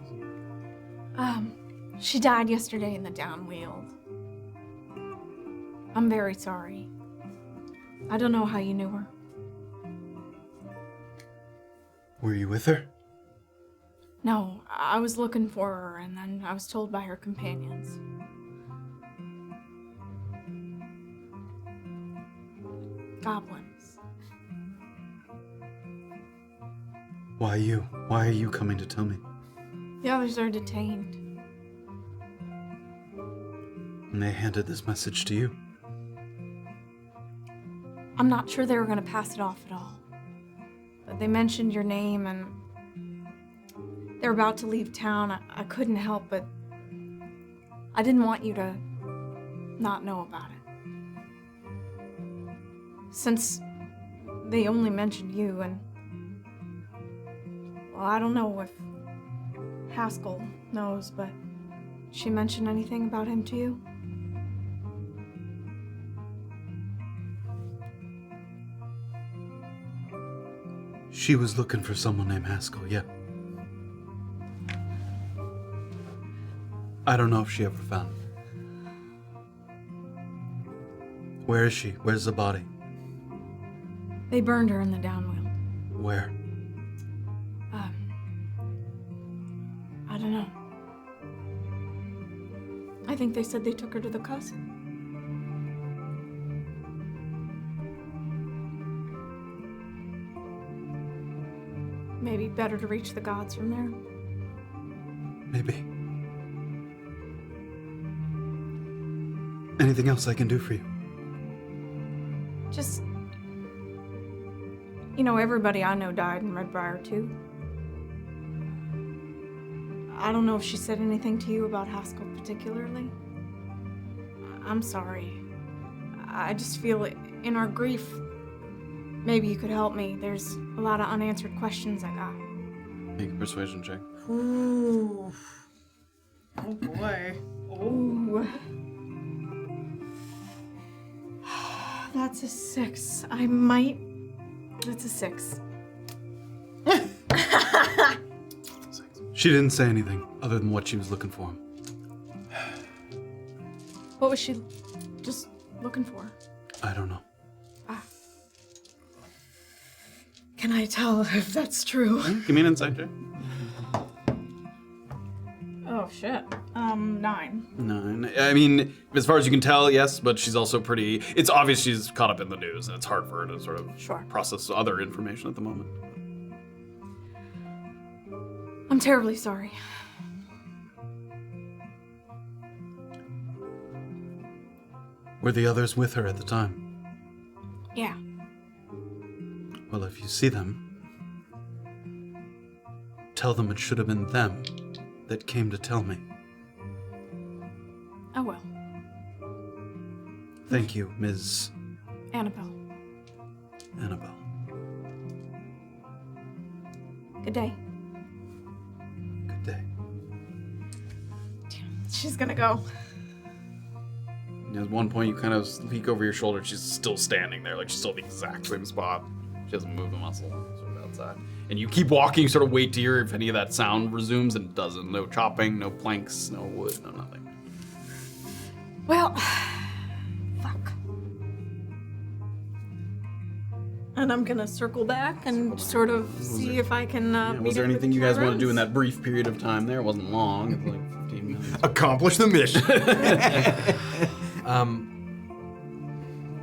She died yesterday in the Downweald. I'm very sorry. I don't know how you knew her. Were you with her? No, I was looking for her, and then I was told by her companions. Goblins. Why you? Why are you coming to tell me? The others are detained. And they handed this message to you. I'm not sure they were going to pass it off at all. But they mentioned your name, and they're about to leave town. I couldn't help but... I didn't want you to not know about it. Since they only mentioned you, and... Well, I don't know if Haskell knows, but she mentioned anything about him to you? She was looking for someone named Haskell, yeah. I don't know if she ever found him. Where is she? Where's the body? They burned her in the Downweald. Where? I don't know. I think they said they took her to the cousin. Maybe better to reach the gods from there. Maybe. Anything else I can do for you? Just... everybody I know died in Redbriar too. I don't know if she said anything to you about Haskell particularly. I'm sorry. I just feel in our grief, maybe you could help me. There's a lot of unanswered questions I got. Make a persuasion check. Ooh. Oh boy. Ooh. That's a 6. That's a 6. She didn't say anything other than what she was looking for. What was she just looking for? I don't know. Can I tell if that's true? Give me an insight check. Oh shit. 9. 9. I mean, as far as you can tell, yes, but she's also pretty... It's obvious she's caught up in the news, and it's hard for her to sort of process other information at the moment. I'm terribly sorry. Were the others with her at the time? Yeah. Well, if you see them, tell them it should have been them that came to tell me. Oh well. Thank you, Ms. Annabel. Annabel. Good day. Good day. She's gonna go. At one point, you kind of peek over your shoulder. She's still standing there, like she's still at the exact same spot. She doesn't move a muscle, sort of outside. And you keep walking, sort of wait to hear if any of that sound resumes, and it doesn't. No chopping, no planks, no wood, no nothing. Well, fuck. And I'm gonna circle back and sort of see if I can. Was there anything you guys want to do in that brief period of time there? It wasn't long. It was like 15 minutes. Accomplish the mission.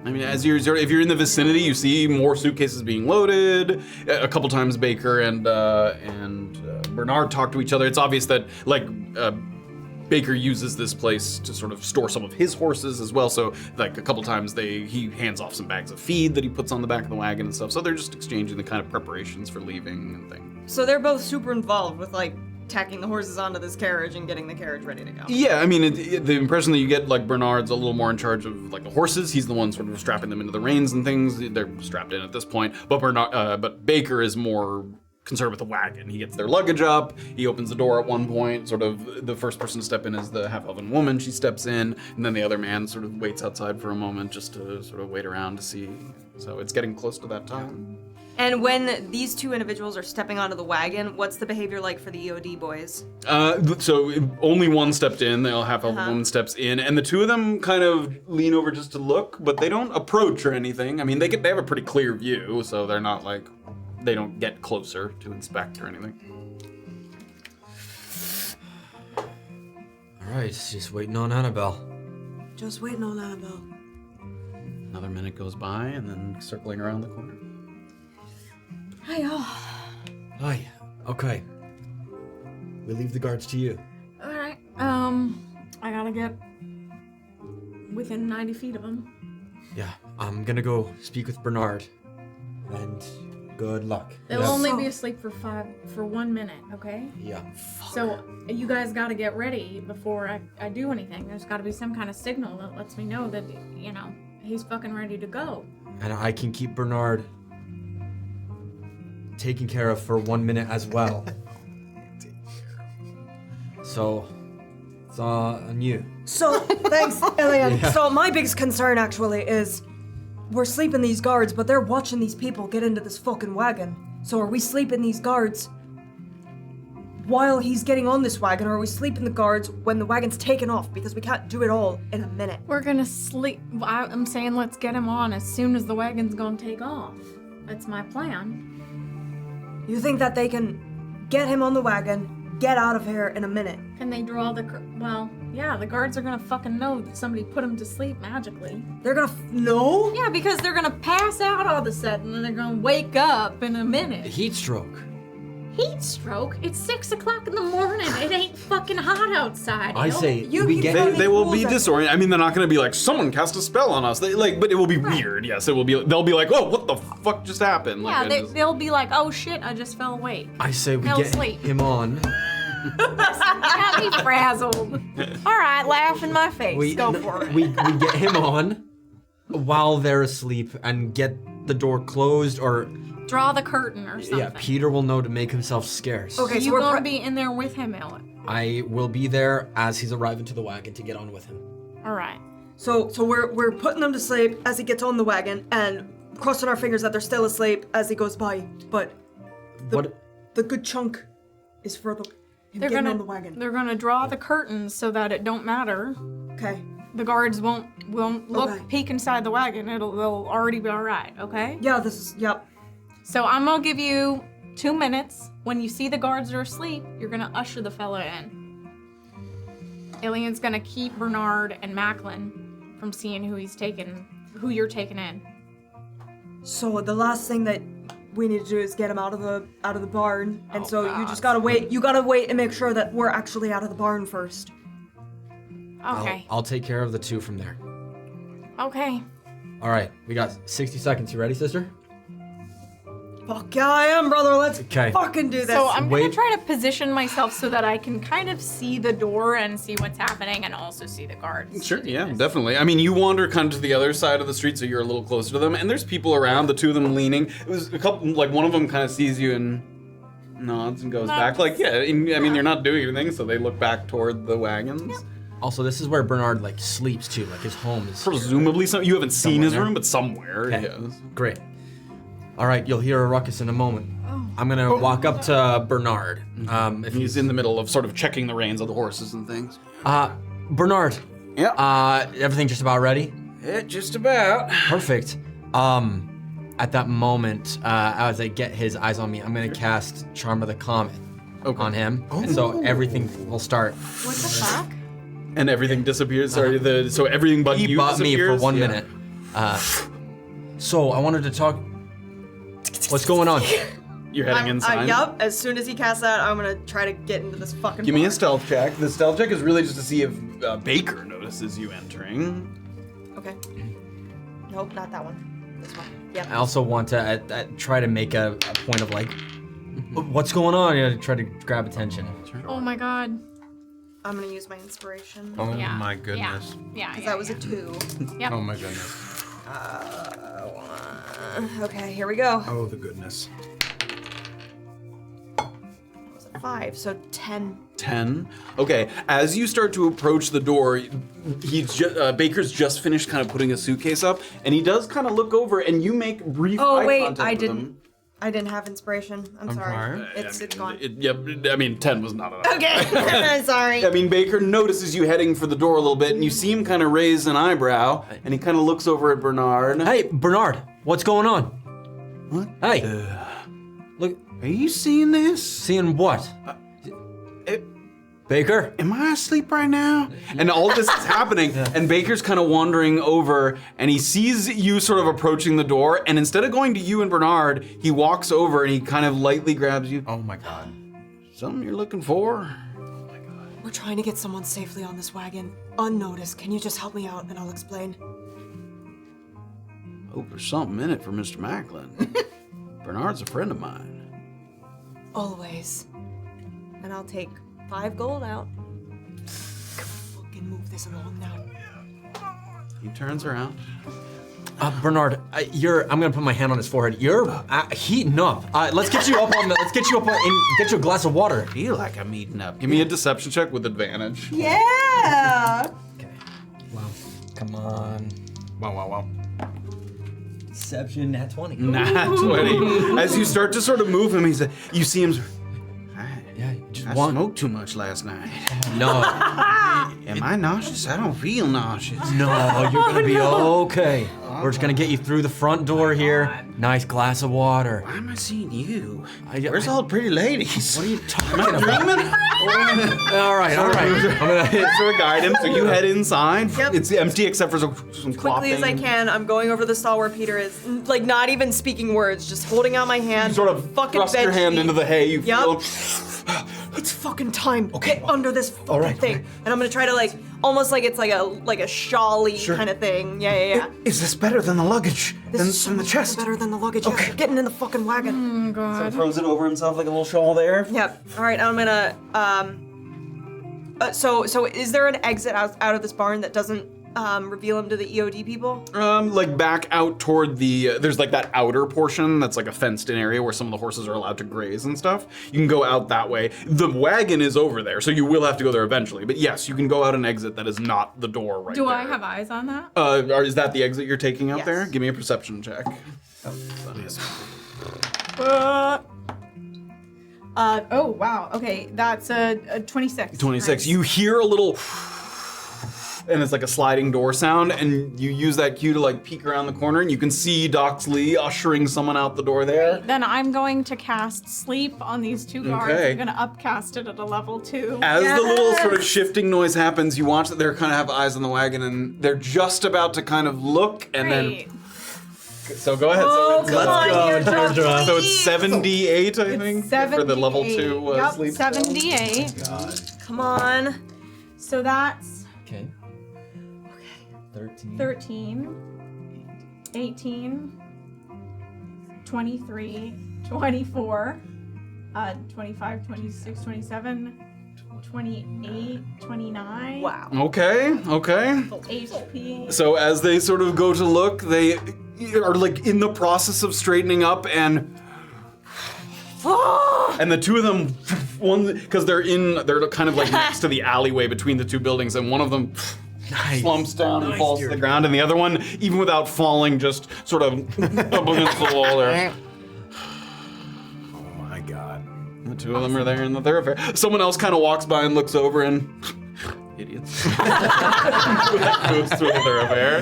I mean, if you're in the vicinity, you see more suitcases being loaded. A couple times, Baker and Bernard talk to each other. It's obvious that Baker uses this place to sort of store some of his horses as well. So like a couple times he hands off some bags of feed that he puts on the back of the wagon and stuff. So they're just exchanging the kind of preparations for leaving and things. So they're both super involved with like tacking the horses onto this carriage and getting the carriage ready to go. Yeah, I mean, the impression that you get, like, Bernard's a little more in charge of, like, the horses. He's the one sort of strapping them into the reins and things. They're strapped in at this point. But Baker is more concerned with the wagon. He gets their luggage up. He opens the door at one point. Sort of the first person to step in is the half-elven woman. She steps in, and then the other man sort of waits outside for a moment just to sort of wait around to see. So it's getting close to that time. And when these two individuals are stepping onto the wagon, what's the behavior like for the EOD boys? So only one stepped in. The half-elf woman steps in, and the two of them kind of lean over just to look, but they don't approach or anything. I mean, they have a pretty clear view, so they're not like, they don't get closer to inspect or anything. All right, just waiting on Annabel. Just waiting on Annabel. Another minute goes by, and then circling around the corner. Hi. Okay. We leave the guards to you. All right. I gotta get within 90 feet of him. Yeah, I'm gonna go speak with Bernard. And good luck. They'll only be asleep for 1 minute, okay? Yeah. So you guys gotta get ready before I do anything. There's gotta be some kind of signal that lets me know that, he's fucking ready to go. And I can keep Bernard taken care of for 1 minute as well. So, it's on you. So, thanks, Illien. Yeah. So my biggest concern actually is we're sleeping these guards, but they're watching these people get into this fucking wagon. So are we sleeping these guards while he's getting on this wagon, or are we sleeping the guards when the wagon's taken off? Because we can't do it all in a minute. We're gonna sleep. I'm saying let's get him on as soon as the wagon's gonna take off. That's my plan. You think that they can get him on the wagon, get out of here in a minute? Can they draw the... Well, yeah, the guards are gonna fucking know that somebody put him to sleep magically. They're gonna know? Yeah, because they're gonna pass out all of a sudden and they're gonna wake up in a minute. Heat stroke. Heat stroke? It's 6 o'clock in the morning. It ain't fucking hot outside. I say they will be disoriented. I mean, they're not going to be like, someone cast a spell on us. But it will be weird. Yes, it will be. They'll be like, oh, what the fuck just happened? Yeah, they'll be like, oh shit, I just fell awake. I say we get him on. Got me frazzled. All right, laugh in my face. Go for it. We get him on while they're asleep and get the door closed, or draw the curtain or something. Yeah, Peter will know to make himself scarce. Okay, so you're gonna be in there with him, Illien. I will be there as he's arriving to the wagon to get on with him. All right. So we're putting them to sleep as he gets on the wagon and crossing our fingers that they're still asleep as he goes by. But the good chunk is for him getting on the wagon. They're gonna draw the curtains so that it don't matter. Okay. The guards won't look, peek inside the wagon. They'll already be all right. Okay. Yeah. Yep. So I'm gonna give you 2 minutes. When you see the guards are asleep, you're gonna usher the fella in. Illien's gonna keep Bernard and Macklin from seeing who you're taking in. So the last thing that we need to do is get him out of the barn, and God. You just gotta wait. You gotta wait and make sure that we're actually out of the barn first. Okay. I'll take care of the two from there. Okay. All right, we got 60 seconds. You ready, sister? Fuck yeah, I am, brother. Let's fucking do this. So I'm gonna try to position myself so that I can kind of see the door and see what's happening, and also see the guards. Sure, yeah, definitely. I mean, you wander kind of to the other side of the street, so you're a little closer to them, and there's people around. The two of them leaning. It was a couple. Like one of them kind of sees you and nods and goes back. Like, yeah. I mean, you're not doing anything, so they look back toward the wagons. Also, this is where Bernard like sleeps too. Like his home is Presumably, you haven't seen his there. room, but somewhere. Okay. Yes. Great. All right, you'll hear a ruckus in a moment. I'm gonna walk up to Bernard. If He's in the middle of sort of checking the reins of the horses and things. Bernard. Yeah. Everything just about ready? Yeah, just about. Perfect. At that moment, as I get his eyes on me, I'm gonna cast Charm of the Comet on him, and so everything will start. What the fuck? And everything disappears. Sorry, so everything but He you bought me for disappears? 1 Yeah. minute. So I wanted to talk. What's going on? You're heading inside. Yup. As soon as he casts that, I'm gonna try to get into this fucking. Give me a bar. stealth check. The stealth check is really just to see if Baker notices you entering. Okay. Nope, not that one. This one. Yep. I also want to try to make a point of like, what's going on? You know, to try to grab attention. Oh my god. I'm gonna use my inspiration. Oh Yeah. my goodness. Yeah. Because that was a 2. Yep. Oh my goodness. Okay, here we go. Oh the goodness. That was a 5, so 10. 10. Okay, as you start to approach the door, Baker's just finished kind of putting a suitcase up, and he does kind of look over, and you make brief Oh eye wait, contact I with didn't. him. I didn't have inspiration. I'm sorry. sorry? It's gone. I mean, 10 was not enough. Okay, sorry. I mean, Baker notices you heading for the door a little bit, and you see him kind of raise an eyebrow, and he kind of looks over at Bernard. Hey, Bernard, what's going on? What? Hey, look, Are you seeing this? seeing what? Baker? Am I asleep right now? And all this is happening, and Baker's kind of wandering over, and he sees you sort of approaching the door, and instead of going to you and Bernard, he walks over and he kind of lightly grabs you. Oh my god. Something you're looking for? We're trying to get someone safely on this wagon, unnoticed. Can you just help me out and I'll explain? Hope there's something in it for Mr. Macklin. Bernard's a friend of mine. Always. And I'll take 5 gold out. Fucking move this along now. He turns around. Bernard, I'm gonna put my hand on his forehead. You're heating up. Let's get you up on the. Let's get you up and get you a glass of water. I feel like I'm eating up. Give me a deception check with advantage. Yeah! Okay. Wow. Come on. Wow. Deception, nat 20. Nat 20. As you start to sort of move him, you see him. Yeah, just I one. smoked too much last night. No, Am I nauseous? I don't feel nauseous. no, you're gonna be okay. We're just gonna get you through the front door here. Nice glass of water. Why am I seeing you? Where's all the pretty ladies? What are you talking Am I about? dreaming? All right. I'm gonna hit. Sort of guide him. So you head inside. Yep. It's empty except for some Quickly as I clothing. can, I'm going over the stall where Peter is, like not even speaking words, just holding out my hand. You sort of fucking thrust your bed hand sheet. into the hay. You Yup. feel. It's fucking time. Get under this fucking All right, thing. And I'm gonna try to almost like it's like a shawly kind of thing. Yeah. Is this better than the luggage? This is so much better than the luggage. Okay. Getting in the fucking wagon. So throws it over himself like a little shawl there. Yep. All right. I'm gonna. So is there an exit out of this barn that doesn't reveal him to the EOD people? Like back out toward the, there's like that outer portion that's like a fenced in area where some of the horses are allowed to graze and stuff. You can go out that way. The wagon is over there, so you will have to go there eventually. But yes, you can go out an exit that is not the door right Do there. I have eyes on that? Is that the exit you're taking out Yes. there? Give me a perception check. Oh wow. Okay, that's a 26. 26. You hear a little, and it's like a sliding door sound, and you use that cue to like peek around the corner, and you can see Doxley ushering someone out the door there. Then I'm going to cast sleep on these 2 guards. Okay. I'm gonna upcast it at a level 2. As the little sort of shifting noise happens, you watch that they kind of have eyes on the wagon, and they're just about to kind of look, and Great. then. So go ahead. Oh, so come on, Deirdre. So it's 78, I think, for the level 2 Yep, sleep spell. 78. Come on. So that's Okay. 13. 13, 18, 23, 24, 25, 26, 27, 28, 29. Wow. Okay. HP. So as they sort of go to look, they are like in the process of straightening up, and And the two of them, one, because they're kind of like next to the alleyway between the two buildings, and one of them slumps down and falls to the ground, and the other one, even without falling, just sort of up against the wall there. Oh my god. The two of them are there in the thoroughfare. Someone else kind of walks by and looks over and... Idiots. Goes through the thoroughfare.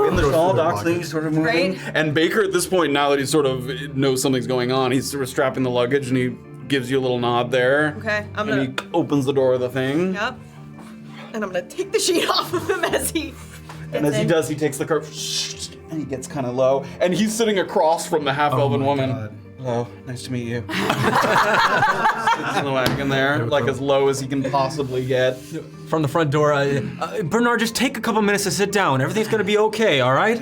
In the stall, Doxley sort of moving. Right. And Baker, at this point, now that he sort of knows something's going on, he's sort of strapping the luggage and he gives you a little nod there. Okay, I'm And gonna. he opens the door of the thing. Yep. And I'm gonna take the sheet off of him as he. And as he does, he takes the curve and he gets kind of low. And he's sitting across from the half-elven woman. God. Hello, nice to meet you. Sits in the wagon there, like as low as he can possibly get. From the front door, Bernard, just take a couple minutes to sit down. Everything's gonna be okay, all right?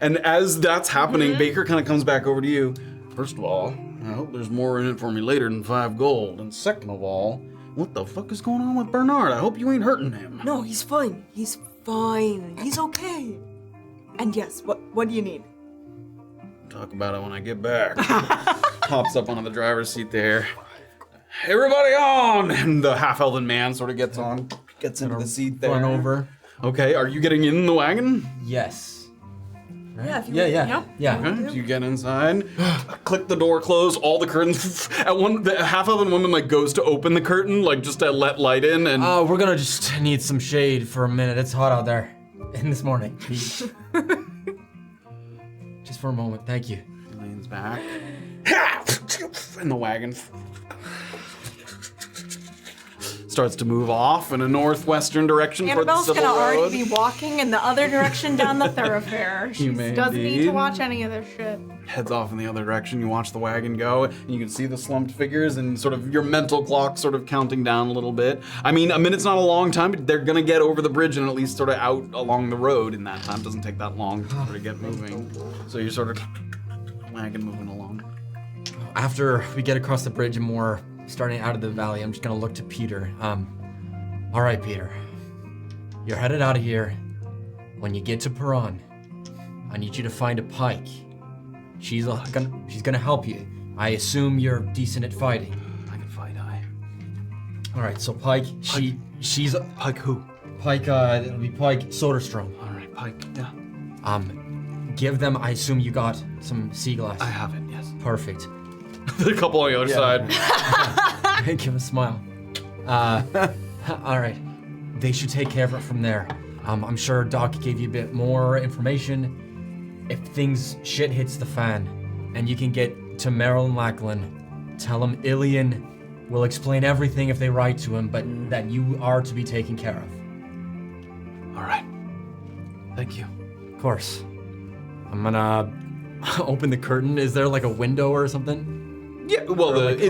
And as that's happening, Baker kind of comes back over to you. First of all, I hope there's more in it for me later than 5 gold. And second of all, what the fuck is going on with Bernard? I hope you ain't hurting him. No, he's fine. He's fine. He's okay. And yes, what do you need? Talk about it when I get back. Pops up onto the driver's seat there. Everybody on! And the half-elven man sort of gets into the seat there. Run over. Okay, are you getting in the wagon? Yes. Yeah, if you Yeah. Okay, you get inside, click the door closed, all the curtains. The half-elven woman like goes to open the curtain, like just to let light in, and We're gonna just need some shade for a minute. It's hot out there. In this morning. Just for a moment, thank you. he leans back. And the wagon starts to move off in a northwestern direction toward the Annabelle's civil gonna road. already be walking in the other direction down the thoroughfare. She may doesn't need indeed. to watch any of this shit. Heads off in the other direction. You watch the wagon go, and you can see the slumped figures and sort of your mental clock sort of counting down a little bit. I mean, a minute's not a long time, but they're gonna get over the bridge and at least sort of out along the road in that time. It doesn't take that long to sort of get moving. So you're sort of wagon moving along. After we get across the bridge and we're starting out of the valley, I'm just gonna look to Peter. All right, Peter. You're headed out of here. When you get to Perron, I need you to find a pike. She's gonna help you. I assume you're decent at fighting. I can fight, All right, so Pike, she's Pike who? Pike. It'll be Pike Soderstrom. All right, Pike. Yeah. Give them. I assume you got some sea glass. I have it. Yes. Perfect. The couple on the other side. Give him a smile. All right. They should take care of it from there. I'm sure Doc gave you a bit more information. If shit hits the fan, and you can get to Merrill and Lachlan, tell him Illien will explain everything if they write to him, but that you are to be taken care of. All right. Thank you. Of course. I'm gonna open the curtain. Is there like a window or something? Yeah. Well, it's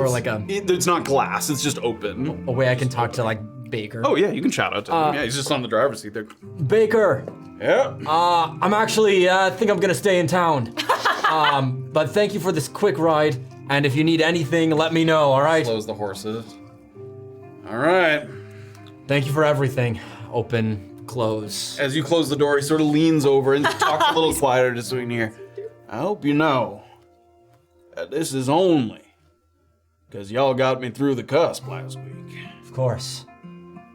it's not glass. It's just open. A way I can talk to like Baker. Oh yeah, you can shout out to him. Yeah, he's just on the driver's seat there. Baker. Yeah. I'm actually, I think I'm gonna stay in town. But thank you for this quick ride, and if you need anything, let me know, all right? Slows the horses. All right. Thank you for everything. Open, close. As you close the door, he sort of leans over and talks a little quieter just so we can hear. I hope you know that this is only because y'all got me through the cusp last week. Of course.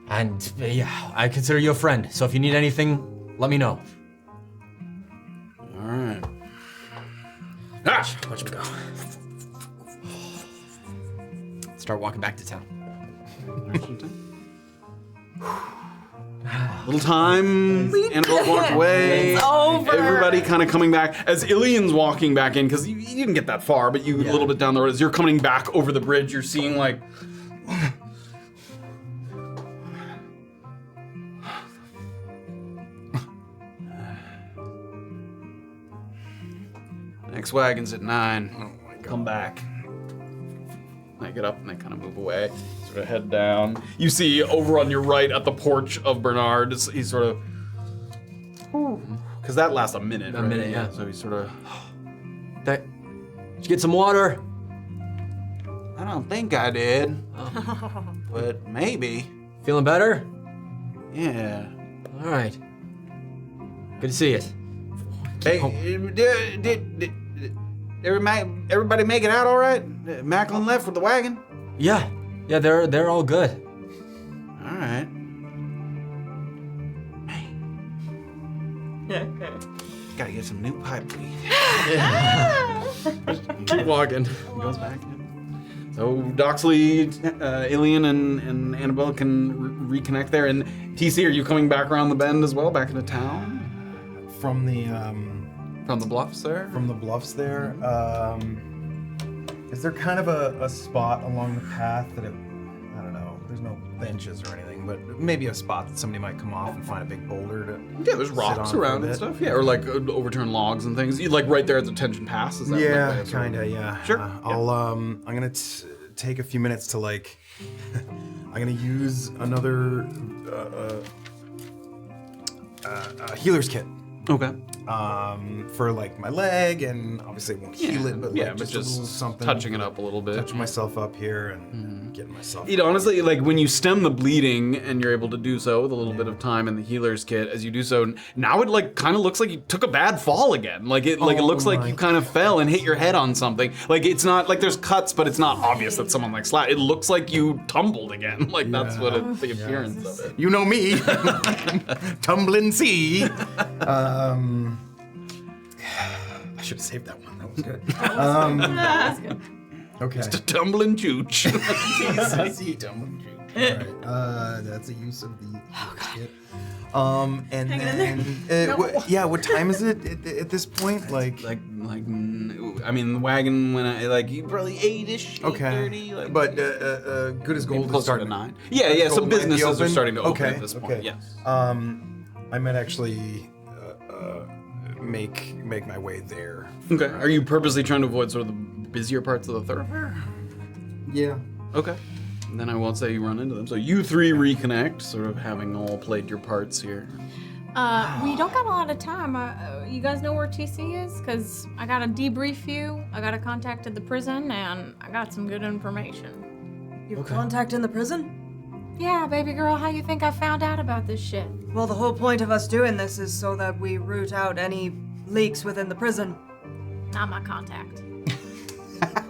And yeah, I consider you a friend, so if you need anything, let me know. All right. Watch me go. Start walking back to town. Little time, Annabel walked away. It's over. Everybody kind of coming back. As Illien's walking back in, because you didn't get that far, but you a little bit down the road, as you're coming back over the bridge, you're seeing like... Next wagon's at 9. Oh my God. Come back. They get up and they kind of move away, sort of head down. You see over on your right at the porch of Bernard, he's sort of, because that lasts a minute. A minute, yeah. So he's sort of, Did you get some water? I don't think I did, but maybe. Feeling better? Yeah. All right. Good to see you. Hey, Everybody make it out all right? Macklin left with the wagon? Yeah, they're all good. All right. Gotta get some new pipe clean. Keep walking. Goes back. So Doxley, Illien, and Annabel can reconnect there. And TC, are you coming back around the bend as well, back into town? From the bluffs there? From the bluffs there. Is there kind of a spot along the path that I don't know, there's no benches or anything, but maybe a spot that somebody might come off and find a big boulder to Yeah, there's rocks around and stuff. Yeah, or like overturned logs and things. You like right there at the tension pass. Is that yeah, kind of, yeah. Sure. I'm gonna take a few minutes to like, I'm gonna use another healer's kit. Okay. For like my leg, and obviously it won't heal it, but like just a little something. Touching it up a little bit. Touching myself up here and getting myself. Honestly, like when you stem the bleeding and you're able to do so with a little bit of time in the healer's kit, as you do so, now it like kind of looks like you took a bad fall again. Like it looks like you kind of fell and hit your head on something. Like it's not like there's cuts, but it's not obvious that someone like slapped. It looks like you tumbled again. Like that's what the appearance of it. You know me, tumbling sea. I should have saved that one. That was good. Okay. Just a tumbling chooch. Tumbling chooch. All right. That's a use of the kit. And then, what time is it at this point? Like, I mean, the wagon when probably 8-ish, 8:30. Like, but Good as Gold is starting to 9. Yeah. Some businesses are starting to open at this point. Okay. Yes. I might actually make my way there. Okay. Are you purposely trying to avoid sort of the busier parts of the thoroughfare? Yeah. Okay. Then I won't say you run into them. So you three reconnect, sort of having all played your parts here. We don't got a lot of time. You guys know where TC is? Because I got to debrief you. I got to contact the prison, and I got some good information. You contact in the prison? Yeah, baby girl, how you think I found out about this shit? Well, the whole point of us doing this is so that we root out any leaks within the prison. Not my contact.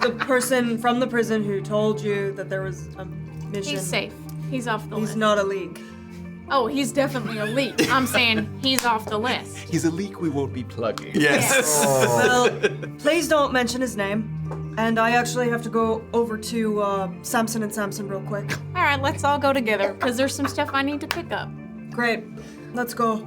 The person from the prison who told you that there was a mission. He's safe. He's off the list. He's not a leak. Oh, he's definitely a leak. I'm saying he's off the list. He's a leak we won't be plugging. Yes. Well, please don't mention his name. And I actually have to go over to Samson and Samson real quick. All right, let's all go together, because there's some stuff I need to pick up. Great. Let's go.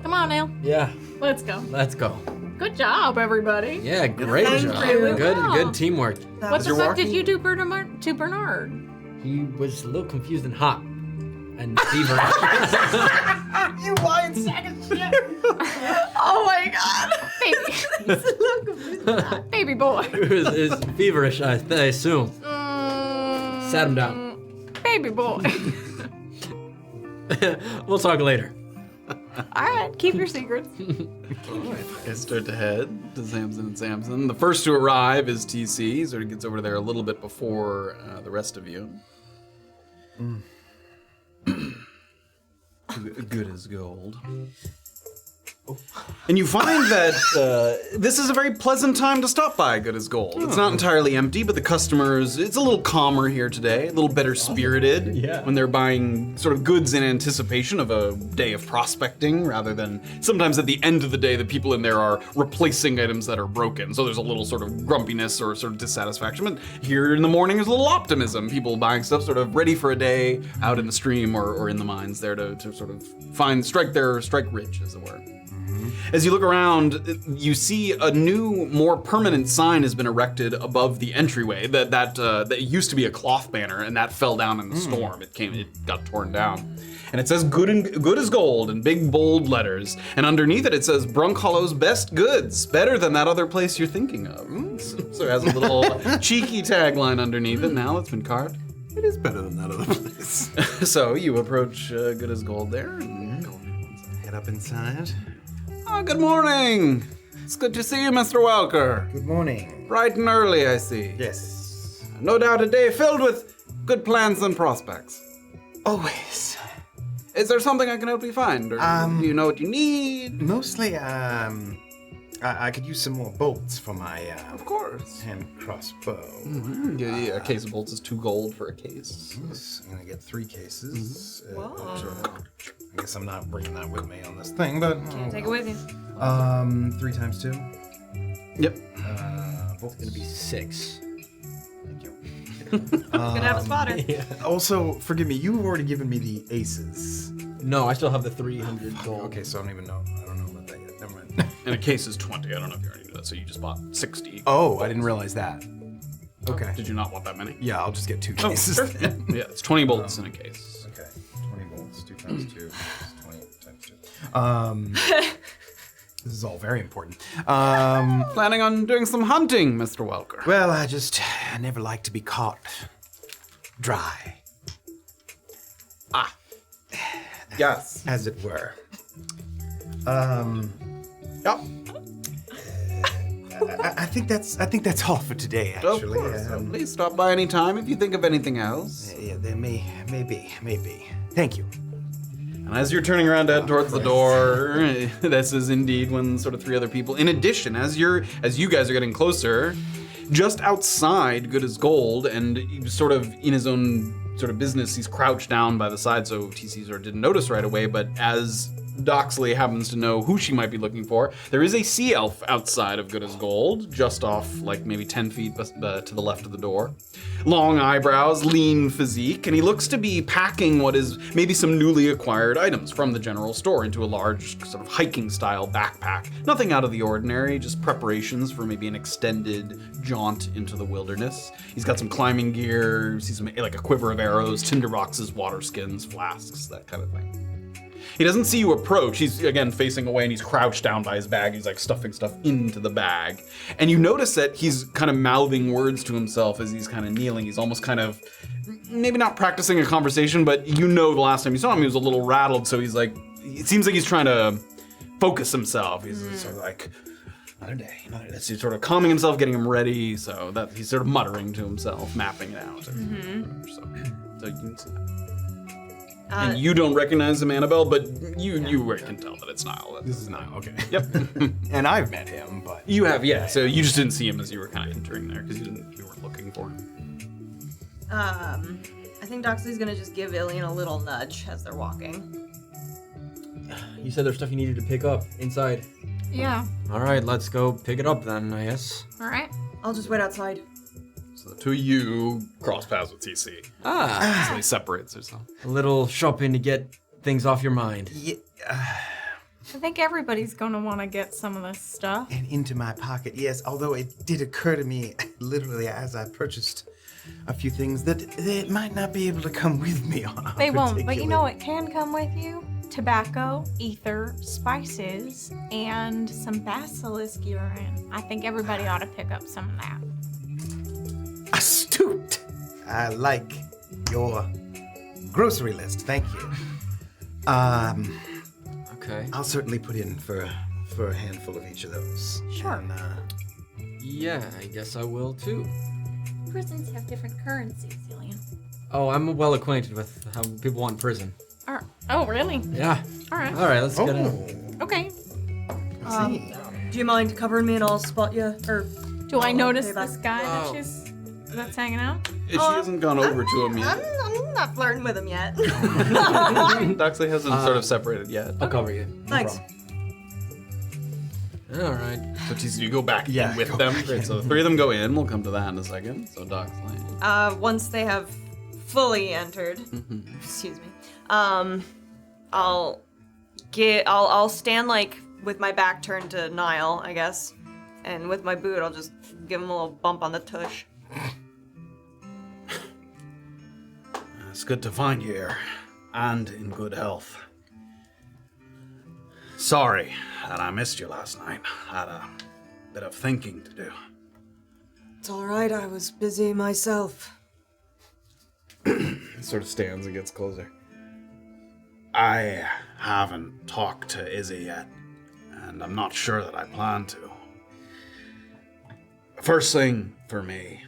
Come on, Neil. Yeah, Let's go. let's go. Good job, everybody. Yeah, great Thank job. you. Good teamwork. What the fuck did you do to Bernard? He was a little confused and hot and feverish. You lying sack of shit. Oh my god. Baby. Baby boy. He was feverish, I assume. Sat him down. Baby boy. We'll talk later. All right, keep your secrets. I start to head to Samson and Samson. The first to arrive is TC. He sort of gets over there a little bit before the rest of you. Good as gold. And you find that this is a very pleasant time to stop by Good as Gold. It's not entirely empty, but the customers, it's a little calmer here today, a little better spirited when they're buying sort of goods in anticipation of a day of prospecting, rather than sometimes at the end of the day the people in there are replacing items that are broken. So there's a little sort of grumpiness or sort of dissatisfaction. But here in the morning there's a little optimism. People buying stuff sort of ready for a day out in the stream or in the mines there to sort of strike rich, as it were. As you look around, you see a new, more permanent sign has been erected above the entryway. That used to be a cloth banner, and that fell down in the storm. It got torn down, and it says "Good as Gold" in big bold letters. And underneath it says "Brunkhollow's best goods, better than that other place you're thinking of." So it has a little cheeky tagline underneath it. Now it's been carved. It is better than that other place. So you approach Good as Gold there, and Head up inside. Oh, good morning. It's good to see you, Mr. Welker. Good morning. Bright and early, I see. Yes. No doubt a day filled with good plans and prospects. Always. Is there something I can help you find? Or do you know what you need? Mostly, I could use some more bolts for my Of course. hand crossbow. Yeah, a case of bolts is 2 gold for a case. I'm gonna get 3 cases. I guess I'm not bringing that with me on this thing, but Take it with you. 3 times 2. Yep. Bolts Gonna be 6. Thank you. Gonna have a spotter. Also, forgive me. You've already given me the aces. No, I still have the 300 gold. Okay, so I don't know about that yet. Never mind. And a case is 20. I don't know if you already knew that, so you just bought 60. Oh, I didn't realize that. Okay. Did you not want that many? Yeah, I'll just get 2 cases. then. Yeah, it's 20 bolts in a case. Okay. 20 bolts. 2 times 2 is 20 times 2. This is all very important. Planning on doing some hunting, Mr. Welker. Well, I never like to be caught dry, Yes. as it were. Yep. I think that's all for today. Actually, Of course. Please stop by any time if you think of anything else. yeah, there may be. Thank you. And as you're turning around to head towards the door, this is indeed when sort of 3 other people. In addition, as you guys are getting closer, just outside Good as Gold, and sort of in his own sort of business, he's crouched down by the side, so TC sort of didn't notice right away. But as Doxley happens to know who she might be looking for, there is a sea elf outside of Good as Gold, just off like maybe 10 feet to the left of the door. Long eyebrows, lean physique, and he looks to be packing what is maybe some newly acquired items from the general store into a large sort of hiking style backpack. Nothing out of the ordinary, just preparations for maybe an extended jaunt into the wilderness. He's got some climbing gear, see some like a quiver of arrows, tinder boxes, water skins, flasks, that kind of thing. He doesn't see you approach. He's, again, facing away, and he's crouched down by his bag. He's, like, stuffing stuff into the bag. And you notice that he's kind of mouthing words to himself as he's kind of kneeling. He's almost kind of, maybe not practicing a conversation, but you know the last time you saw him, he was a little rattled, so he's, like, it seems like he's trying to focus himself. He's sort of like, another day. He's sort of calming himself, getting him ready, so that he's sort of muttering to himself, mapping it out. So you can see that. And you don't recognize him, Annabel, but you can tell that it's Niall. This is Niall. Okay. Yep. And I've met him, but You have, yeah. So you just didn't see him as you were kind of entering there because you weren't looking for him. I think Doxley's gonna just give Illien a little nudge as they're walking. You said there's stuff you needed to pick up inside. Yeah. All right, let's go pick it up then, I guess. All right. I'll just wait outside. So the 2 of you cross paths with TC. So he separates or something. A little shopping to get things off your mind. yeah, I think everybody's gonna want to get some of this stuff. and into my pocket, yes. Although it did occur to me, literally as I purchased a few things, that they might not be able to come with me on a They won't, but you particular- know what can come with you? Tobacco, ether, spices, and some basilisk urine. I think everybody ought to pick up some of that. Astute. I like your grocery list. Thank you. Okay. I'll certainly put in for a handful of each of those. Sure. And, Yeah, I guess I will too. Prisons have different currencies, Illien. Oh, I'm well acquainted with how people want prison. Oh, really? Yeah. All right. All right, let's get in. Okay. Do you mind covering me and I'll spot you? Or Do I notice okay, this guy that's hanging out? She hasn't gone over to him yet. I'm not flirting with him yet. Doxley hasn't sort of separated yet. I'll cover you. No Thanks. problem. All right. So TC, you go back Yeah, in with go them. back Great, so the 3 of them go in. We'll come to that in a second. So Doxley. Once they have fully entered, excuse me, I'll stand like with my back turned to Niall, I guess, and with my boot, I'll just give him a little bump on the tush. It's good to find you here, and in good health. Sorry that I missed you last night. Had a bit of thinking to do. it's all right. I was busy myself. He sort of stands and gets closer. I haven't talked to Izzy yet, and I'm not sure that I plan to. First thing for me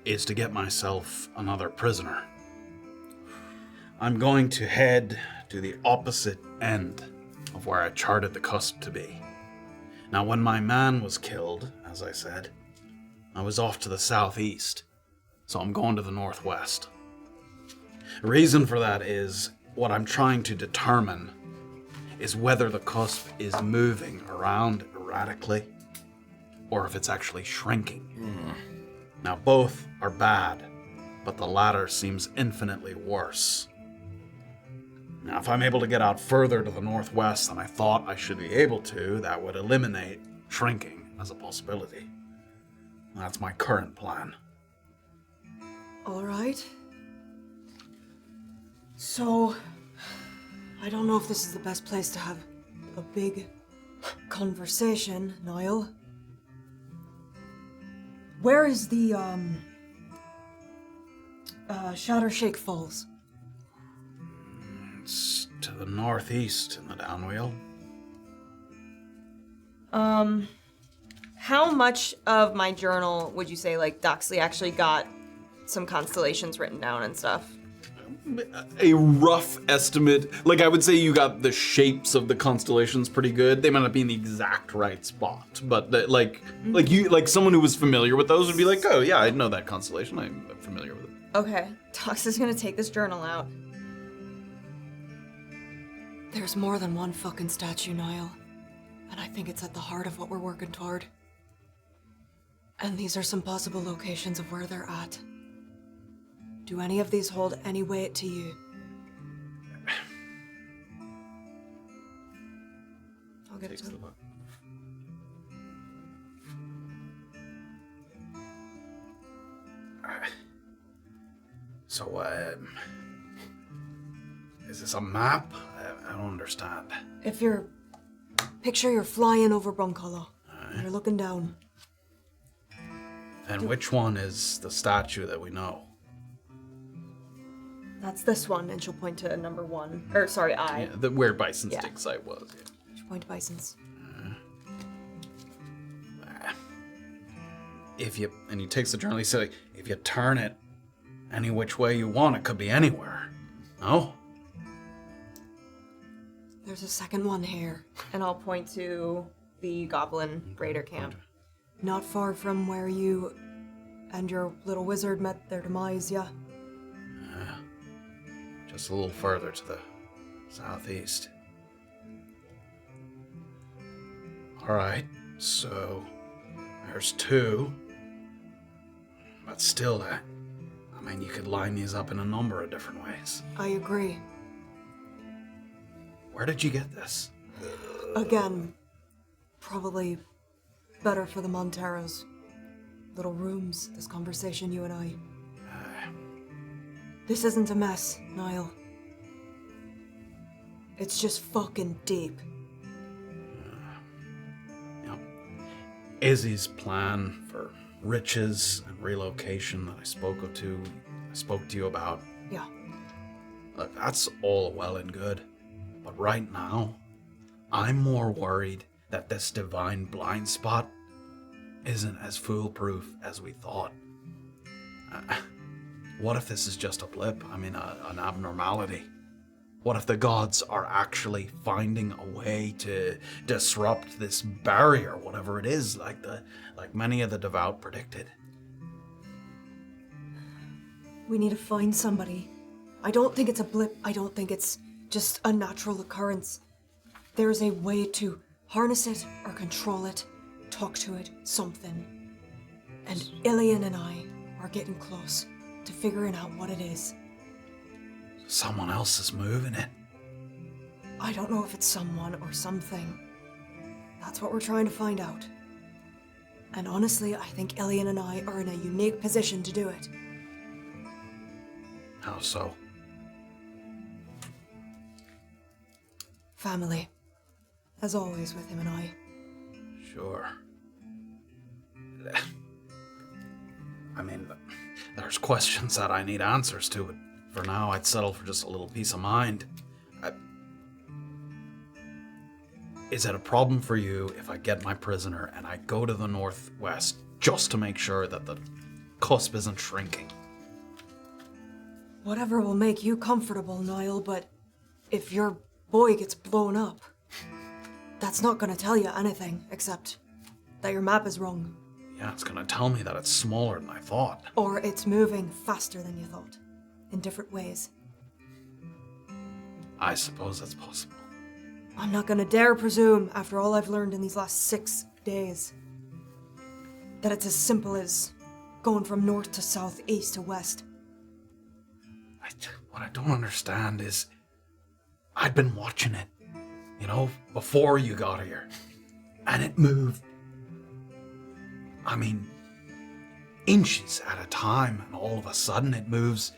is to get myself another prisoner. I'm going to head to the opposite end of where I charted the cusp to be. Now, when my man was killed, as I said, I was off to the southeast, so I'm going to the northwest. The reason for that is what I'm trying to determine is whether the cusp is moving around erratically or if it's actually shrinking. Now, both are bad, but the latter seems infinitely worse. Now, if I'm able to get out further to the northwest than I thought I should be able to, that would eliminate shrinking as a possibility. That's my current plan. All right. So, I don't know if this is the best place to have a big conversation, Niall. Where is the, Shattershake Falls? It's to the northeast in the Downweald. How much of my journal would you say, like, Doxley actually got some constellations written down and stuff? A rough estimate. Like, I would say you got the shapes of the constellations pretty good. They might not be in the exact right spot, but like someone who was familiar with those would be like, oh yeah, I know that constellation. I'm familiar with it. Okay, Doxley's gonna take this journal out. There's more than one fucking statue, Niall. And I think it's at the heart of what we're working toward. And these are some possible locations of where they're at. Do any of these hold any weight to you? I'll get it to him. So, is this a map? I don't understand. If you're... Picture you're flying over Brunkhollow. And you're looking down. And which one is the statue that we know? That's this one, and she'll point to number 1. Or, sorry, I. Yeah, where Bison's Yeah. dig site was. Yeah. She'll point to Bison's. And he takes the journal, he said, if you turn it any which way you want, it could be anywhere. No? There's a second one here. And I'll point to the Goblin Raider camp. Not far from where you and your little wizard met their demise, yeah? Just a little further to the southeast. Alright, so there's 2. But still, I mean, you could line these up in a number of different ways. I agree. Where did you get this? Again, probably better for the Monteros. Little rooms, this conversation, you and I. This isn't a mess, Niall. It's just fucking deep. Izzy's plan for riches and relocation that I spoke to you about. Yeah. Look, that's all well and good. But right now, I'm more worried that this divine blind spot isn't as foolproof as we thought. What if this is just a blip? I mean, an abnormality? What if the gods are actually finding a way to disrupt this barrier, whatever it is, like many of the devout predicted? We need to find somebody. I don't think it's a blip. I don't think it's just a natural occurrence. There's a way to harness it or control it, talk to it, something. And Illien and I are getting close to figuring out what it is. Someone else is moving it. I don't know if it's someone or something. That's what we're trying to find out. And honestly, I think Illien and I are in a unique position to do it. How so? Family. As always with him and I. Sure. I mean, there's questions that I need answers to, but for now I'd settle for just a little peace of mind. Is it a problem for you if I get my prisoner and I go to the northwest just to make sure that the cusp isn't shrinking? Whatever will make you comfortable, Niall, but if your boy gets blown up... that's not gonna tell you anything, except that your map is wrong. Yeah, it's gonna tell me that it's smaller than I thought. Or it's moving faster than you thought, in different ways. I suppose that's possible. I'm not gonna dare presume, after all I've learned in these last 6 days, that it's as simple as going from north to south, east to west. What I don't understand is, I'd been watching it, before you got here, and it moved. I mean, inches at a time, and all of a sudden it moves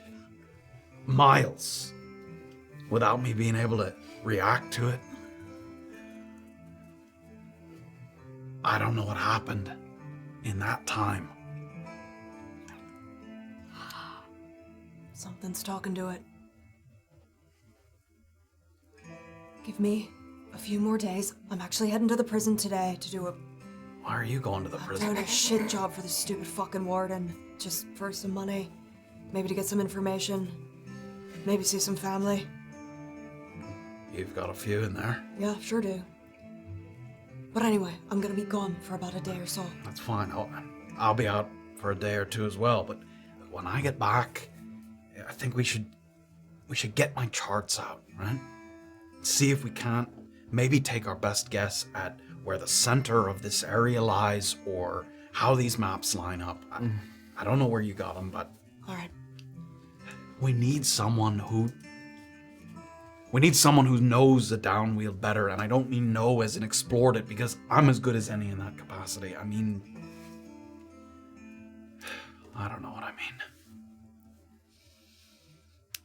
miles without me being able to react to it. I don't know what happened in that time. Something's talking to it. Give me a few more days. I'm actually heading to the prison today to do Why are you going to the prison? doing a shit job for this stupid fucking warden. Just for some money. Maybe to get some information. Maybe see some family. You've got a few in there. Yeah, sure do. But anyway, I'm gonna be gone for about a day or so. That's fine. I'll be out for a day or two as well. But when I get back, I think we should get my charts out, right? See if we can't maybe take our best guess at where the center of this area lies or how these maps line up. I don't know where you got them, but All right. we need someone who knows the Downweald better, and I don't mean know as in explored it, because I'm as good as any in that capacity. I mean, I don't know what I mean.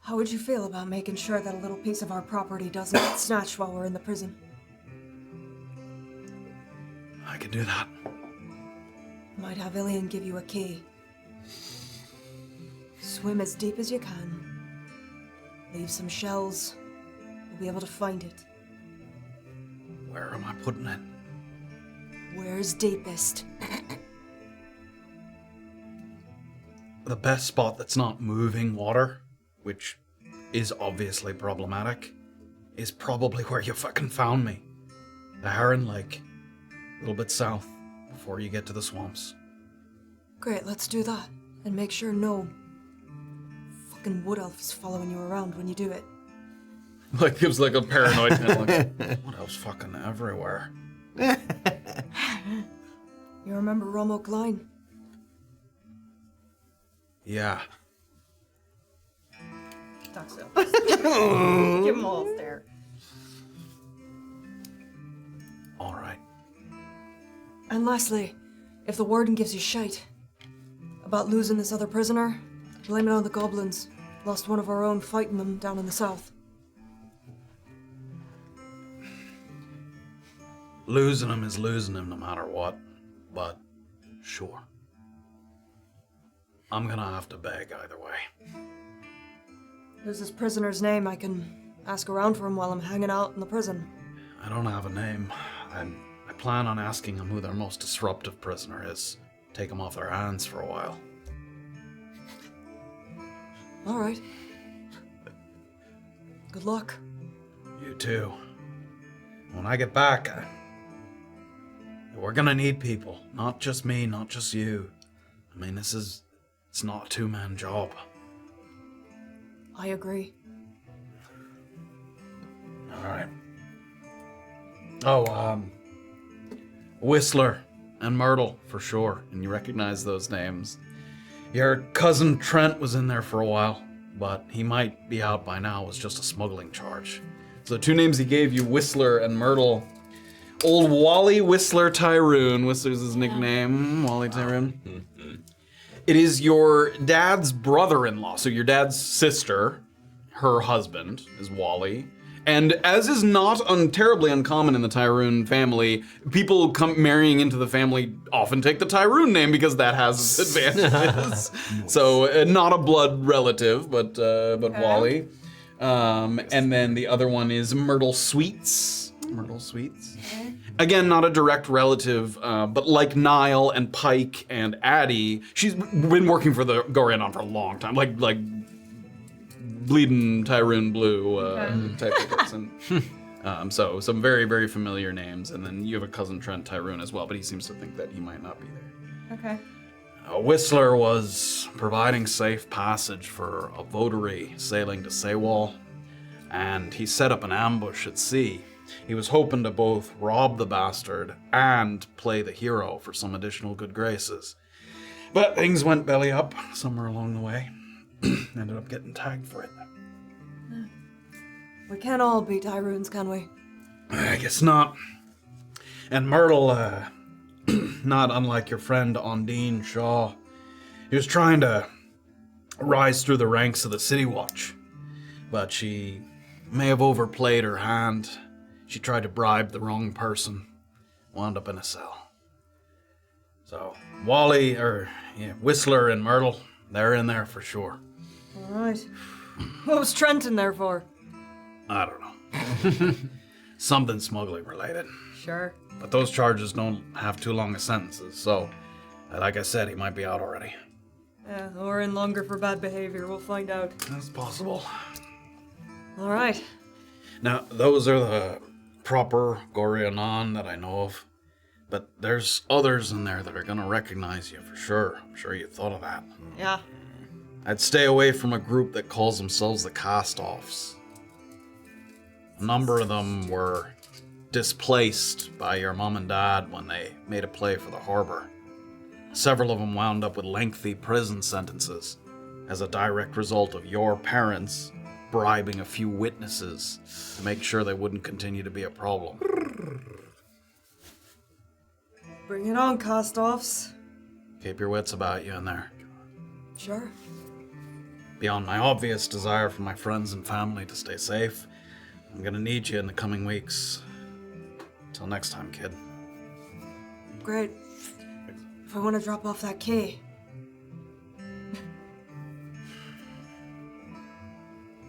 How would you feel about making sure that a little piece of our property doesn't get snatched while we're in the prison? I could do that. Might have Illien give you a key. Swim as deep as you can. Leave some shells. We'll be able to find it. Where am I putting it? Where's deepest? The best spot that's not moving water, which is obviously problematic, is probably where you fucking found me. The Heron Lake, a little bit south, before you get to the swamps. Great, let's do that. And make sure no fucking wood elf's following you around when you do it. Like, gives like a paranoid kind of like, what else fucking everywhere? You remember Romo Klein? Yeah. Doxley. Give him a little stare. All right. And lastly, if the warden gives you shite about losing this other prisoner, blame it on the goblins. Lost one of our own fighting them down in the south. Losing him is losing him no matter what, but sure. I'm gonna have to beg either way. Who's this prisoner's name? I can ask around for him while I'm hanging out in the prison. I don't have a name. I plan on asking them who their most disruptive prisoner is. Take them off their hands for a while. All right. Good luck. You too. When I get back, we're gonna need people. Not just me, not just you. I mean, it's not a two-man job. I agree. All right. Oh, Whistler and Myrtle, for sure. And you recognize those names. Your cousin Trent was in there for a while, but he might be out by now. It was just a smuggling charge. So the two names he gave you, Whistler and Myrtle. Old Wally Whistler Tyrun. Whistler's his nickname, Wally Tyrun. It is your dad's brother-in-law, so your dad's sister, her husband is Wally. And as is not terribly uncommon in the Tyrun family, people marrying into the family often take the Tyrun name because that has advantages. So not a blood relative, but Wally. And then the other one is Myrtle Sweets. Myrtle Sweets. Again, not a direct relative, but like Niall and Pike and Addie, she's been working for the Gorianon for a long time, like bleeding Tyrun Blue type of person. So some very, very familiar names, and then you have a cousin Trent Tyrun as well, but he seems to think that he might not be there. Okay. Whistler was providing safe passage for a votary sailing to Saywall, and he set up an ambush at sea. He was hoping to both rob the bastard and play the hero for some additional good graces. But things went belly up somewhere along the way. Ended up getting tagged for it. We can't all be Tyruns, can we? I guess not. And Myrtle, not unlike your friend Ondine Shaw, he was trying to rise through the ranks of the City Watch, but she may have overplayed her hand. She tried to bribe the wrong person, wound up in a cell. So Whistler and Myrtle, they're in there for sure. All right. What was Trent in there for? I don't know. Something smuggling related. Sure. But those charges don't have too long of sentences, so, like I said, he might be out already. Yeah, or in longer for bad behavior. We'll find out. That's possible. All right. Now, those are the proper Goryanon that I know of. But there's others in there that are gonna recognize you for sure. I'm sure you thought of that. Yeah. I'd stay away from a group that calls themselves the Cast-Offs. A number of them were displaced by your mom and dad when they made a play for the harbor. Several of them wound up with lengthy prison sentences as a direct result of your parents bribing a few witnesses to make sure they wouldn't continue to be a problem. Bring it on, cast-offs. Keep your wits about you in there. Sure. Beyond my obvious desire for my friends and family to stay safe, I'm gonna need you in the coming weeks. Till next time, kid. Great. If I want to drop off that key.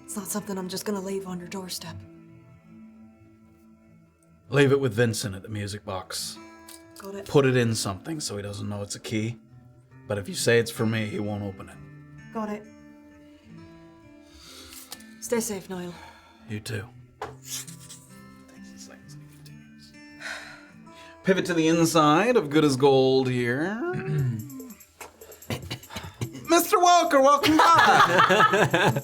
It's not something I'm just gonna leave on your doorstep. Leave it with Vincent at the music box. Got it. Put it in something so he doesn't know it's a key. But if you say it's for me, he won't open it. Got it. Stay safe, Niall. You too. Pivot to the inside of Good as Gold here. Mr. Welker, welcome back.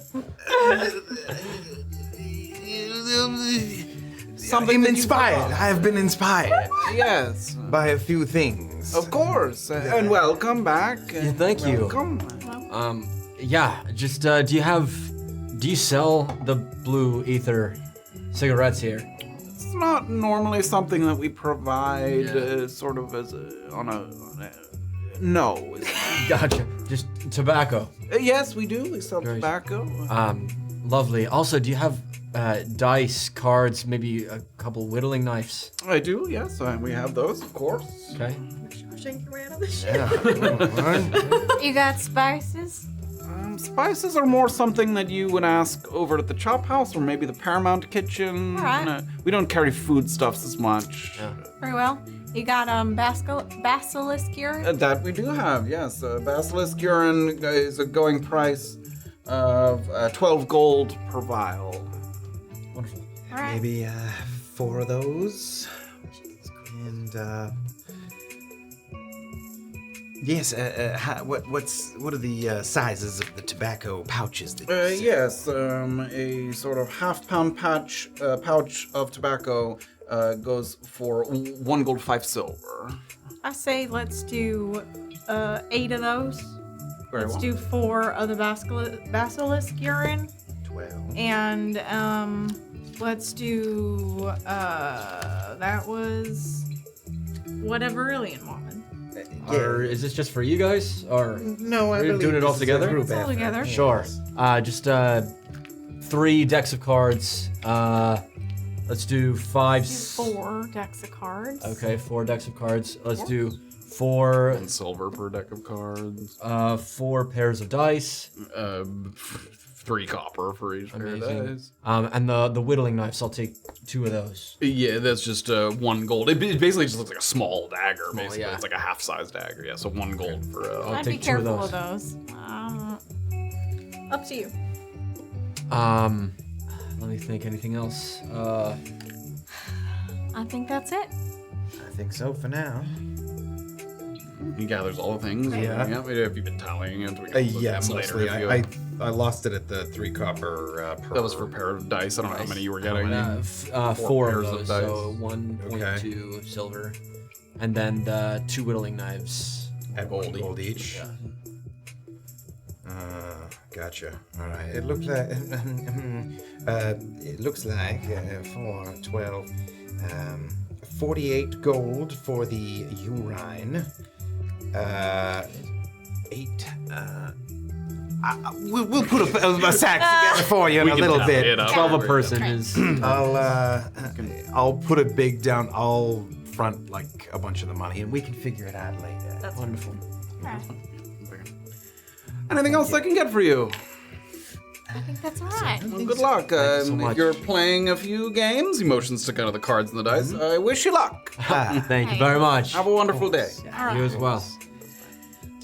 I'm inspired. I have been inspired Yes, by a few things. of course. And welcome back. Yeah, thank you. Welcome. Do you sell the blue ether cigarettes here? It's not normally something that we provide sort of as no. Gotcha. Just tobacco. Yes, we do. We sell Great. tobacco. Lovely. Also, do you have dice, cards, maybe a couple whittling knives? I do, yes. We have those, of course. Okay. You got spices? Spices are more something that you would ask over at the Chop House or maybe the Paramount Kitchen. All right. We don't carry foodstuffs as much. Very well. You got basilisk urine? That we do have, yes. Basilisk urine is a going price of 12 gold per vial. Wonderful. All right. Maybe 4 of those. And yes, what are the sizes of the tobacco pouches that you sell? Yes, a sort of half-pound pouch of tobacco goes for 1 gold, 5 silver. I say let's do 8 of those. Very Let's well. do 4 of the basilisk urine. 12. And let's do that was whatever Illien wanted. Or is this just for you guys? Or No, I We're believe doing it all this is a together? group It's all effort. together. Sure. Just 3 decks of cards. Let's do 5. 4 decks of cards. Okay, 4 decks of cards. Let's do 4 1 silver per deck of cards. 4 pairs of dice. 3 copper for each pair of Amazing. dice. And the whittling knives, I'll take 2 of those. Yeah, that's just 1 gold. It basically just looks like a small dagger, basically. yeah. It's like a half-size dagger, yeah, so 1 gold for... I'd take be 2 of careful of those. Up to you. Let me think. Anything else? I think that's it. I think so for now. He gathers all the things. Yeah. Have you been tallying it? We can look Yeah, at them later mostly. if you- I lost it at the 3 copper per. That was for a pair of dice. I don't know how many you were getting. 4 of pairs of those, dice. so 1.2 silver. And then the 2 whittling knives. At gold each. Yeah. Gotcha. All right. It looks like 4, 12, 48 gold for the urine. 8. We'll put a sack together for you in We a can little tally bit. it up. 12 a person is. I'll put a big down. I'll front like a bunch of the money, and we can figure it out later. That's Wonderful. Anything else I can get for you? I think that's all right. Well, good luck. so much. You're playing a few games. He motions to kind of the cards and the dice. I wish you luck. Thank you very much. Have a wonderful day. You as well. So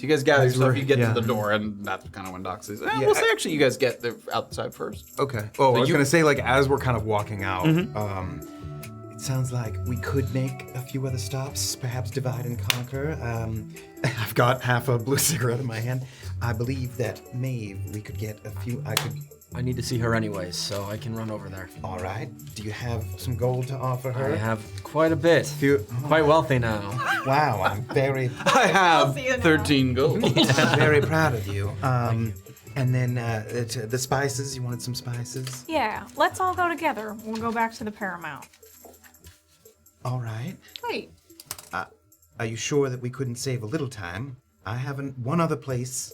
you guys gather your stuff, you get yeah. to the door, and that's kind of when Doc says, Yeah, we'll say actually you guys get the outside first. Okay. Oh, I was you- gonna say, like, as we're kind of walking out, it sounds like we could make a few other stops, perhaps divide and conquer. I've got half a blue cigarette in my hand. I believe that Maeve, we could get a few. I need to see her anyways, so I can run over there. All right. Do you have some gold to offer her? I have quite a bit. Quite wealthy now. Wow, I'm very, I have 13 gold. very proud of you. And then the spices. You wanted some spices? Yeah, let's all go together. We'll go back to the Paramount. All right. Wait. Are you sure that we couldn't save a little time? I haven't. One other place.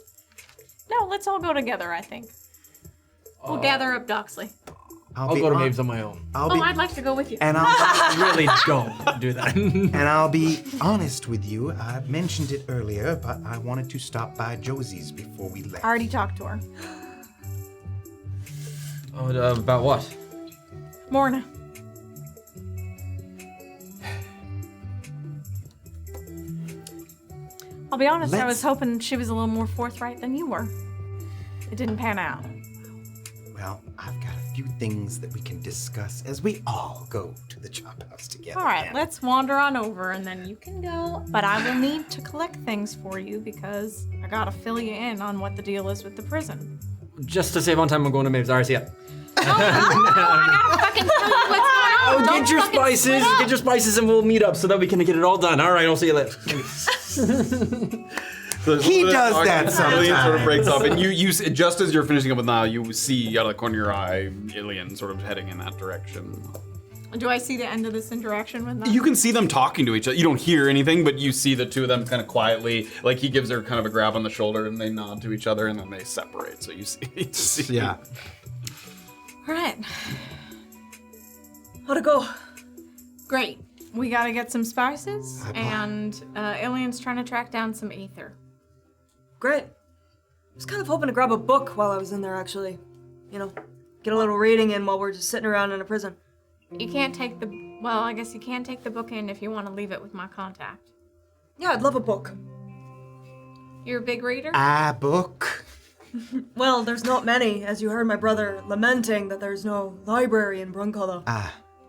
No, let's all go together, I think. We'll gather up Doxley. I'll go to Maeve's on my own. I'd like to go with you. And I'll Really don't do that. and I'll be honest with you. I mentioned it earlier, but I wanted to stop by Josie's before we left. I already talked to her. About what? Morna. I'll be honest, I was hoping she was a little more forthright than you were. It didn't pan out. Well, I've got a few things that we can discuss as we all go to the chop house together. All right, again. let's wander on over and then you can go. But I will need to collect things for you because I gotta fill you in on what the deal is with the prison. Just to save on time, I'm going to Maeve's. Alright, see ya. I gotta fucking tell you what's going on. Don't Get your fucking spices. split up. Get your spices, and we'll meet up so that we can get it all done. All right, I'll see you later. He does that Illien sort of sometimes. breaks off, and you just as you're finishing up with now, you see out of the corner of your eye, Illien sort of heading in that direction. Do I see the end of this interaction with them? You can see them talking to each other. You don't hear anything, but you see the two of them kind of quietly, like he gives her kind of a grab on the shoulder, and they nod to each other, and then they separate. So you see. Yeah. All right, How'd it go? great. We gotta get some spices, and Illien's trying to track down some aether. Great. I was kind of hoping to grab a book while I was in there, actually. You know, get a little reading in while we're just sitting around in a prison. You can't take the, well, I guess you can take the book in if you want to leave it with my contact. Yeah, I'd love a book. You're a big reader? A book. Well, there's not many, as you heard my brother lamenting that there's no library in Brunkhollow.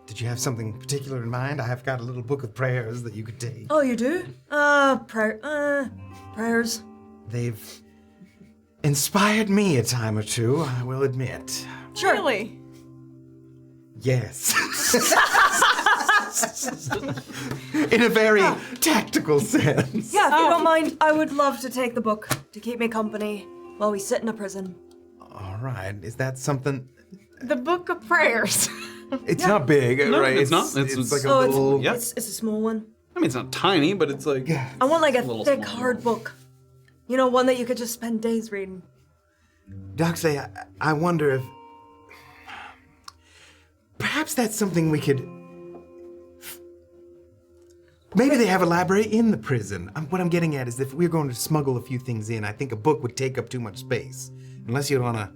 Did you have something particular in mind? I have got a little book of prayers that you could take. Oh, you do? Prayers. They've inspired me a time or two, I will admit. Sure. Really? Yes. In a very tactical sense. Yeah, if you don't mind, I would love to take the book to keep me company while we sit in a prison. All right. Is that something? The Book of Prayers. It's not big, No, right? it's not. It's It's- like a Oh, little. yeah. it's a small one. I mean, it's not tiny, but it's like. I want like a little thick, small. hard book. You know, one that you could just spend days reading. Doxley, I wonder if perhaps that's something we could. Maybe they have a library in the prison. What I'm getting at is if we're going to smuggle a few things in, I think a book would take up too much space. Unless you want to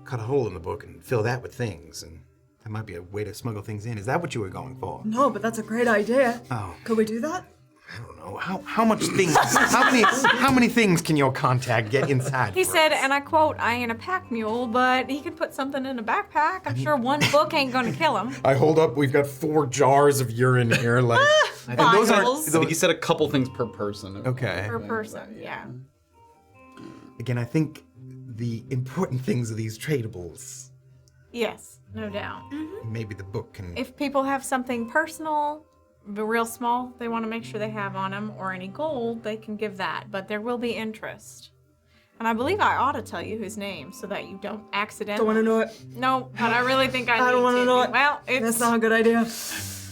cut a hole in the book and fill that with things, and that might be a way to smuggle things in. Is that what you were going for? No, but that's a great idea. Oh. Could we do that? I don't know. How much things? How many things can your contact get inside? He for said, us? and I quote, "I ain't a pack mule, but he can put something in a backpack. I'm sure one book ain't gonna kill him." I hold up. We've got 4 jars of urine here. Like, and those aren't. I think he said a couple things per person. Okay. Per person, yeah. Again, I think the important things are these tradables. Yes, no doubt. Maybe the book can. If people have something personal, but real small, they want to make sure they have on them, or any gold, they can give that. But there will be interest. And I believe I ought to tell you his name so that you don't accidentally. Don't want to know it. No, but I really think I don't want to know it. Well, it's That's not a good idea.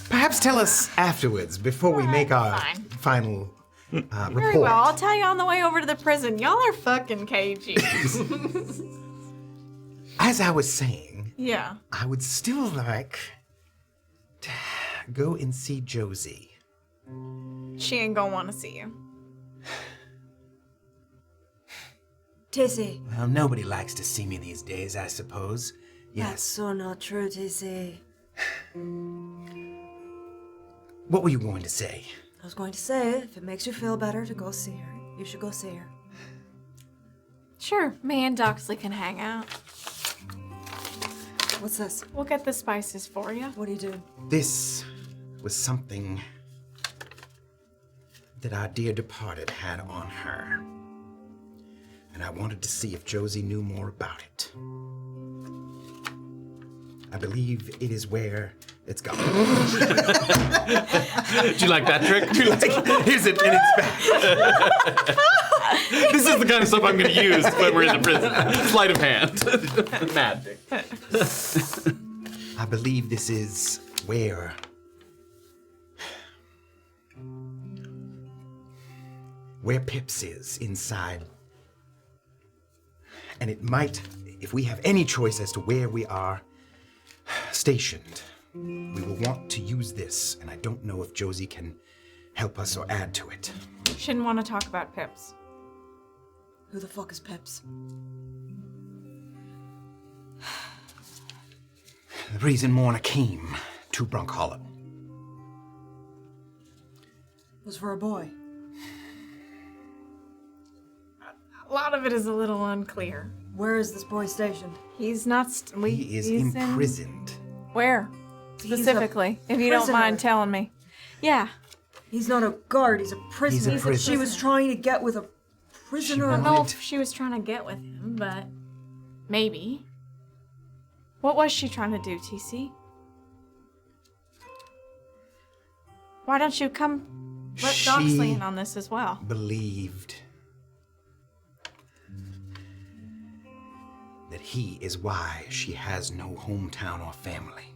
Perhaps tell us afterwards before we make our fine. final report. very well. I'll tell you on the way over to the prison. Y'all are fucking cagey. As I was saying, Yeah. I would still like to go and see Josie. She ain't gonna want to see you. Tissy. Well, nobody likes to see me these days, I suppose. That's Yes. so not true, Tissy. What were you going to say? I was going to say, if it makes you feel better to go see her, you should go see her. Sure, me and Doxley can hang out. What's this? We'll get the spices for you. What do you do? This was something that our dear departed had on her. And I wanted to see if Josie knew more about it. I believe it is where it's gone. Did you like that trick? Here's it in its back. This is the kind of stuff I'm going to use when we're in the prison. Sleight of hand. Magic. I believe this is where Pips is inside. And it might, if we have any choice as to where we are stationed, we will want to use this, and I don't know if Josie can help us or add to it. Shouldn't want to talk about Pips. Who the fuck is Pips? The reason Morna came to Brunkhollow Was for a boy. A lot of it is a little unclear. Where is this boy stationed? He's not. he is imprisoned. Where? Specifically, if you don't prisoner. mind telling me. Yeah. He's not a guard, he's a prisoner. He's a prisoner. She was trying to get with a prisoner. I don't know if she was trying to get with him, but maybe. What was she trying to do, TC? Why don't you come let Doxley in on this as well? Believed that he is why she has no hometown or family,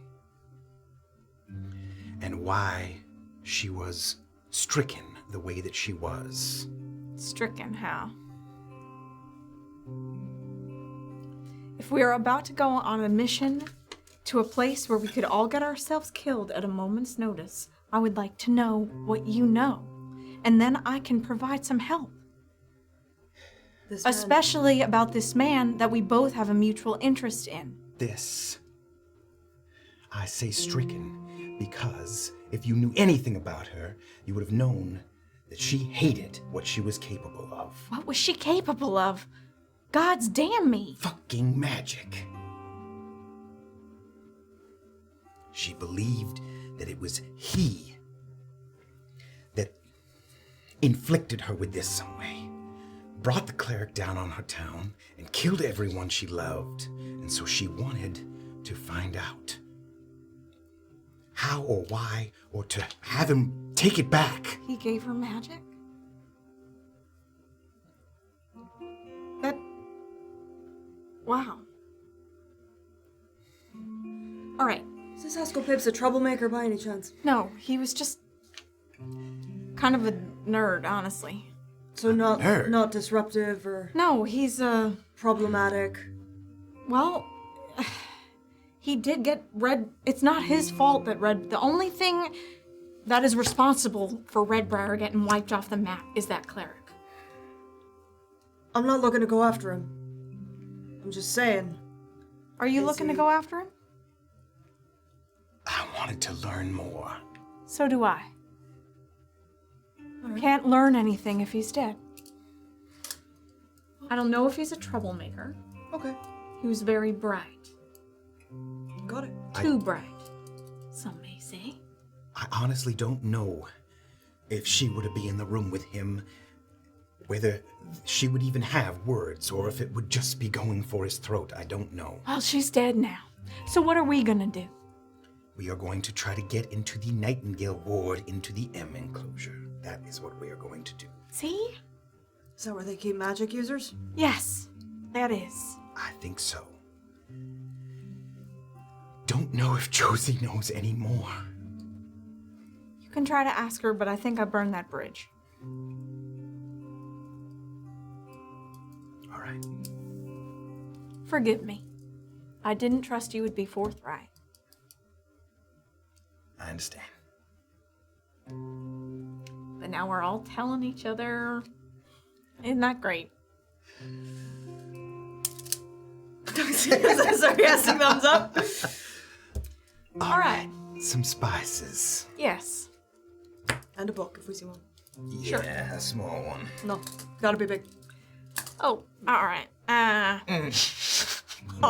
and why she was stricken the way that she was. Stricken how? If we are about to go on a mission to a place where we could all get ourselves killed at a moment's notice, I would like to know what you know, and then I can provide some help. This man- Especially about this man that we both have a mutual interest in. This, I say stricken, because if you knew anything about her, you would have known that she hated what she was capable of. What was she capable of? God's damn me. Fucking magic. She believed that it was he that inflicted her with this some way, brought the cleric down on her town, and killed everyone she loved. And so she wanted to find out how or why, or to have him take it back. He gave her magic? That... Wow. All right. Is this Haskell Pips a troublemaker by any chance? No, he was just kind of a nerd, honestly. So not nerd? not disruptive or No, he's problematic. well, he did get Red. It's not his fault that Red. The only thing that is responsible for Redbriar getting wiped off the map is that cleric. I'm not looking to go after him. I'm just saying. Are you looking to go after him? I wanted to learn more. So do I. Can't learn anything if he's dead. I don't know if he's a troublemaker. Okay. He was very bright. Got it. Too bright, some may say. I honestly don't know if she were to be in the room with him, whether she would even have words or if it would just be going for his throat. I don't know. Well, she's dead now. So what are we gonna do? We are going to try to get into the Nightingale ward, into the M enclosure. That is what we are going to do. See? Is that where they keep magic users? Yes, that is. I think so. Don't know if Josie knows any more. You can try to ask her, but I think I burned that bridge. All right. Forgive me. I didn't trust you would be forthright. I understand. But now we're all telling each other. Isn't that great? Sarcastic thumbs up. All right. Some spices. Yes. And a book if we see one. Yeah, a small one. No, gotta be big. Oh, all right.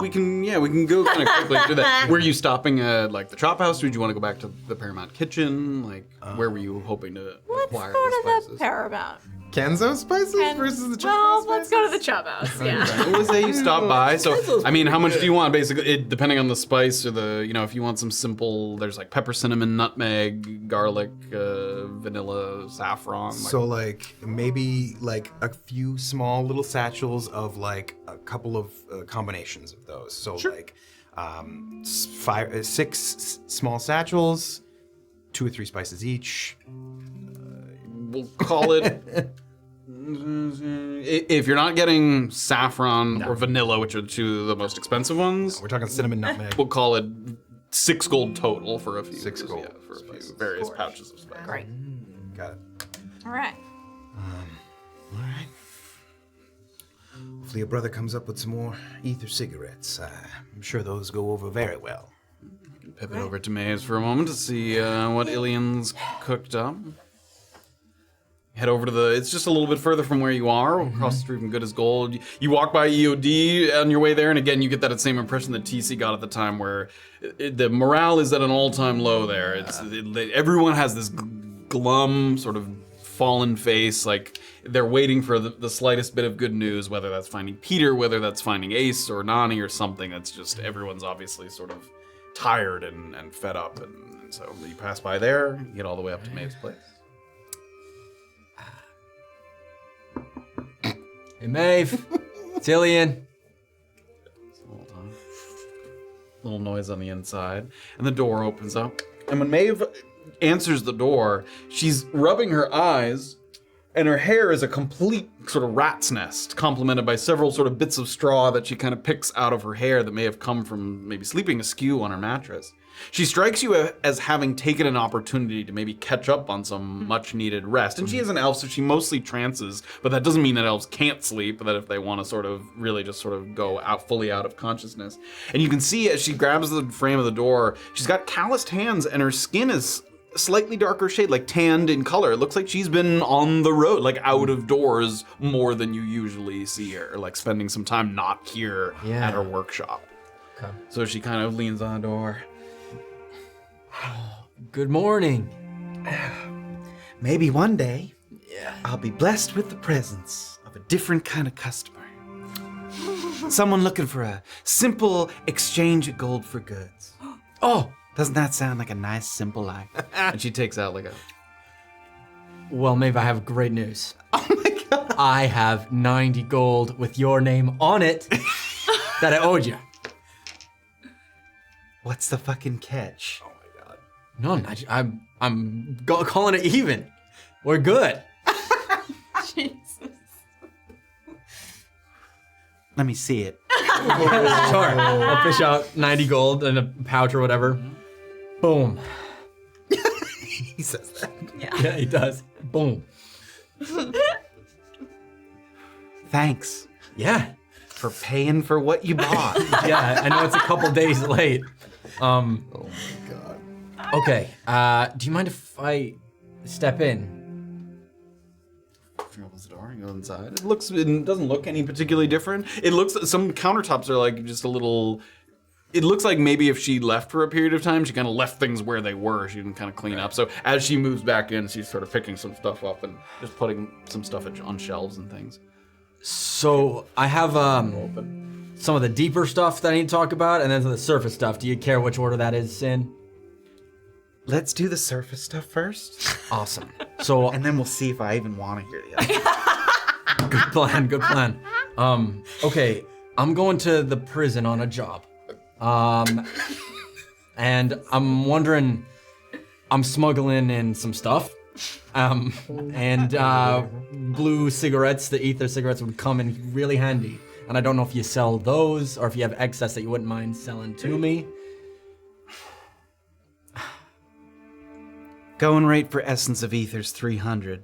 We can go kind of quickly through that. Were you stopping at like the chop house? Or did you want to go back to the Paramount Kitchen? Like, where were you hoping to Let's acquire go to the the spices? Paramount. Kenzo spices versus the Well, let's go to the chop house. Yeah. It was that you stopped by. So, I mean, how much do you want? Basically, depending on the spice or the, if you want some simple, there's like pepper, cinnamon, nutmeg, garlic, vanilla, saffron. So like maybe like a few small little satchels of like a couple of combinations of those. So like 6 small satchels, 2 or 3 spices each. We'll call it. If you're not getting saffron or vanilla, which are 2 of the most expensive ones, We're talking cinnamon, nutmeg. we'll call it 6 gold total for a few. 6 gold Yeah, for a few spices. various pouches of spice. Great. Got it. All right. All right. Hopefully your brother comes up with some more ether cigarettes. I'm sure those go over very well. Pivot over to Maze for a moment to see what Illien's cooked up. Head over to it's just a little bit further from where you are, across the street from Good as Gold. You walk by EOD on your way there, and again, you get that same impression that TC got at the time, where the morale is at an all-time low there. Everyone has this glum, sort of fallen face, like they're waiting for the slightest bit of good news, whether that's finding Peter, whether that's finding Ace or Nani or something. That's just, everyone's obviously sort of tired and fed up, and so you pass by there, you get all the way up to Maeve's place. Hey, Maeve. It's Illien. Little noise on the inside, and the door opens up. And when Maeve answers the door, she's rubbing her eyes, and her hair is a complete sort of rat's nest, complemented by several sort of bits of straw that she kind of picks out of her hair that may have come from maybe sleeping askew on her mattress. She strikes you as having taken an opportunity to maybe catch up on some much-needed rest. And she is an elf, so she mostly trances, but that doesn't mean that elves can't sleep, that if they want to sort of really just sort of go out fully out of consciousness. And you can see as she grabs the frame of the door, she's got calloused hands, and her skin is slightly darker shade, like tanned in color. It looks like she's been on the road, like out of doors more than you usually see her, like spending some time not here at her workshop. Okay. So she kind of leans on the door. Good morning. Maybe one day, I'll be blessed with the presence of a different kind of customer. Someone looking for a simple exchange of gold for goods. Oh, doesn't that sound like a nice, simple life? And she takes out like a... Well, Maeve, I have great news. Oh my god. I have 90 gold with your name on it that I owed you. What's the fucking catch? No, I'm calling it even. We're good. Jesus. Let me see it. Sure. I'll fish out 90 gold in a pouch or whatever. Boom. He says that. Yeah, he does. Boom. Thanks Yeah. for paying for what you bought. Yeah, I know it's a couple days late. Oh my god. Okay, do you mind if I step in? Opens the door. You go inside. It doesn't look any particularly different. It looks some countertops are like just a little. It looks like maybe if she left for a period of time, she kind of left things where they were. She didn't kind of clean up. So as she moves back in, she's sort of picking some stuff up and just putting some stuff on shelves and things. So I have some of the deeper stuff that I need to talk about, and then the surface stuff. Do you care which order that is in? Let's do the surface stuff first, Awesome. So and then we'll see if I even want to hear the other. good plan. Okay, I'm going to the prison on a job. And I'm wondering, I'm smuggling in some stuff. And blue cigarettes, the ether cigarettes would come in really handy. And I don't know if you sell those or if you have excess that you wouldn't mind selling to me. Going rate for essence of ether's 300.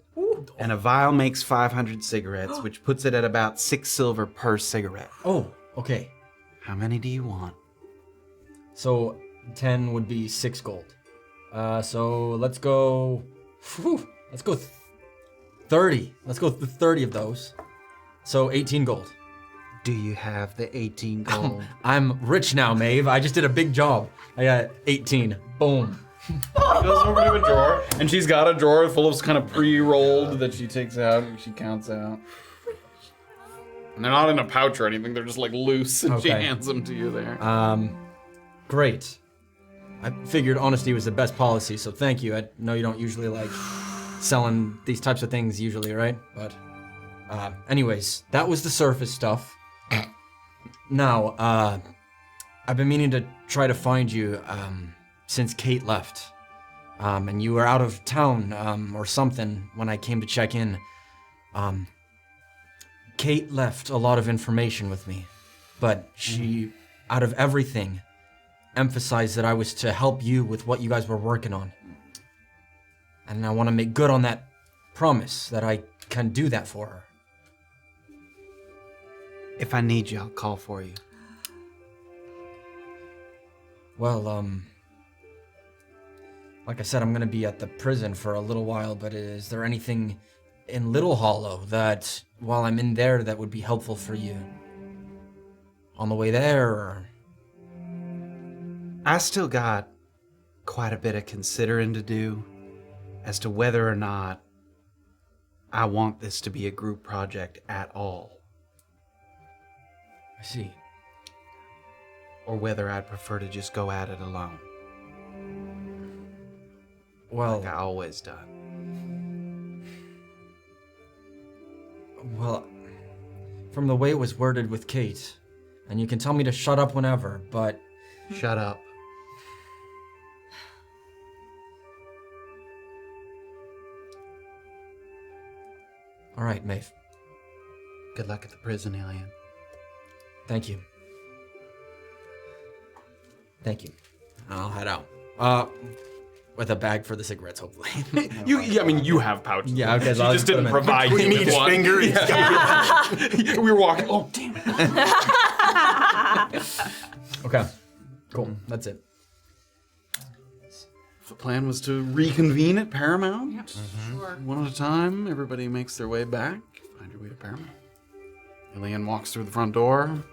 And a vial makes 500 cigarettes, which puts it at about 6 silver per cigarette. Oh, okay. How many do you want? So 10 would be 6 gold. So let's go. Let's go 30. Let's go 30 of those. So 18 gold. Do you have the 18 gold? I'm rich now, Maeve. I just did a big job. I got 18. Boom. She goes over to a drawer, and she's got a drawer full of kind of pre-rolled that she takes out and she counts out. And they're not in a pouch or anything, they're just like loose, and she Okay. hands them to you there. Great. I figured honesty was the best policy, so thank you. I know you don't usually like selling these types of things usually, right? But anyways, that was the surface stuff. Now, I've been meaning to try to find you since Kate left. And you were out of town or something when I came to check in. Kate left a lot of information with me, but she, out of everything, emphasized that I was to help you with what you guys were working on. And I want to make good on that promise that I can do that for her. If I need you, I'll call for you. Well, like I said, I'm gonna be at the prison for a little while, but is there anything in Little Hollow that, while I'm in there, that would be helpful for you? On the way there, or? I still got quite a bit of considering to do as to whether or not I want this to be a group project at all, I see. or whether I'd prefer to just go at it alone, Well, like I always done. well, from the way it was worded with Kate, and you can tell me to shut up whenever, but Shut up. all right, Maeve. Good luck at the prison, Illien. Thank you. Thank you. I'll head out. With a bag for the cigarettes, hopefully. I mean, you have pouches. Yeah, okay, She so I'll just just put didn't them in. provide you Between with each one. finger, he's We were walking. Oh, damn it. Okay. Cool. That's it. The plan was to reconvene at Paramount. Yep. Sure. One at a time, everybody makes their way back. Find your way to Paramount. Illien walks through the front door.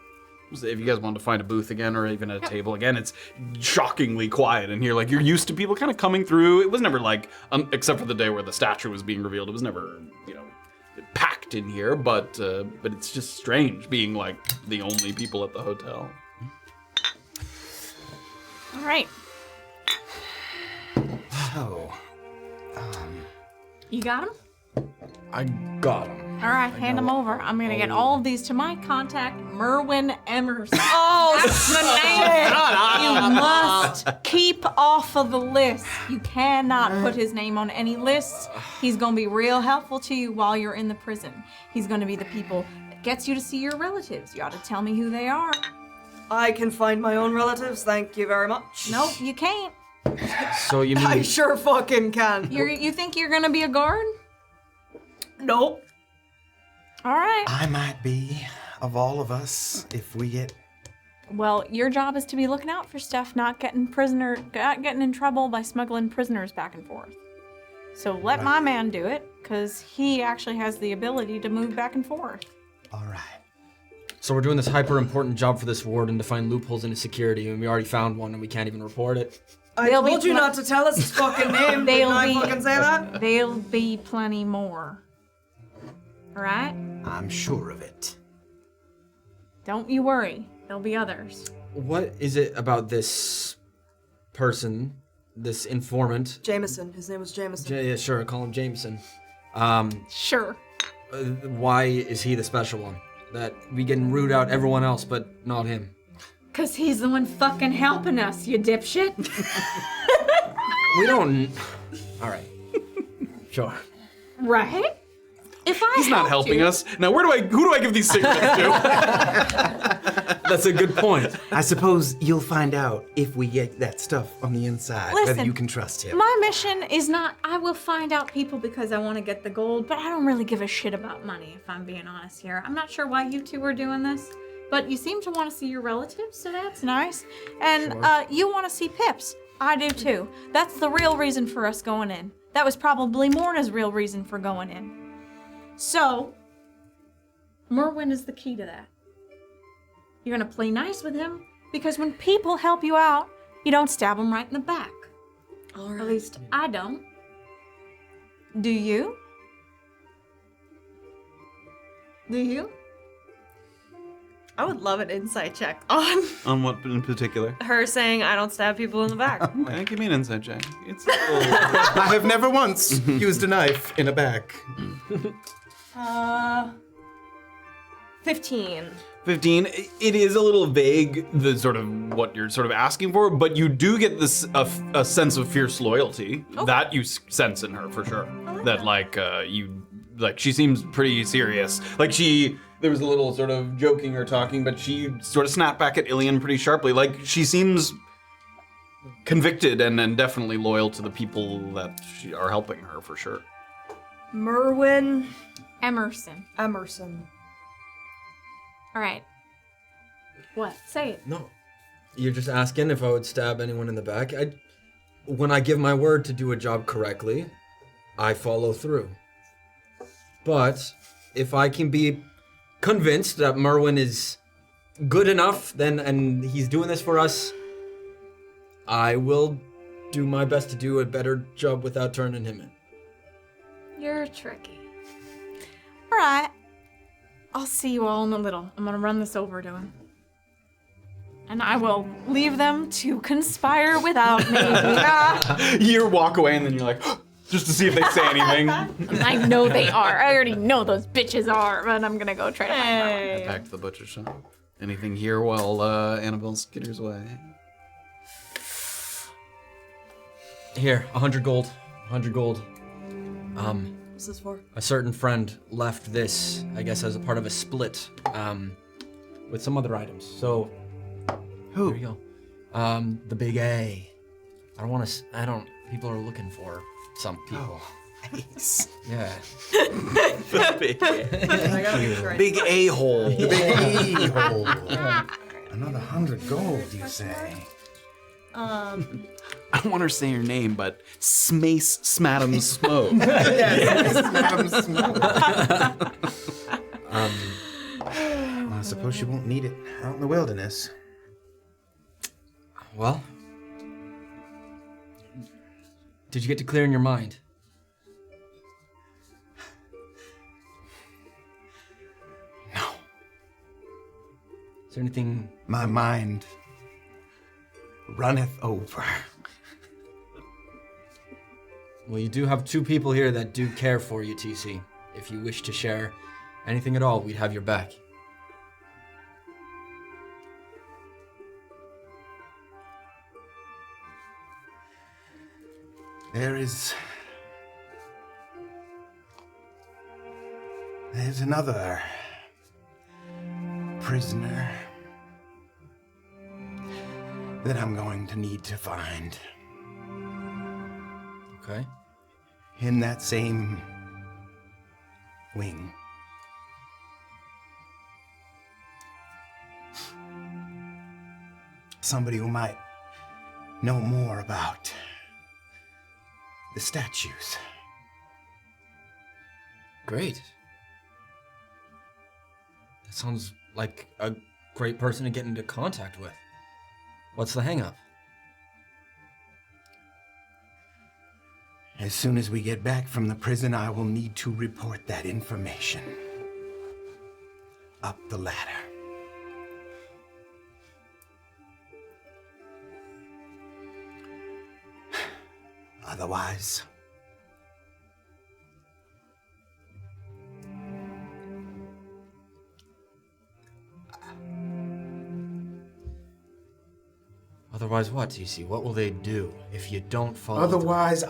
If you guys wanted to find a booth again or even a table again, it's shockingly quiet in here. Like, you're used to people kind of coming through. It was never like, except for the day where the statue was being revealed, it was never, packed in here. But it's just strange being like the only people at the hotel. All right. So, You got him? I got him. All right, hand them over. I'm going to get all of these to my contact, Merwin Emerson. Oh, That's the name. You must keep off of the list. You cannot put his name on any lists. He's going to be real helpful to you while you're in the prison. He's going to be the people that gets you to see your relatives. You ought to tell me who they are. I can find my own relatives, thank you very much. Nope, you can't. So you mean I sure fucking can. You think you're going to be a guard? Nope. All right. I might be, of all of us, if we get... Well, your job is to be looking out for stuff, not getting in trouble by smuggling prisoners back and forth. So let my man do it, because he actually has the ability to move back and forth. All right. So we're doing this hyper important job for this warden to find loopholes in his security, and we already found one, and we can't even report it. I told you not to tell us his fucking name. Did I fucking say that? There'll be plenty more. All right? I'm sure of it. Don't you worry. There'll be others. What is it about this person, this informant? Jameson. His name was Jameson. Yeah, sure, call him Jameson. Sure. Why is he the special one? That we can root out everyone else, but not him. Because he's the one fucking helping us, you dipshit. We don't... All right. Sure. Right? If I He's not helping us. Now, who do I give these cigarettes to? That's a good point. I suppose you'll find out if we get that stuff on the inside, whether Listen, you can trust him. My mission is not, I will find out people because I want to get the gold, but I don't really give a shit about money, if I'm being honest here. I'm not sure why you two are doing this, but you seem to want to see your relatives, so that's nice. And you want to see Pips. I do too. That's the real reason for us going in. That was probably Morna's real reason for going in. So, Merwin is the key to that. You're gonna play nice with him, because when people help you out, you don't stab them right in the back. All right. At least I don't. Do you? Do you? I would love an insight check on On what in particular? her saying I don't stab people in the back. Give me an insight check. It's a little... I have never once used a knife in a back. 15. 15. It is a little vague, the sort of what you're sort of asking for, but you do get this a sense of fierce loyalty that you sense in her for sure. She seems pretty serious. There was a little sort of joking or talking, but she sort of snapped back at Illien pretty sharply. Like she seems convicted and definitely loyal to the people that are helping her for sure. Merwin Emerson. Emerson. All right. What? Say it. No. You're just asking if I would stab anyone in the back. When I give my word to do a job correctly, I follow through. But if I can be convinced that Merwin is good enough, and he's doing this for us, I will do my best to do a better job without turning him in. You're tricky. All right. I'll see you all in a little. I'm gonna run this over to him. And I will leave them to conspire without me. You walk away and then you're like, just to see if they say anything. I know they are. I already know those bitches are, but I'm gonna go try to find out. Back to the butcher shop. Anything here while Annabelle skitters away? Here, 100 gold. 100 gold. What's this for? A certain friend left this, I guess, as a part of a split, with some other items. So, Who? there you go. The big A. People are looking for some people. Nice. Yeah. Big Big a-hole. The big a-hole. Another 100 gold, you say? I don't want her to say her name, but Smace Smatum Smoke. Madam Smoke. Well, I suppose she won't need it out in the wilderness. Well, did you get to clearing your mind? No. Is there anything... My mind runneth over. Well, you do have two people here that do care for you, TC. If you wish to share anything at all, we'd have your back. There's another prisoner that I'm going to need to find. Okay. In that same wing. Somebody who might know more about the statues. Great. That sounds like a great person to get into contact with. What's the hang-up? As soon as we get back from the prison, I will need to report that information. Up the ladder. Otherwise... Otherwise what, TC? What will they do if you don't follow Otherwise,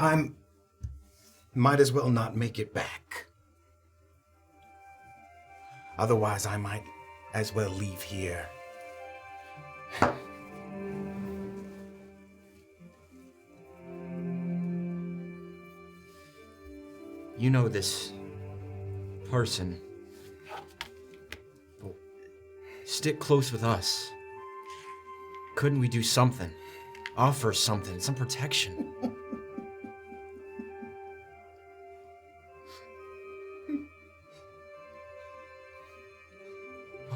might as well not make it back. Otherwise, I might as well leave here. You know this person. Stick close with us. Couldn't we do something? Offer something, some protection.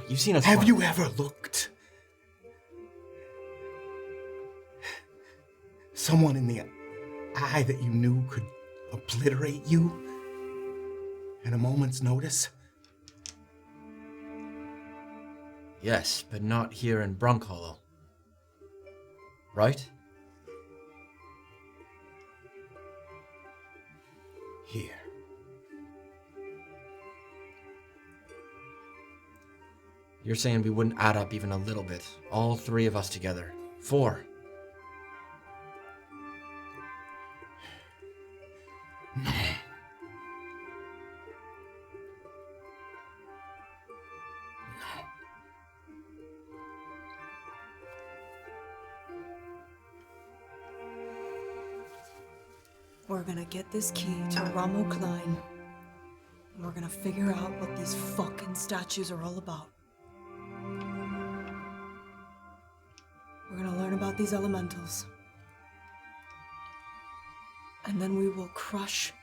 You've seen us. Have you ever looked someone in the eye that you knew could obliterate you in a moment's notice? Yes, but not here in Brunkhollow. Right? Here. You're saying we wouldn't add up even a little bit. All three of us together. 4. We're gonna get this key to Ramo Klein, and we're gonna figure out what these fucking statues are all about. We're gonna learn about these elementals. And then we will crush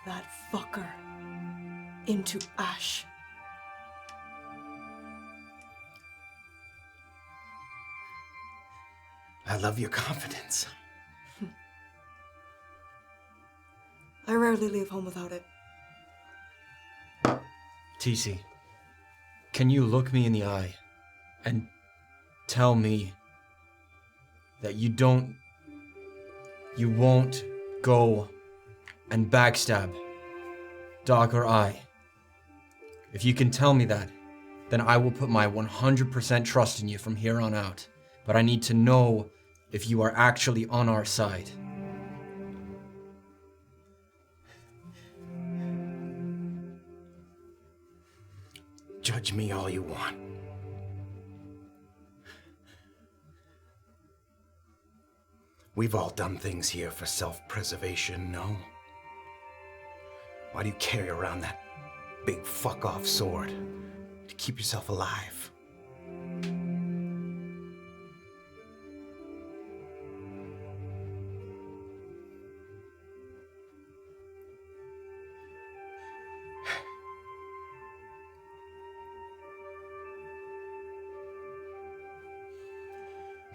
that fucker into ash. I love your confidence. I rarely leave home without it. TC, can you look me in the eye and tell me that you won't go and backstab Doc or I? If you can tell me that, then I will put my 100% trust in you from here on out. But I need to know if you are actually on our side. Judge me all you want. We've all done things here for self-preservation, no? Why do you carry around that big fuck-off sword? To keep yourself alive.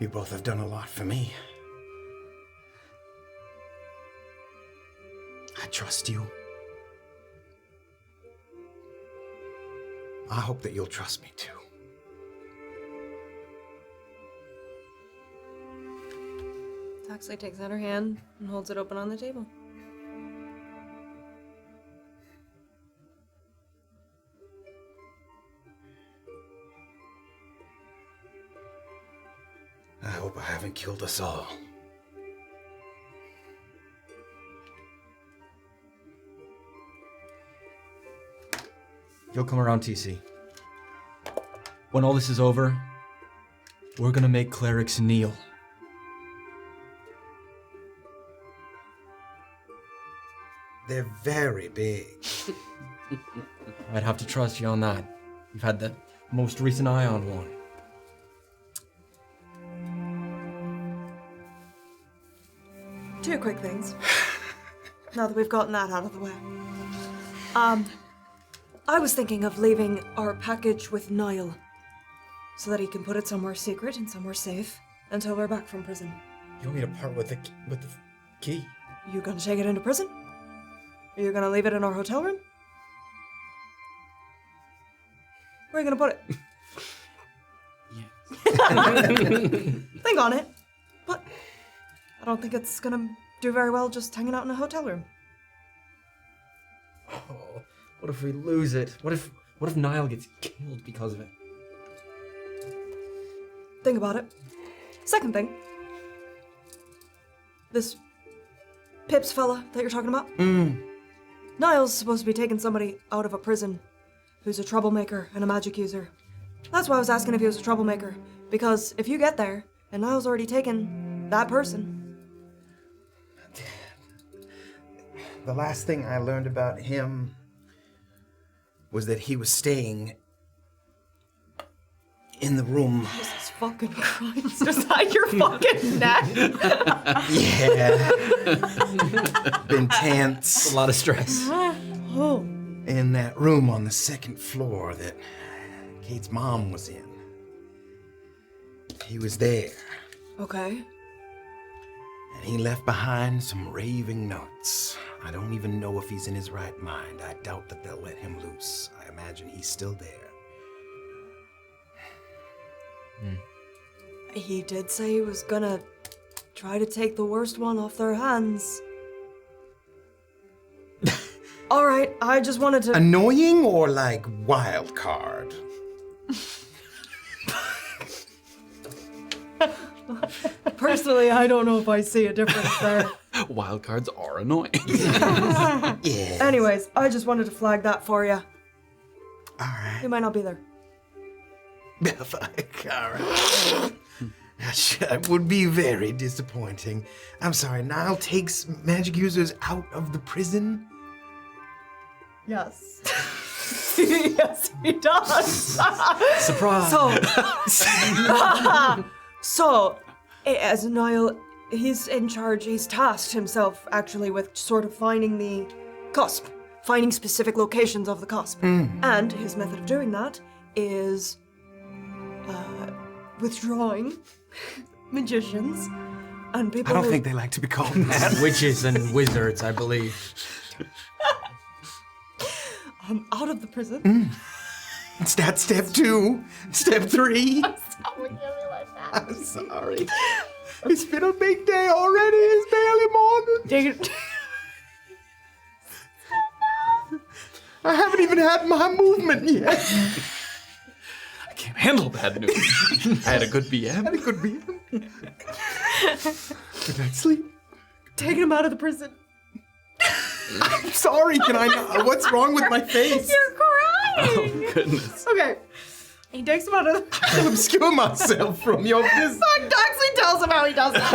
You both have done a lot for me. I trust you. I hope that you'll trust me too. Doxley takes out her hand and holds it open on the table. I hope I haven't killed us all. You'll come around, TC. When all this is over, we're gonna make clerics kneel. They're very big. I'd have to trust you on that. You've had the most recent eye on one. Two quick things. Now that we've gotten that out of the way. I was thinking of leaving our package with Niall, so that he can put it somewhere secret and somewhere safe until we're back from prison. You want me to part with the key? You gonna take it into prison? Are you gonna leave it in our hotel room? Where are you gonna put it? Think on it. But I don't think it's gonna do very well just hanging out in a hotel room. Oh, what if we lose it? What if Niall gets killed because of it? Think about it. Second thing. This Pips fella that you're talking about? Niall's supposed to be taking somebody out of a prison who's a troublemaker and a magic user. That's why I was asking if he was a troublemaker. Because if you get there, and Niall's already taken that person. The last thing I learned about him was that he was staying in the room. Jesus fucking Christ. Is that your fucking neck? Yeah. Been tense. A lot of stress. Oh. In that room on the second floor that Kate's mom was in. He was there. Okay. And he left behind some raving notes. I don't even know if he's in his right mind. I doubt that they'll let him loose. I imagine he's still there. He did say he was gonna try to take the worst one off their hands. Alright, I just wanted to... Annoying or like wild card? Personally, I don't know if I see a difference there. Wild cards are annoying. Yeah. Anyways, I just wanted to flag that for you. Alright. He might not be there. Alright. That would be very disappointing. I'm sorry, Niall takes magic users out of the prison? Yes. Yes, he does. Surprise! So, as Niall, he's in charge, he's tasked himself actually with sort of finding the cusp, finding specific locations of the cusp. And his method of doing that is withdrawing magicians and people I don't who- think they like to be called that. Witches and wizards, I believe. out of the prison. It's that step 2. Step 3. I'm sorry. It's been a big day already. It's barely morning. I haven't even had my movement yet. I can't handle bad news. I had a good BM. It could be. Good night's sleep. Taking him out of the prison. I'm sorry. Can I not? What's wrong with my face? You're crying! Oh, goodness. Okay. He takes him out of the I obscure myself from your business. Doxley tells him how he does that.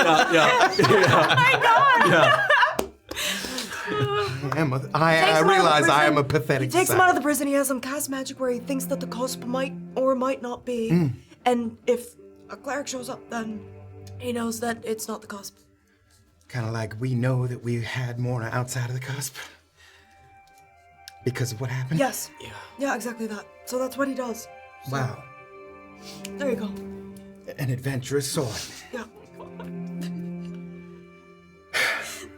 I realize I am a pathetic He takes him son. out of the prison. He has him cast magic where he thinks that the cusp might or might not be. And if a cleric shows up, then he knows that it's not the cusp. Kind of like we know that we had Morna outside of the cusp. Because of what happened? Yes. Yeah, exactly that. So that's what he does. Wow. There you go. An adventurous sword. Yeah.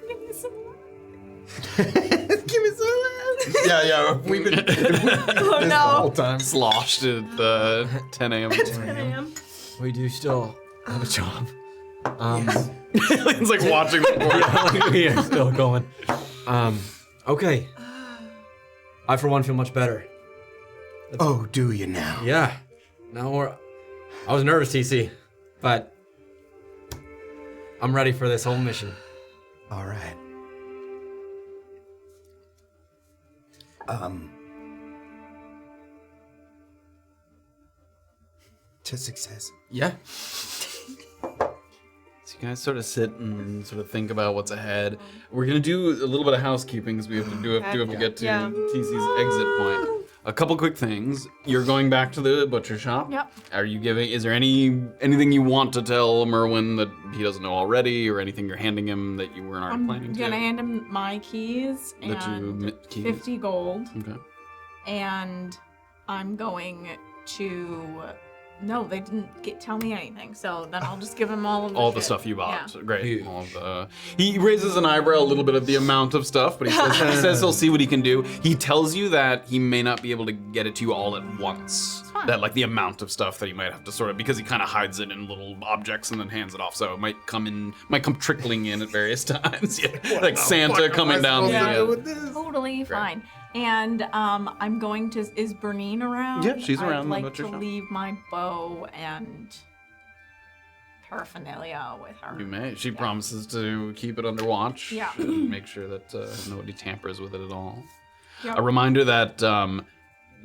Give me some. Yeah. We've been Oh the whole no. time. Sloshed at 10 a.m. 10 a.m. We do still have a job. It's like watching the We are still going. Okay. I, for one, feel much better. Oh, do you now? Yeah. I was nervous, TC, but I'm ready for this whole mission. All right. To success. Yeah. So you guys sort of sit and sort of think about what's ahead. We're gonna do a little bit of housekeeping because we have to get to TC's exit point. A couple quick things. You're going back to the butcher shop. Yep. Is there anything you want to tell Merwin that he doesn't know already, or anything you're handing him that you weren't already I'm planning to? gonna hand him my keys The two and keys? 50 gold. Okay. and I'm going to. No, they didn't tell me anything, so then I'll just give him all of the All the shit. stuff you bought. Yeah. Great. He raises an eyebrow a little bit at the amount of stuff, but he says he'll see what he can do. He tells you that he may not be able to get it to you all at once. fine. That like the amount of stuff that he might have to sort of, because he kind of hides it in little objects and then hands it off, so it might come trickling in at various times. Yeah. Like Santa coming down. Totally fine. And I'm going to. Is Bernine around? Yeah, she's around. I'd like to leave my bow and paraphernalia with her. You may. She promises to keep it under watch. Yeah. And make sure that nobody tampers with it at all. Yep. A reminder that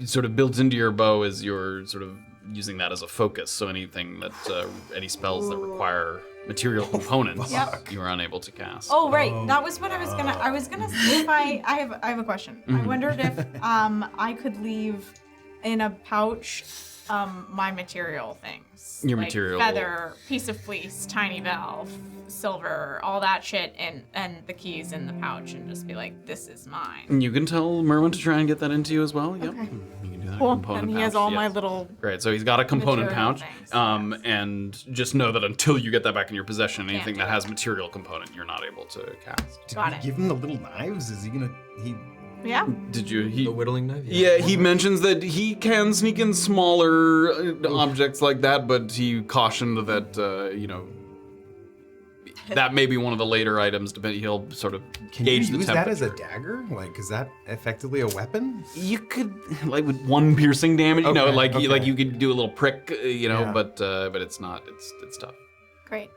sort of built into your bow is you're sort of using that as a focus. So anything that any spells that require material components, Yep. you are unable to cast. Oh right, that was what I was gonna see if I have a question. I wondered if I could leave in a pouch my material things. Your like material. feather, piece of fleece, tiny valve, silver, all that shit, and the keys in the pouch, and just be like, this is mine. You can tell Merwin to try and get that into you as well. Yep. Okay. You can do that Cool. component And he pouch. has all yes. my little. Great. So he's got a component Material pouch, things, and just know that until you get that back in your possession, anything do that it. has material component, you're not able to cast. Got it. Give him the little knives. Is he gonna? Yeah. Did you? The whittling knife? Yeah, he mentions that he can sneak in smaller objects like that, but he cautioned that that may be one of the later items. He'll sort of Can gauge you use the that temperature. as a dagger? Like, is that effectively a weapon? You could, like, with one piercing damage, Okay, like okay. you could do a little prick, Yeah. but it's not. It's tough. Great.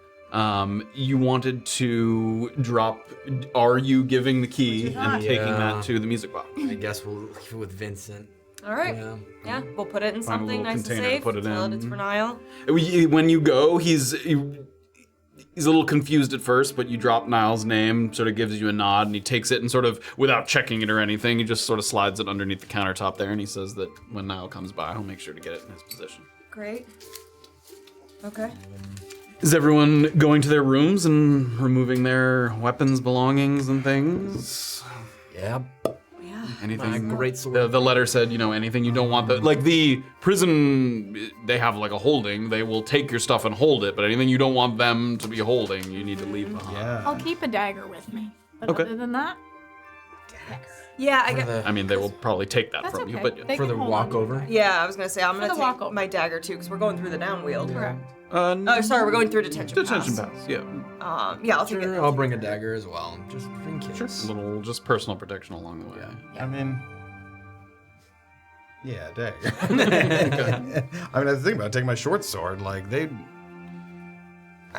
You wanted to drop. Are you giving the key and taking Yeah. that to the music box? I guess we'll leave it with Vincent. All right. Yeah. Yeah, we'll put it in Find a something little nice and container to safe. put it Tell in. it's for Niall. When you go, he's a little confused at first, but you drop Niall's name, sort of gives you a nod, and he takes it and sort of, without checking it or anything, he just sort of slides it underneath the countertop there, and he says that when Niall comes by, he'll make sure to get it in his position. Great. Okay. Is everyone going to their rooms and removing their weapons, belongings, and things? Yeah. Yeah. Anything? My great sword. The letter said, anything you don't want. Like the prison, they have like a holding. They will take your stuff and hold it, but anything you don't want them to be holding, you need to leave behind. I'll keep a dagger with me. But Okay. other than that, Yeah, I get. I mean, they will probably take that that's from you, okay. but They For can the hold on to walkover? it. Yeah, I was gonna say I'm For gonna the take walkover. my dagger too, because we're going through the Downweald. Correct. Oh, sorry, we're going through detention. detention pass. pass. Yeah, Yeah, I'll take it. Sure, I'll bring a dagger as well, just in case. little just personal protection along the way. I mean, yeah, dagger. I mean, I was thinking about taking my short sword. Like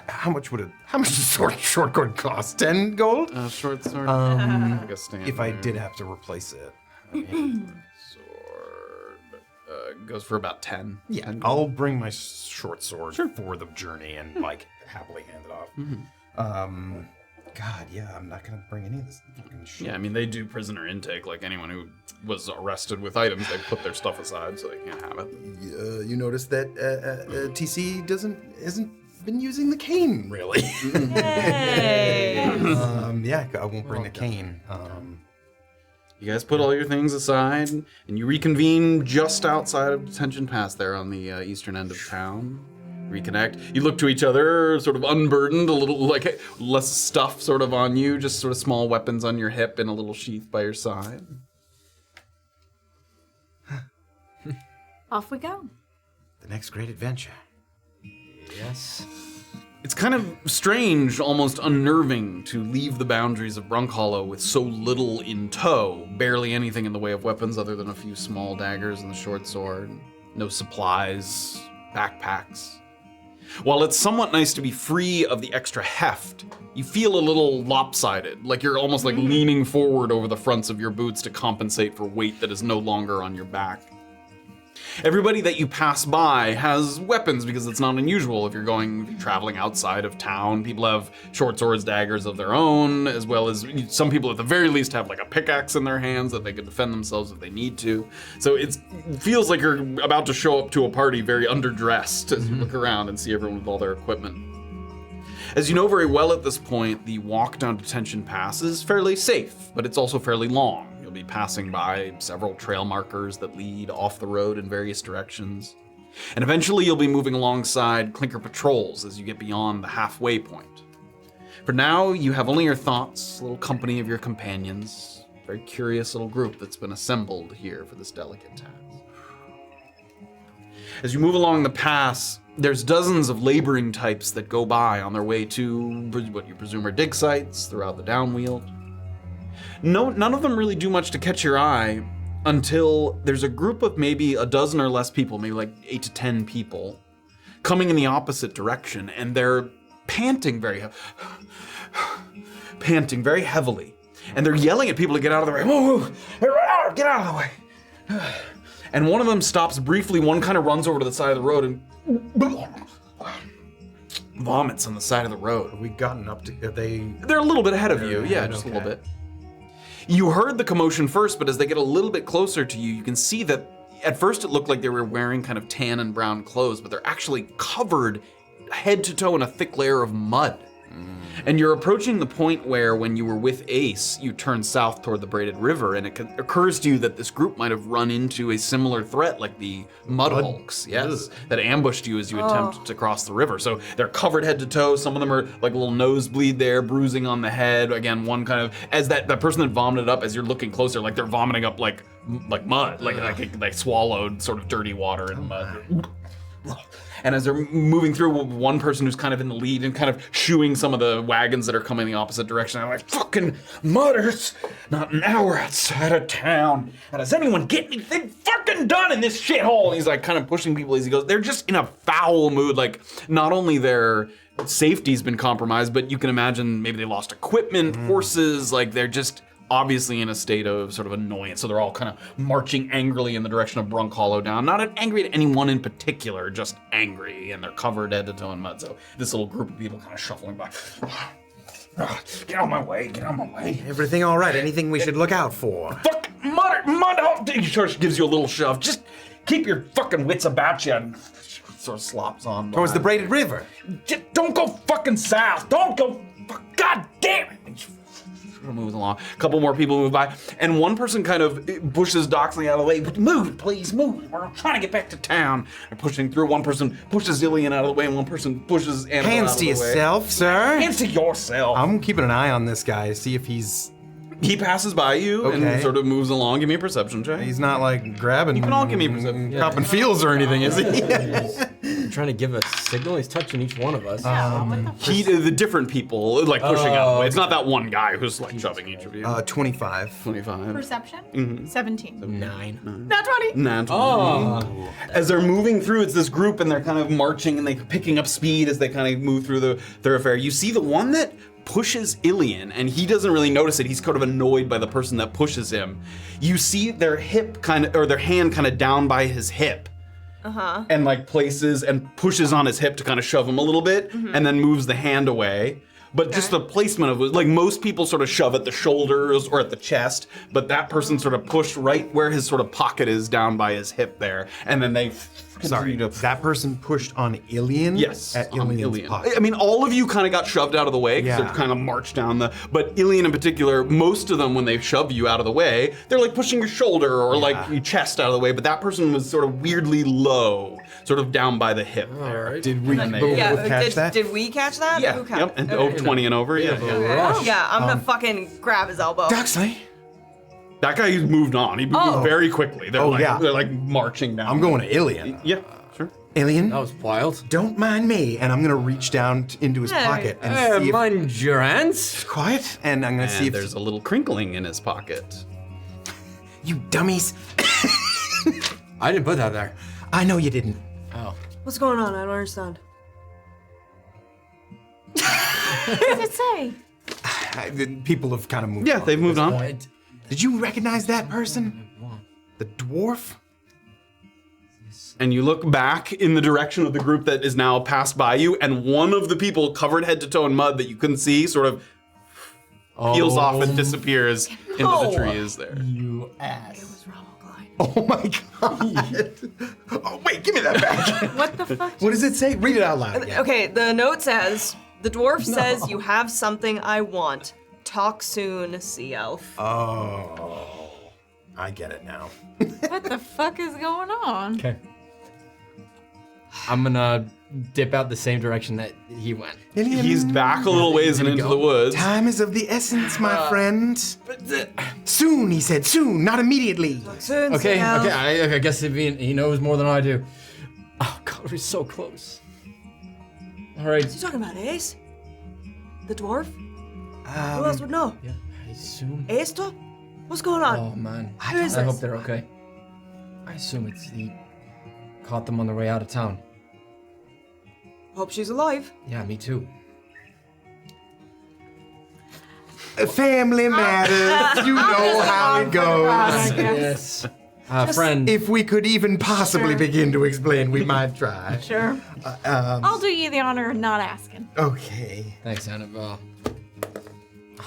how much does short cord cost? 10 gold? Short sword. Like a standard. If I did have to replace it. I mean, sword goes for about 10. yeah, 10 I'll bring my short sword for the journey and like happily hand it off. God, yeah, I'm not gonna bring any of this fucking shit. Yeah, I mean they do prisoner intake. Like anyone who was arrested with items, they put their stuff aside so they can't have it. You notice that TC isn't been using the cane really. Hey. Yeah, I won't bring the cane. You guys put all your things aside, and you reconvene just outside of Detention Pass there on the eastern end of town. Reconnect. You look to each other, sort of unburdened, a little like less stuff sort of on you, just sort of small weapons on your hip in a little sheath by your side. Off we go. The next great adventure. Yes. It's kind of strange, almost unnerving, to leave the boundaries of Brunkhollow with so little in tow. Barely anything in the way of weapons other than a few small daggers and the short sword. No supplies, backpacks. While it's somewhat nice to be free of the extra heft, you feel a little lopsided, like you're almost like leaning forward over the fronts of your boots to compensate for weight that is no longer on your back. Everybody that you pass by has weapons because it's not unusual if you're traveling outside of town. People have short swords, daggers of their own, as well as some people at the very least have like a pickaxe in their hands that they could defend themselves if they need to. So it feels like you're about to show up to a party very underdressed as you look around and see everyone with all their equipment. As you know very well at this point, the walk down Detention Pass is fairly safe, but it's also fairly long. You'll You'll be passing by several trail markers that lead off the road in various directions. And eventually you'll be moving alongside Clinker patrols as you get beyond the halfway point. For now, you have only your thoughts, a little company of your companions, a very curious little group that's been assembled here for this delicate task. As you move along the pass, there's dozens of laboring types that go by on their way to what you presume are dig sites throughout the Downweald. No, none of them really do much to catch your eye until there's a group of maybe a dozen or less people, maybe like 8 to 10 people, coming in the opposite direction, and they're panting very heavily. And they're yelling at people to get out of the way. Whoa, get out of the way. And one of them stops briefly. One kind of runs over to the side of the road and vomits on the side of the road. Have we gotten up to? They're a little bit ahead of you. Yeah, just a little bit. You heard the commotion first, but as they get a little bit closer to you, you can see that at first it looked like they were wearing kind of tan and brown clothes, but they're actually covered head to toe in a thick layer of mud. And you're approaching the point where, when you were with Ace, you turned south toward the Braided River, and it occurs to you that this group might have run into a similar threat, like the Mud Hulks, yes, that ambushed you as you attempted to cross the river. So they're covered head to toe. Some of them are like a little nosebleed there, bruising on the head. Again, one kind of, as that person that vomited up, as you're looking closer, like they're vomiting up like mud, like they swallowed sort of dirty water and mud. And as they're moving through, one person who's kind of in the lead and kind of shooing some of the wagons that are coming the opposite direction. I'm like, fucking mutters, not an hour outside of town. And does anyone get anything fucking done in this shithole? And he's like kind of pushing people as he goes. They're just in a foul mood. Like, not only their safety's been compromised, but you can imagine maybe they lost equipment, horses, like they're just obviously in a state of sort of annoyance. So they're all kind of marching angrily in the direction of Brunkhollow down. Not angry at anyone in particular, just angry, and they're covered head to toe in mud. So this little group of people kind of shuffling by. Get out of my way, get out of my way. Everything all right? Anything we should look out for? Fuck, mud, he sort of gives you a little shove. Just keep your fucking wits about you. And sort of slops on. Towards the Braided River. Don't go fucking south. Don't go, god damn it. Moves along. A couple more people move by, and one person kind of pushes Doxley out of the way. Move, please, move. We're trying to get back to town. They're pushing through. One person pushes Illien out of the way, and one person pushes Annabel Hands out to of the way. yourself, sir. Hands to yourself. I'm keeping an eye on this guy, see if He passes by you and sort of moves along. Give me a perception check. he's not like grabbing. You can all give me a perception. Copping feels or anything, is he? He's trying to give a signal. He's touching each one of us. The different people like pushing out of the way. It's not that one guy who's like shoving each of you. 25. 25. Perception? 17. 9. Not 20. Not 20. As they're moving through, it's this group, and they're kind of marching and they're picking up speed as they kind of move through the thoroughfare. You see the one that pushes Illien, and he doesn't really notice it. He's kind of annoyed by the person that pushes him. You see their hip their hand kind of down by his hip. And like places and pushes on his hip to kind of shove him a little bit, and then moves the hand away. But just the placement of it, like most people sort of shove at the shoulders or at the chest, but that person sort of pushed right where his sort of pocket is down by his hip there, and then they that person pushed on Illien? Yes, at on Illien's pocket. I mean, all of you kind of got shoved out of the way because they kind of marched down but Illien in particular, most of them when they shove you out of the way, they're like pushing your shoulder or like your chest out of the way, but that person was sort of weirdly low, sort of down by the hip there. Right. Did we Yeah, catch that? did we catch that? Yeah, Who yep, and over 20 and over, yeah. Yeah, I'm gonna fucking grab his elbow. Doxley? That guy moved on. He moved very quickly. They're they're like marching down. I'm going to Illien. Yeah, sure. Illien? That was wild. Don't mind me, and I'm gonna reach down into his pocket and see if Mind your hands. quiet, and I'm gonna see if There's a little crinkling in his pocket. you dummies. I didn't put that there. I know you didn't. Oh. What's going on? I don't understand. What does it say? People have kind of moved. Yeah, on. they've moved on. Did you recognize that person? The dwarf? And you look back in the direction of the group that is now passed by you, and one of the people covered head to toe in mud that you couldn't see sort of peels off and disappears into the trees there. You ass. Oh my god. Oh wait, give me that back. What the fuck? What does it say? Read it out loud. Yeah. Okay, the note says, the dwarf says you have something I want. Talk soon, sea elf. Oh. I get it now. What the fuck is going on? Okay. I'm gonna dip out the same direction that he went. He's back a little ways and into the woods. Time is of the essence, my friend. Soon, he said. Soon, not immediately. Okay, I guess if he knows more than I do. Oh God, we're so close. All right. What's he talking about, Ace? The dwarf? Who else would know? Yeah, I assume. Ace top? What's going on? Oh man, Who is I this? hope they're okay. I assume he caught them on their way out of town. Hope she's alive. Yeah, me too. Family matters. You know how it goes. Yes. Friend. If we could even possibly begin to explain, we might try. Sure. I'll do you the honor of not asking. Okay. Thanks, Annabel.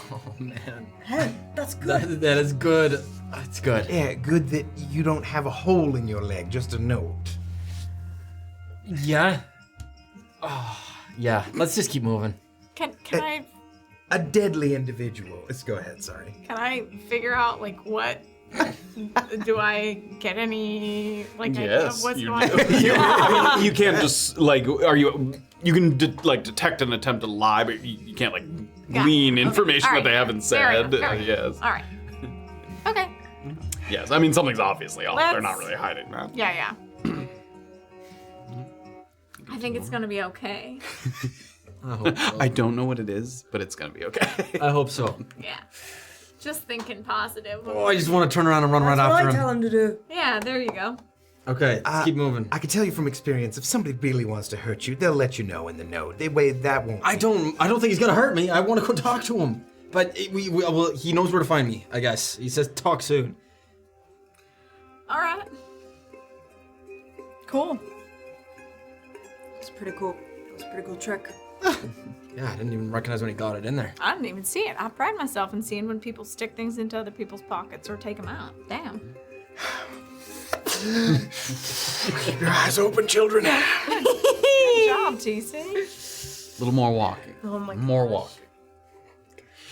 Oh man. Hey, that's good. That is good. That's good. Yeah, good that you don't have a hole in your leg, just a note. Yeah. Oh, yeah. Let's just keep moving. Can I A deadly individual. Let's go ahead, sorry. figure out like what? Do I get any idea Yes, of what's you going do. on? I mean, you can't just you can detect an attempt to lie, but you can't glean information All that right. they haven't Fair said. enough, fair enough. Yes. All right. Okay. Yes. I mean, something's obviously off. They're Let's- not really hiding that. Yeah. I think it's gonna be okay. I hope so. I don't know what it is, but it's gonna be okay. I hope so. Yeah. Just thinking positive. Oh, I just want to turn around and run right That's what after I him. tell him to do. Yeah, there you go. Okay, let's keep moving. I can tell you from experience, if somebody really wants to hurt you, they'll let you know in the note. That won't. I don't think he's gonna hurt me. I want to go talk to him. But well, he knows where to find me, I guess. He says talk soon. All right. Cool. It's pretty cool. It was a pretty cool trick. Yeah, I didn't even recognize when he got it in there. I didn't even see it. I pride myself in seeing when people stick things into other people's pockets or take them out. Damn. Keep your eyes open, children. Good job, TC. A little more walking. Oh my More walking.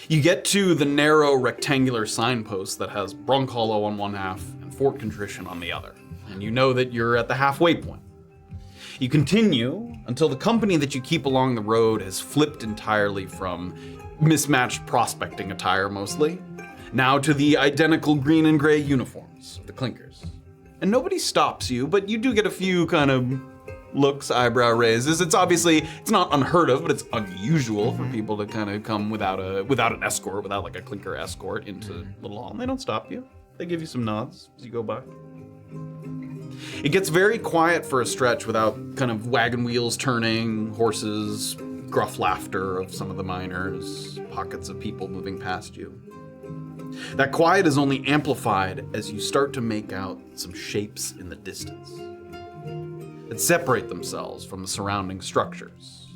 You get to the narrow rectangular signpost that has Brunkhollow on one half and Fort Contrition on the other, and you know that you're at the halfway point. You continue until the company that you keep along the road has flipped entirely from mismatched prospecting attire mostly, now to the identical green and gray uniforms of the Clinkers. And nobody stops you, but you do get a few kind of looks, eyebrow raises. It's not unheard of, but it's unusual for people to kind of come without an escort, without like a Clinker escort into Little Hall. And they don't stop you. They give you some nods as you go by. It gets very quiet for a stretch without kind of wagon wheels turning, horses, gruff laughter of some of the miners, pockets of people moving past you. That quiet is only amplified as you start to make out some shapes in the distance that separate themselves from the surrounding structures.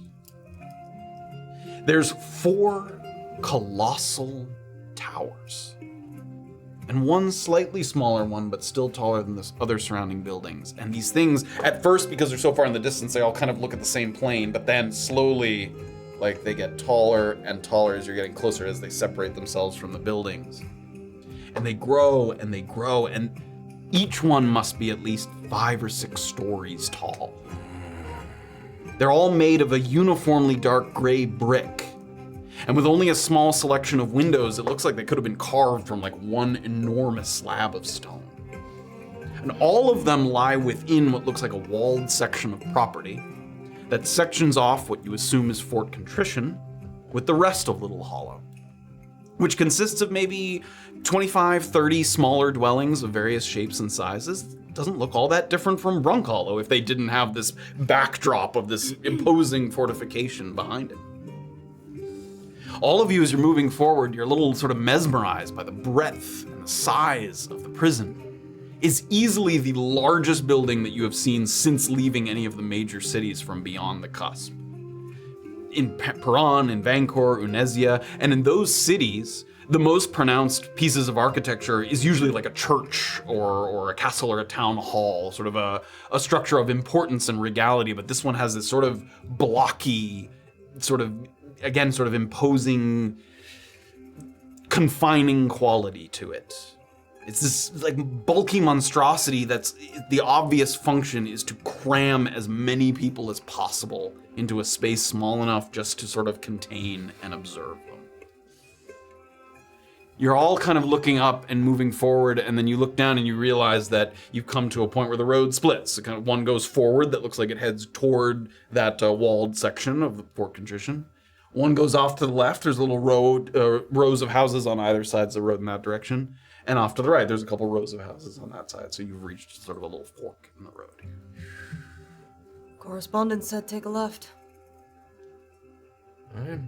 There's 4 colossal towers, and one slightly smaller one, but still taller than the other surrounding buildings. And these things, at first, because they're so far in the distance, they all kind of look at the same plane, but then slowly, like, they get taller and taller as you're getting closer as they separate themselves from the buildings. And they grow, and each one must be at least 5 or 6 stories tall. They're all made of a uniformly dark gray brick. And with only a small selection of windows, it looks like they could have been carved from like one enormous slab of stone. And all of them lie within what looks like a walled section of property that sections off what you assume is Fort Contrition with the rest of Little Hollow, which consists of maybe 25, 30 smaller dwellings of various shapes and sizes. Doesn't look all that different from Brunkhollow if they didn't have this backdrop of this imposing fortification behind it. All of you, as you're moving forward, you're a little sort of mesmerized by the breadth and the size of the prison. It's easily the largest building that you have seen since leaving any of the major cities from beyond the cusp. In Perron, in Vancor, Unesia, and in those cities, the most pronounced pieces of architecture is usually like a church or a castle or a town hall, sort of a structure of importance and regality, but this one has this sort of blocky, sort of imposing, confining quality to it. It's this like bulky monstrosity that's the obvious function is to cram as many people as possible into a space small enough just to sort of contain and observe them. You're all kind of looking up and moving forward, and then you look down and you realize that you've come to a point where the road splits. So kind of one goes forward that looks like it heads toward that walled section of the Fort Contrition. One goes off to the left. There's a little rows of houses on either side of the road in that direction. And off to the right, there's a couple rows of houses on that side. So you've reached sort of a little fork in the road here. Correspondent said take a left. All right.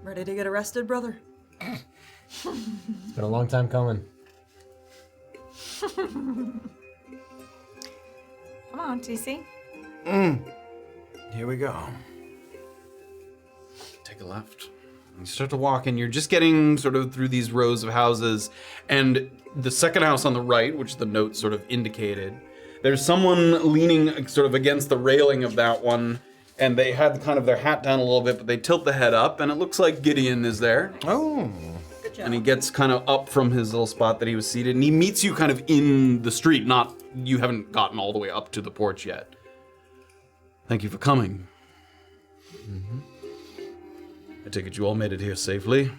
Ready to get arrested, brother? It's been a long time coming. Come on, TC. Here we go. Take a left. You start to walk, and you're just getting sort of through these rows of houses, and the second house on the right, which the note sort of indicated, there's someone leaning sort of against the railing of that one, and they had kind of their hat down a little bit, but they tilt the head up, and it looks like Gideon is there. Oh. Good job. And he gets kind of up from his little spot that he was seated, and he meets you kind of in the street, you haven't gotten all the way up to the porch yet. Thank you for coming. I take it you all made it here safely.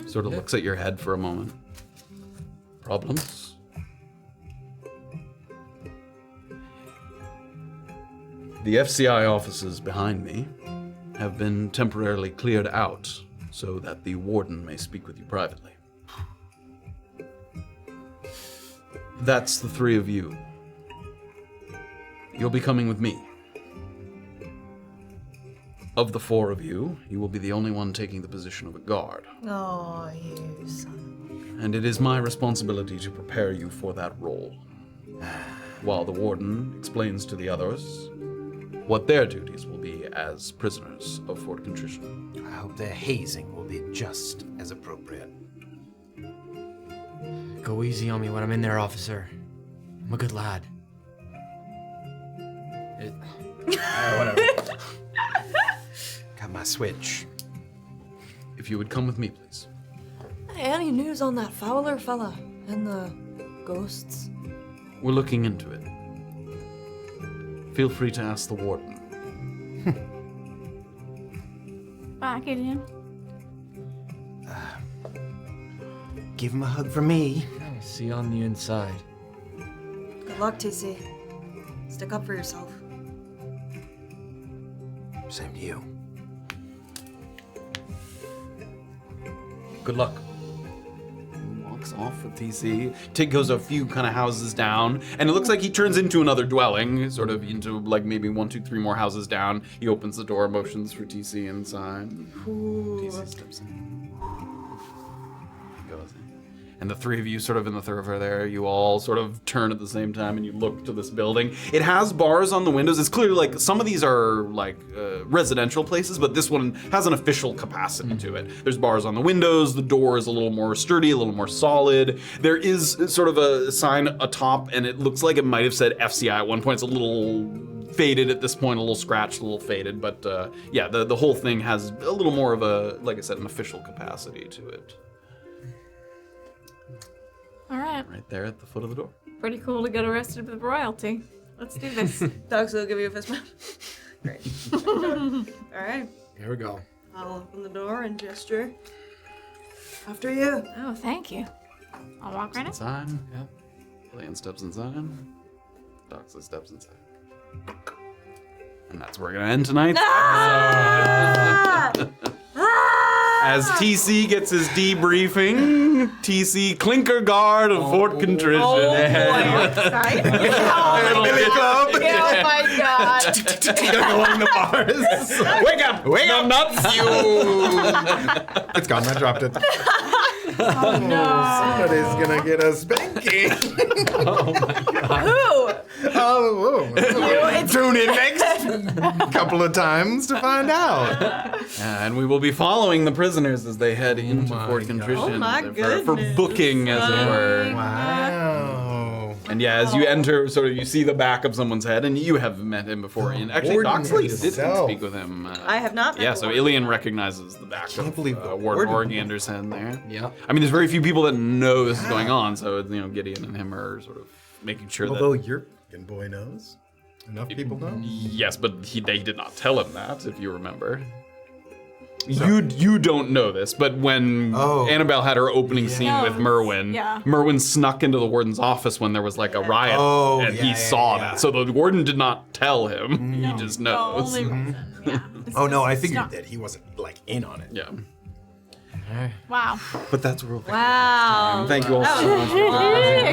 Sort of looks at your head for a moment. Problems? The FCI offices behind me have been temporarily cleared out so that the warden may speak with you privately. That's the three of you. You'll be coming with me. Of the four of you, you will be the only one taking the position of a guard. Oh, you son. And it is my responsibility to prepare you for that role, while the warden explains to the others what their duties will be as prisoners of Fort Contrition. I hope their hazing will be just as appropriate. Go easy on me when I'm in there, officer. I'm a good lad. Whatever. Got my switch. If you would come with me, please. Any news on that Fowler fella and the ghosts? We're looking into it. Feel free to ask the warden. Bye, Gideon. Give him a hug from me. See you on the inside. Good luck, TC. Stick up for yourself. Same to you. Good luck. Walks off with TC. Tig goes a few kind of houses down, and it looks like he turns into another dwelling, sort of into like maybe 1, 2, 3 more houses down. He opens the door, motions for TC inside. TC steps in. Goes in. And the three of you sort of in the thoroughfare there, you all sort of turn at the same time and you look to this building. It has bars on the windows. It's clearly like some of these are like residential places, but this one has an official capacity to it. There's bars on the windows. The door is a little more sturdy, a little more solid. There is sort of a sign atop, and it looks like it might have said FCI at one point. It's a little faded at this point, a little scratched, a little faded, but yeah, the whole thing has a little more of a, like I said, an official capacity to it. All right. Right there at the foot of the door. Pretty cool to get arrested with royalty. Let's do this. Doxley will give you a fist bump. Great. All right. Here we go. I'll open the door and gesture. After you. Oh, thank you. I'll walk right in. Inside. Yep. Illien steps inside. Doxley steps inside. And that's where we're gonna end tonight. As TC gets his debriefing, TC Clinker Guard of Fort Contrition. Oh, boy, I'm excited. Billy Club. Oh my god. Along the bars. Wake up! Wake up! Nuts! It's gone. I dropped it. Oh, no. Somebody's gonna get a spanking. Who? Oh, tune in next couple of times to find out. And we will be following the prisoners as they head into Fort Contrition Oh my for goodness. booking, as it were. Wow. And yeah, as you enter, sort of, you see the back of someone's head, and you have met him before. And actually, Warden Doxley did himself. speak with him. I have not met Yeah, the so Warden. Illien recognizes the back Can't of believe the Warden Warden. Organder's head there. Yep. I mean, there's very few people that know this is going on, so Gideon and him are sort of making sure Although that. your fucking boy knows. Enough people know. Yes, but they did not tell him that, if you remember. You don't know this, but when Oh. Annabel had her opening scene with Merwin, Yeah. Merwin snuck into the warden's office when there was like a riot, Oh, and yeah, he yeah, saw yeah. that. So the warden did not tell him; he just The knows. only reason. Yeah. Oh no, I figured not- that he wasn't like in on it. Yeah, Wow. but that's where we'll pick Wow. up. Thank you all so much.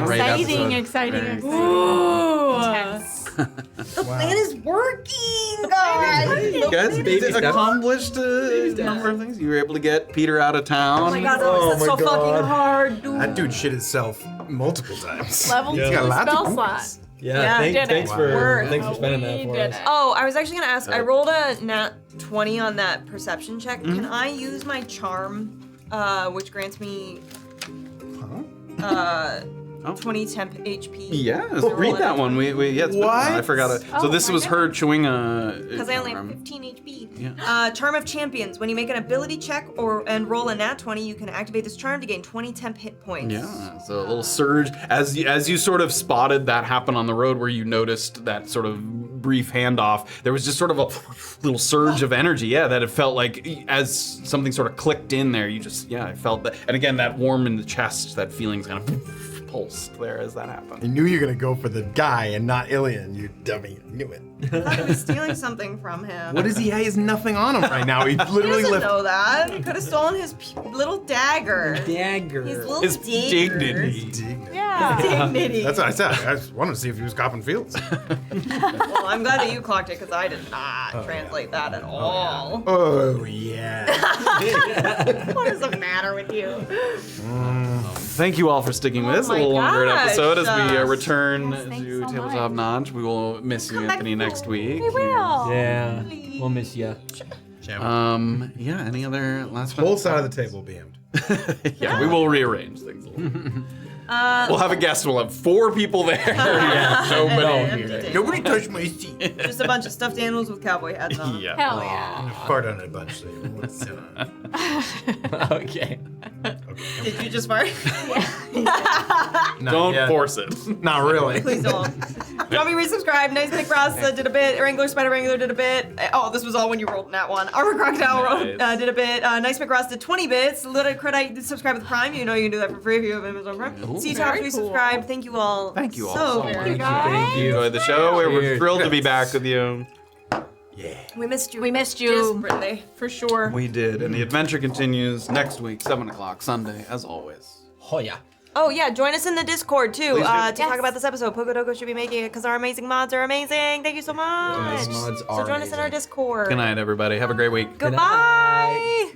Great episode. Exciting. Ooh. Intense. The plan is working, guys. You guys Baby did steps. accomplished a number of things. You were able to get Peter out of town. Oh my god, that was my so God. fucking hard, dude. That dude shit himself multiple times. Level He's 2 got lots of spell moves. slot. Yeah, did it. thanks Wow. for spending that We for did us. it. Oh, I was actually gonna ask. I rolled a nat 20 on that perception check. Can I use my charm, which grants me 20 temp HP? Yes, read that one. We yeah, it's been- What? I forgot it. So Oh this my was her chewing a. Because I only have 15 HP. Charm of Champions. When you make an ability check and roll a nat 20, you can activate this charm to gain 20 temp hit points. Yeah, so a little surge as you sort of spotted that happen on the road, where you noticed that sort of brief handoff. There was just sort of a little surge of energy. Yeah, that it felt like as something sort of clicked in there. I felt that, and again that warm in the chest. That feeling's kind of pulsed there as that happened. I knew you were gonna go for the guy and not Illien, you dummy. I knew it. I thought I was stealing something from him. What is he? He has nothing on him right now. He He literally doesn't left. know that. He could have stolen his little dagger. Dagger. His little His dagger. dignity. Yeah. Dignity. That's what I said. I just wanted to see if he was copping fields. Well, I'm glad that you clocked it because I did not translate that at all. Oh yeah. What is the matter with you? Thank you all for sticking with us. A my little longer gosh. episode as we return Yes, thanks to so Tabletop Notch. We will miss you, Come back Anthony, next week. We will. Yeah, we'll miss you. Yeah. Any other last? Whole side of the table will be empty. Yeah, we will rearrange things. A little. We'll have a guest. We'll have 4 people there. Nobody here. Nobody touched my seat. Just a bunch of stuffed animals with cowboy hats on. Yeah. Hell yeah. Fart on it a bunch. So you won't sit on it. Okay. Did you just fart? Not Don't yet. force it. Not really. Please don't. Drop me resubscribe. Nice Pick Ross did a bit. Wrangler Spider Wrangler did a bit. Oh, this was all when you rolled in that one. Armor Crocodile Nice. did a bit. Nice Pick Ross did 20 bits. Little Credite did subscribe with Prime. You know you can do that for free if you have Amazon Prime. See Top Very cool. resubscribe. Thank you all. Thank you all so so very much. You guys. Thank you. Enjoyed the show. We're Cheers. thrilled to be back with you. We missed you. We missed you. Desperately. For sure. We did, and the adventure continues next week, 7 o'clock Sunday, as always. Oh yeah. Oh yeah, join us in the Discord too Please do. to Yes. talk about this episode. Pogodoko should be making it because our amazing mods are amazing. Thank you so much. Those mods So are join us in our amazing. Discord. Good night, everybody. Have a great week. Goodbye.